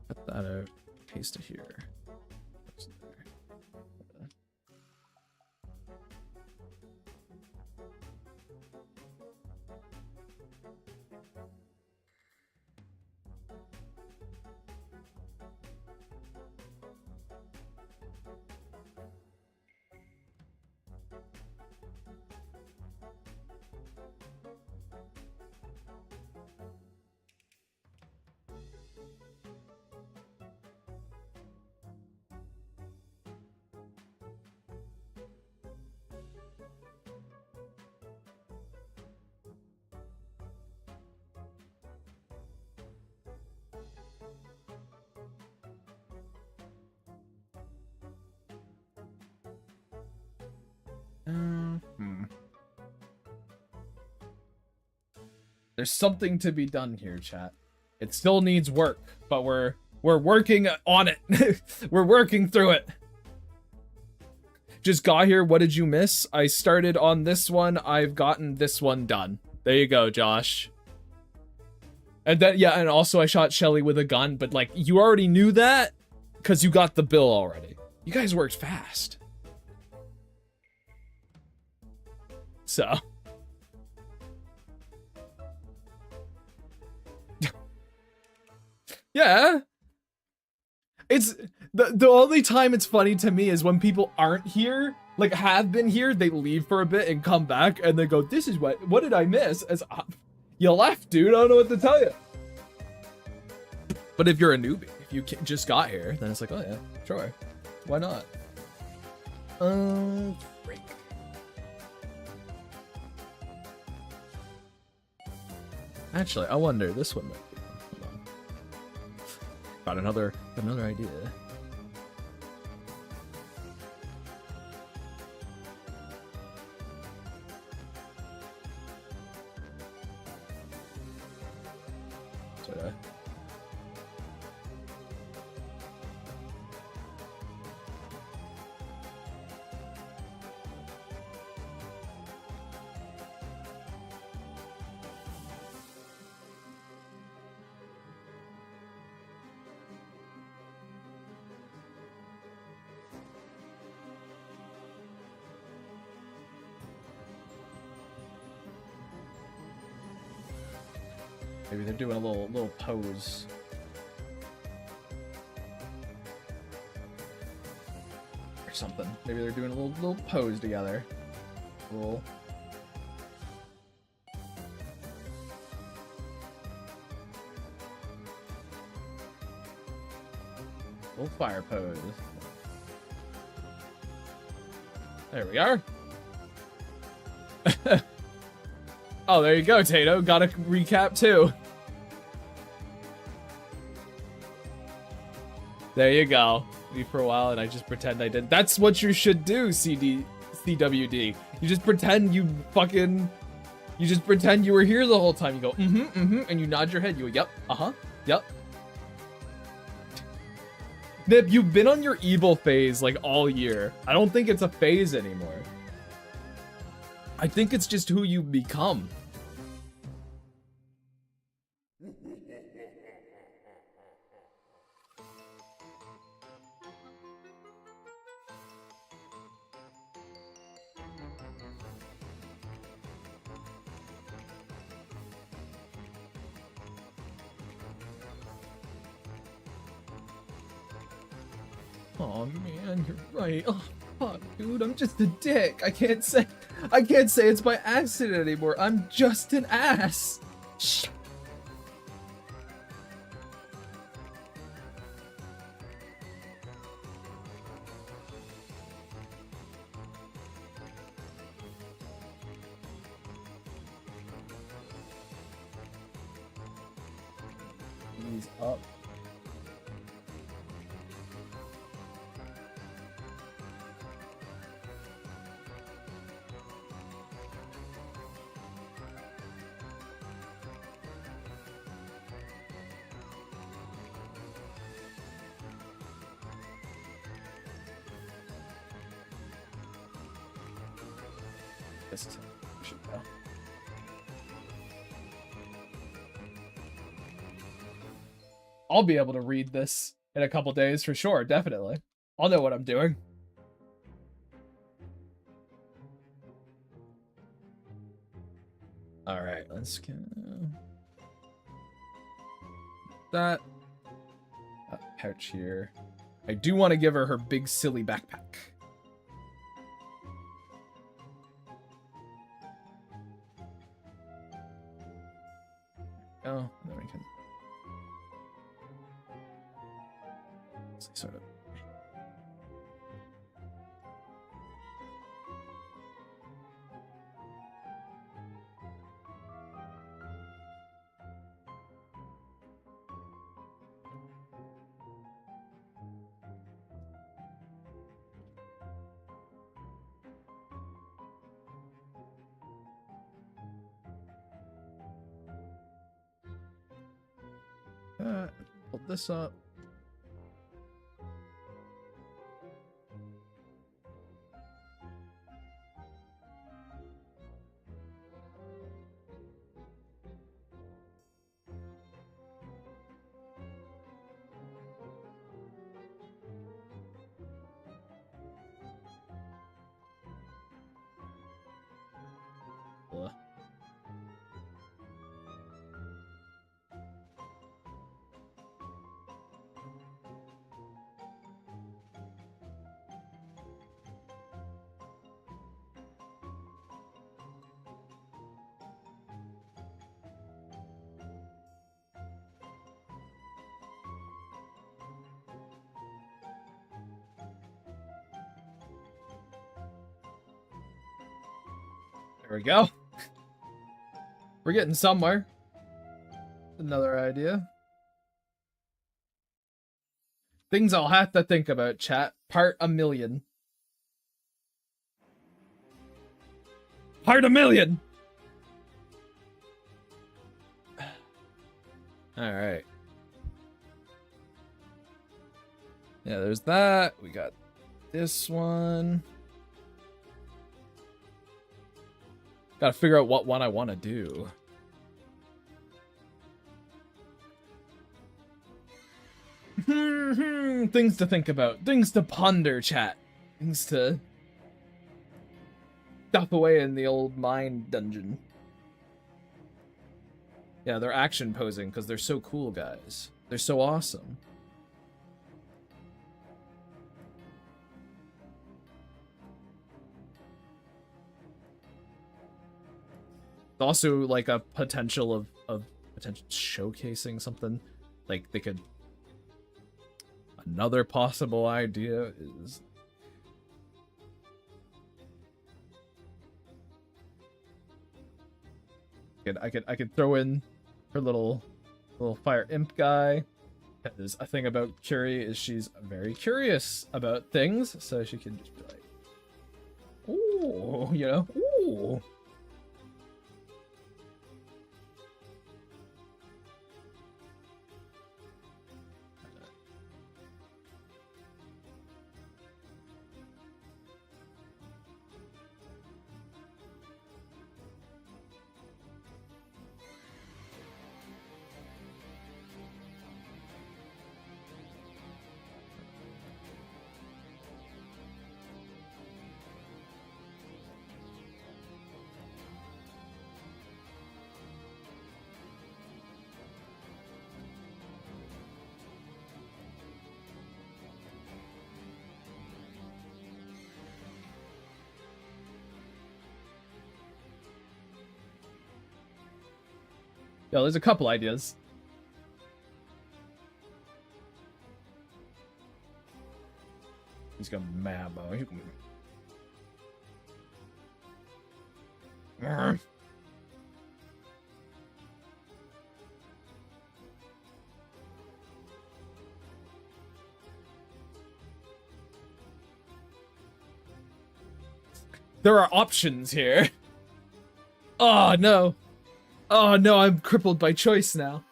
Cut that out. Paste it here. There's something to be done here, chat. It still needs work, but we're working on it. We're working through it. Just got here. What did you miss? I started on this one. I've gotten this one done. There you go, Josh. And then, yeah, and also I shot Shelly with a gun, but like, you already knew that because you got the bill already. You guys worked fast. So. Yeah. It's the only time it's funny to me is when people aren't here, like have been here, they leave for a bit and come back and they go, "This is what did I miss?" As you left, dude. I don't know what to tell you. But if you're a newbie, if you just got here, then it's like, oh yeah, sure, why not? Freak. Actually, I wonder this one might be one. Hold on. Got another idea. Sorry. Maybe they're doing a little pose. Or something. Maybe they're doing a little pose together. Little fire pose. There we are. Oh, there you go, Tato. Got a recap too. There you go. Leave for a while and I just pretend I did. That's what you should do, CWD. You just pretend you just pretend you were here the whole time. You go, and you nod your head. You go, yep, yep. Nip, you've been on your evil phase like all year. I don't think it's a phase anymore. I think it's just who you become. Oh man, you're right. Oh fuck, dude, I'm just a dick. I can't say it's by accident anymore. I'm just an ass. Shh. He's up. This is how it should go. I'll be able to read this in a couple days for sure, definitely. I'll know what I'm doing. All right, let's go. That pouch here. I do want to give her big silly backpack. Oh, then we can sort of. Pull this up. Ugh. There we go. We're getting somewhere. Another idea. Things I'll have to think about, chat. Part a million. Part a million! Alright. Yeah, there's that. We got this one. Gotta figure out what one I want to do. Things to think about. Things to ponder, chat. Things to stuff away in the old mind dungeon. Yeah, they're action posing because they're so cool, guys. They're so awesome. Also, like, a potential of potential showcasing something. Like, they could... Another possible idea is... I could throw in her little fire imp guy. Because a thing about Curie is she's very curious about things, so she can just be like, ooh, you know, ooh. Yo, there's a couple ideas. He's gonna mad, boy. He's gonna... There are options here. Oh, no. Oh, no, I'm crippled by choice now.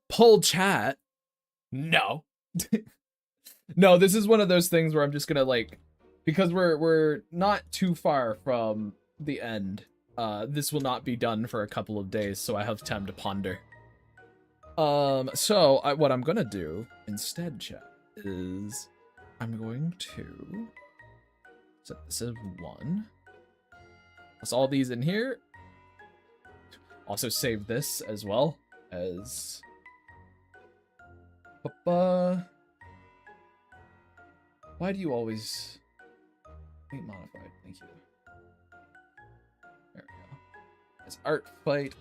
Poll chat. No. No, this is one of those things where I'm just gonna, like, because we're not too far from the end. This will not be done for a couple of days, so I have time to ponder. So what I'm gonna do instead, chat, is I'm going to set this as 1. Plus all these in here. Also save this as well as... Why do you always... Ain't modified, thank you. There we go. It's Artfight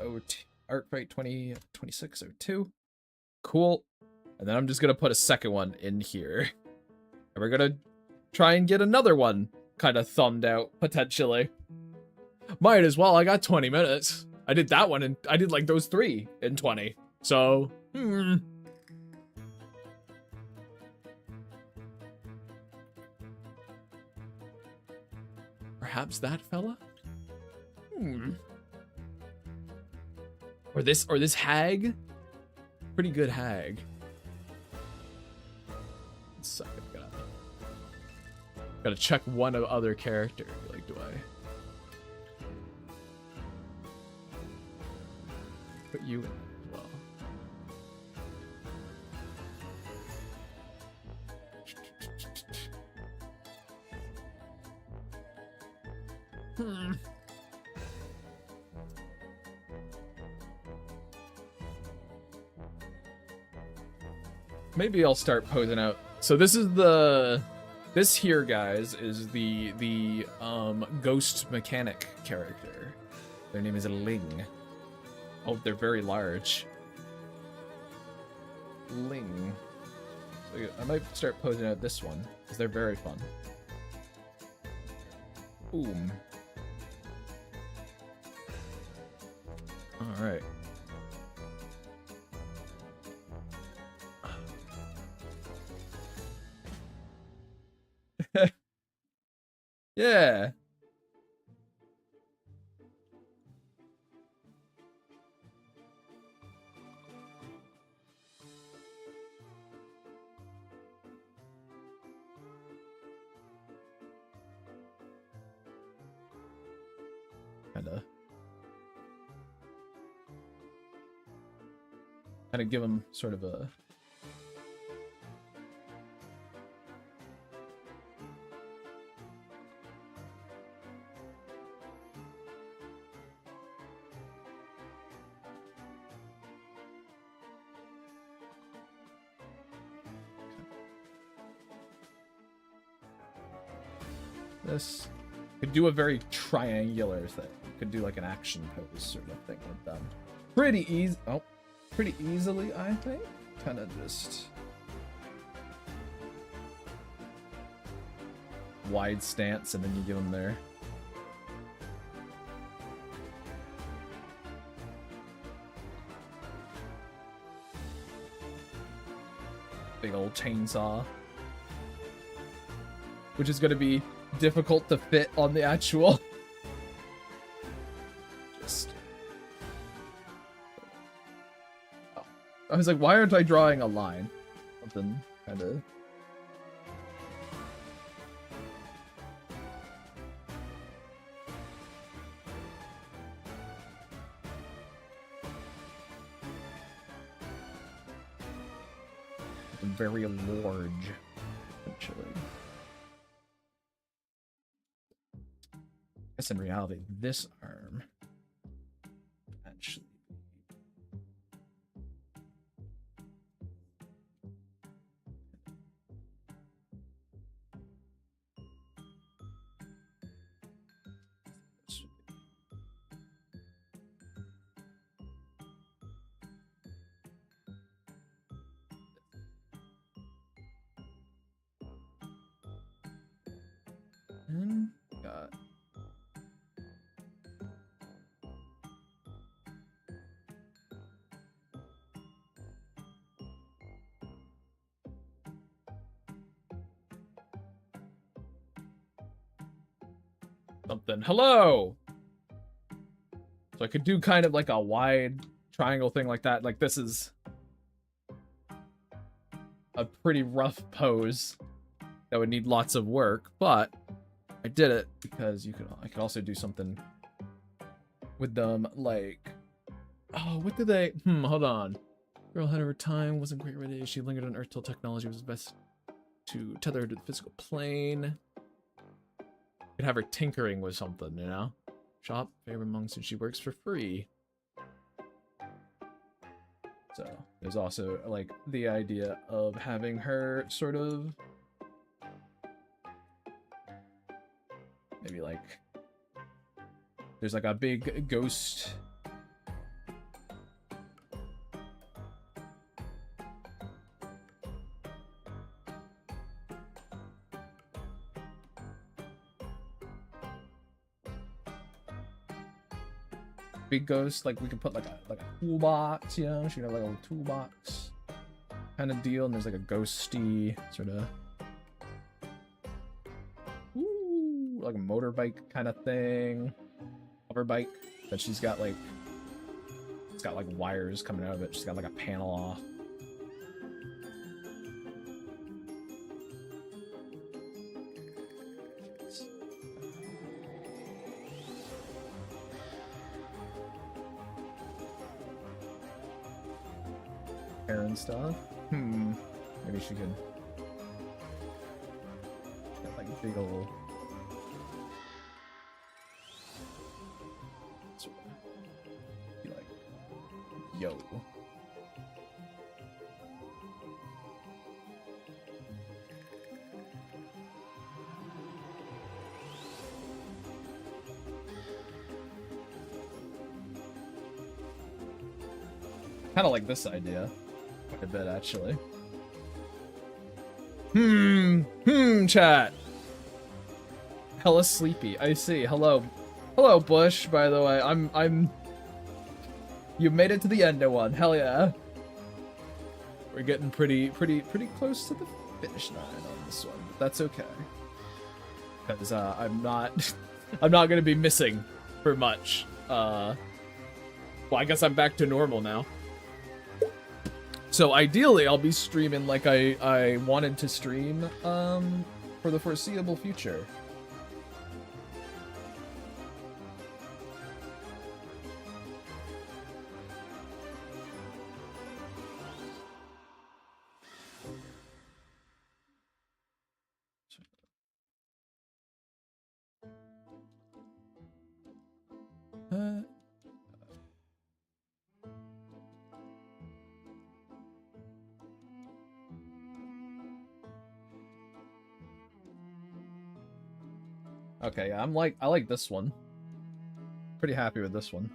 202602. Cool. And then I'm just gonna put a second one in here. And we're gonna try and get another one kind of thumbed out, potentially. Might as well, I got 20 minutes. I did that one, and I did like those 3 in 20. So, Perhaps that fella? Or this hag? Pretty good hag. One second, gotta check one other character. Like, do I put you in as well? maybe I'll start posing out. So this here, guys, is the ghost mechanic character. Their name is Ling. Oh, they're very large. Ling. So I might start posing out this one because they're very fun. Boom. All right. Yeah. Kind of give them sort of a this could do a very triangular thing. Could do like an action pose sort of thing with them. Pretty easily, I think. Kind of just wide stance, and then you give them their big old chainsaw, which is going to be difficult to fit on the actual. I was like, why aren't I drawing a line? Something kind of. Very large, actually. I guess in reality, this arm actually. Got something. Hello. So I could do kind of like a wide triangle thing like that. Like this is a pretty rough pose that would need lots of work, but I did it because I could also do something with them like, oh, what did they, hold on. Girl had her time, wasn't quite ready. She lingered on Earth till technology was best to tether her to the physical plane. Could have her tinkering with something, you know? Shop, favorite monks, and she works for free. So there's also like the idea of having her sort of maybe like there's like a big ghost like we could put like a toolbox, you know, she could have like a little toolbox kind of deal, and there's like a ghosty sort of like a motorbike kind of thing, hover bike that she's got like, it's got like wires coming out of it. She's got like a panel off. Hair and stuff. Maybe she could get like big old. Be like, yo. kind of like this idea quite a bit, actually. Chat. Hella sleepy. I see. Hello, Bush. By the way, I'm. You made it to the end of one. Hell yeah. We're getting pretty close to the finish line on this one, but that's okay. Because I'm not gonna be missing for much. Well, I guess I'm back to normal now. So ideally, I'll be streaming like I wanted to stream for the foreseeable future. Okay, yeah, I like this one. Pretty happy with this one.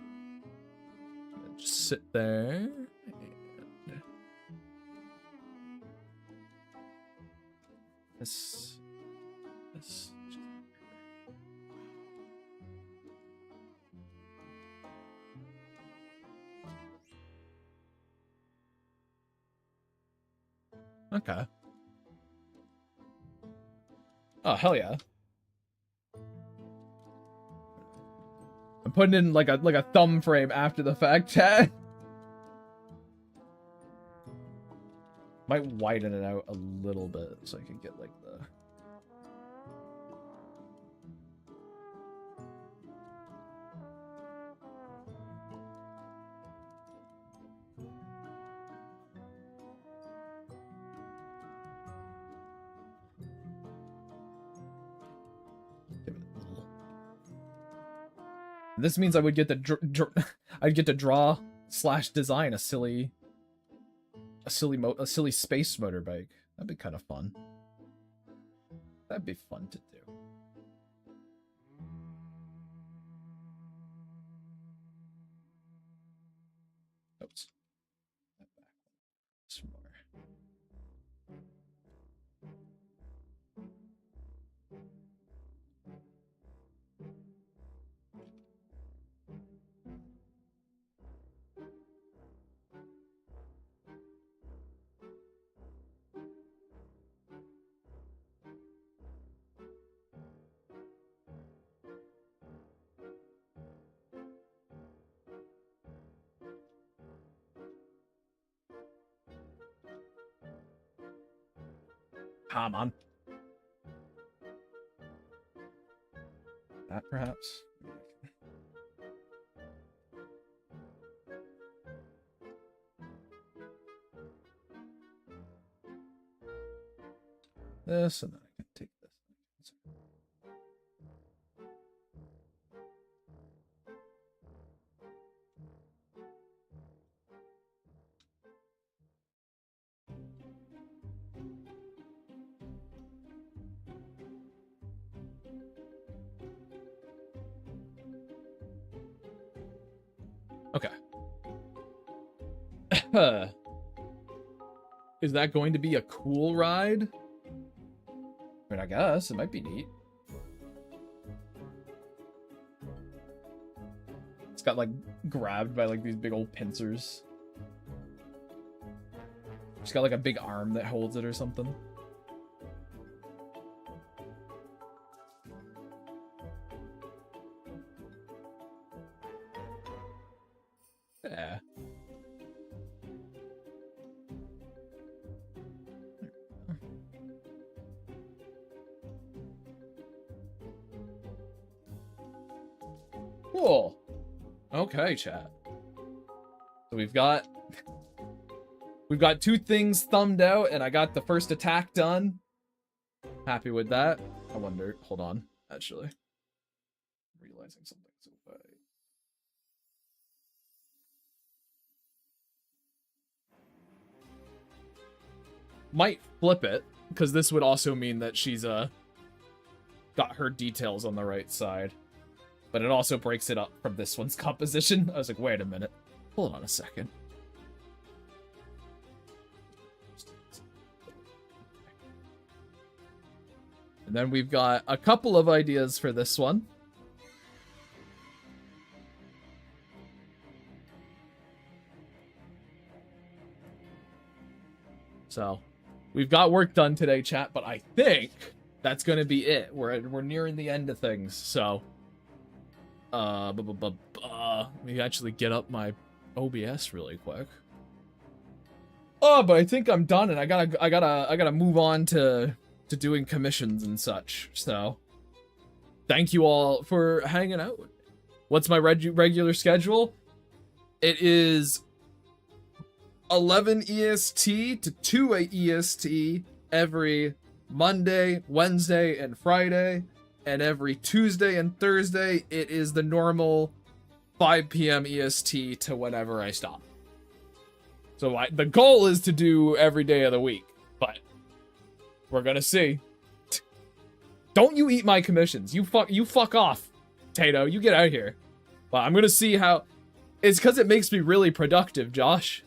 Just sit there. And this. Okay. Oh, hell yeah. I'm putting in like a thumb frame after the fact, chat. Might widen it out a little bit so I can get like the... This means I would get to I'd get to draw / design a silly space motorbike. That'd be kind of fun. That'd be fun to do. Oops. Some more. Come on. That perhaps. This, and then I can take this. Okay. Is that going to be a cool ride? I mean, I guess it might be neat. It's got like grabbed by like these big old pincers. It's got like a big arm that holds it or something. Yeah. Cool. Okay, chat. So we've got two things thumbed out, and I got the first attack done. Happy with that. I wonder. Hold on. Actually, I'm realizing something's away. Might flip it, because this would also mean that she's got her details on the right side. But it also breaks it up from this one's composition. I was like, wait a minute. Hold on a second. And then we've got a couple of ideas for this one. So, we've got work done today, chat, but I think that's going to be it. We're nearing the end of things, so... let me actually get up my OBS really quick. Oh, but I think I'm done, and I gotta move on to doing commissions and such. So, thank you all for hanging out. What's my regular schedule? It is 11 EST to 2 EST every Monday, Wednesday, and Friday. And every Tuesday and Thursday, it is the normal 5 p.m. EST to whenever I stop. So the goal is to do every day of the week, but we're gonna see. Don't you eat my commissions. You fuck off, Tato. You get out of here. But I'm gonna see how... It's because it makes me really productive, Josh.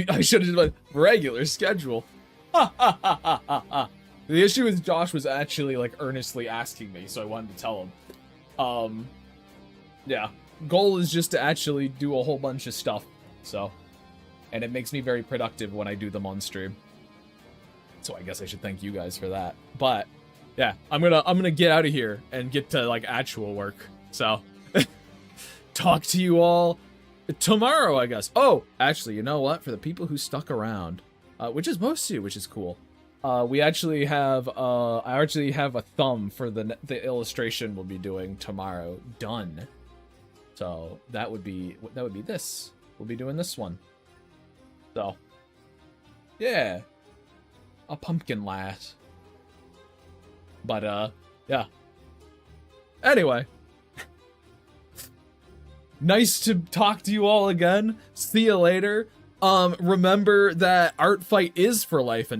I should have done a regular schedule. The issue is Josh was actually like earnestly asking me, so I wanted to tell him. Yeah. Goal is just to actually do a whole bunch of stuff. So, and it makes me very productive when I do them on stream. So I guess I should thank you guys for that. But yeah, I'm gonna get out of here and get to like actual work. So talk to you all tomorrow, I guess. Oh, actually, you know what? For the people who stuck around, which is most of you, which is cool. We actually have I actually have a thumb for the illustration we'll be doing tomorrow done. So that would be this. We'll be doing this one. So yeah, a pumpkin lass. But yeah. Anyway, nice to talk to you all again. See you later. Remember that Artfight is for life and death.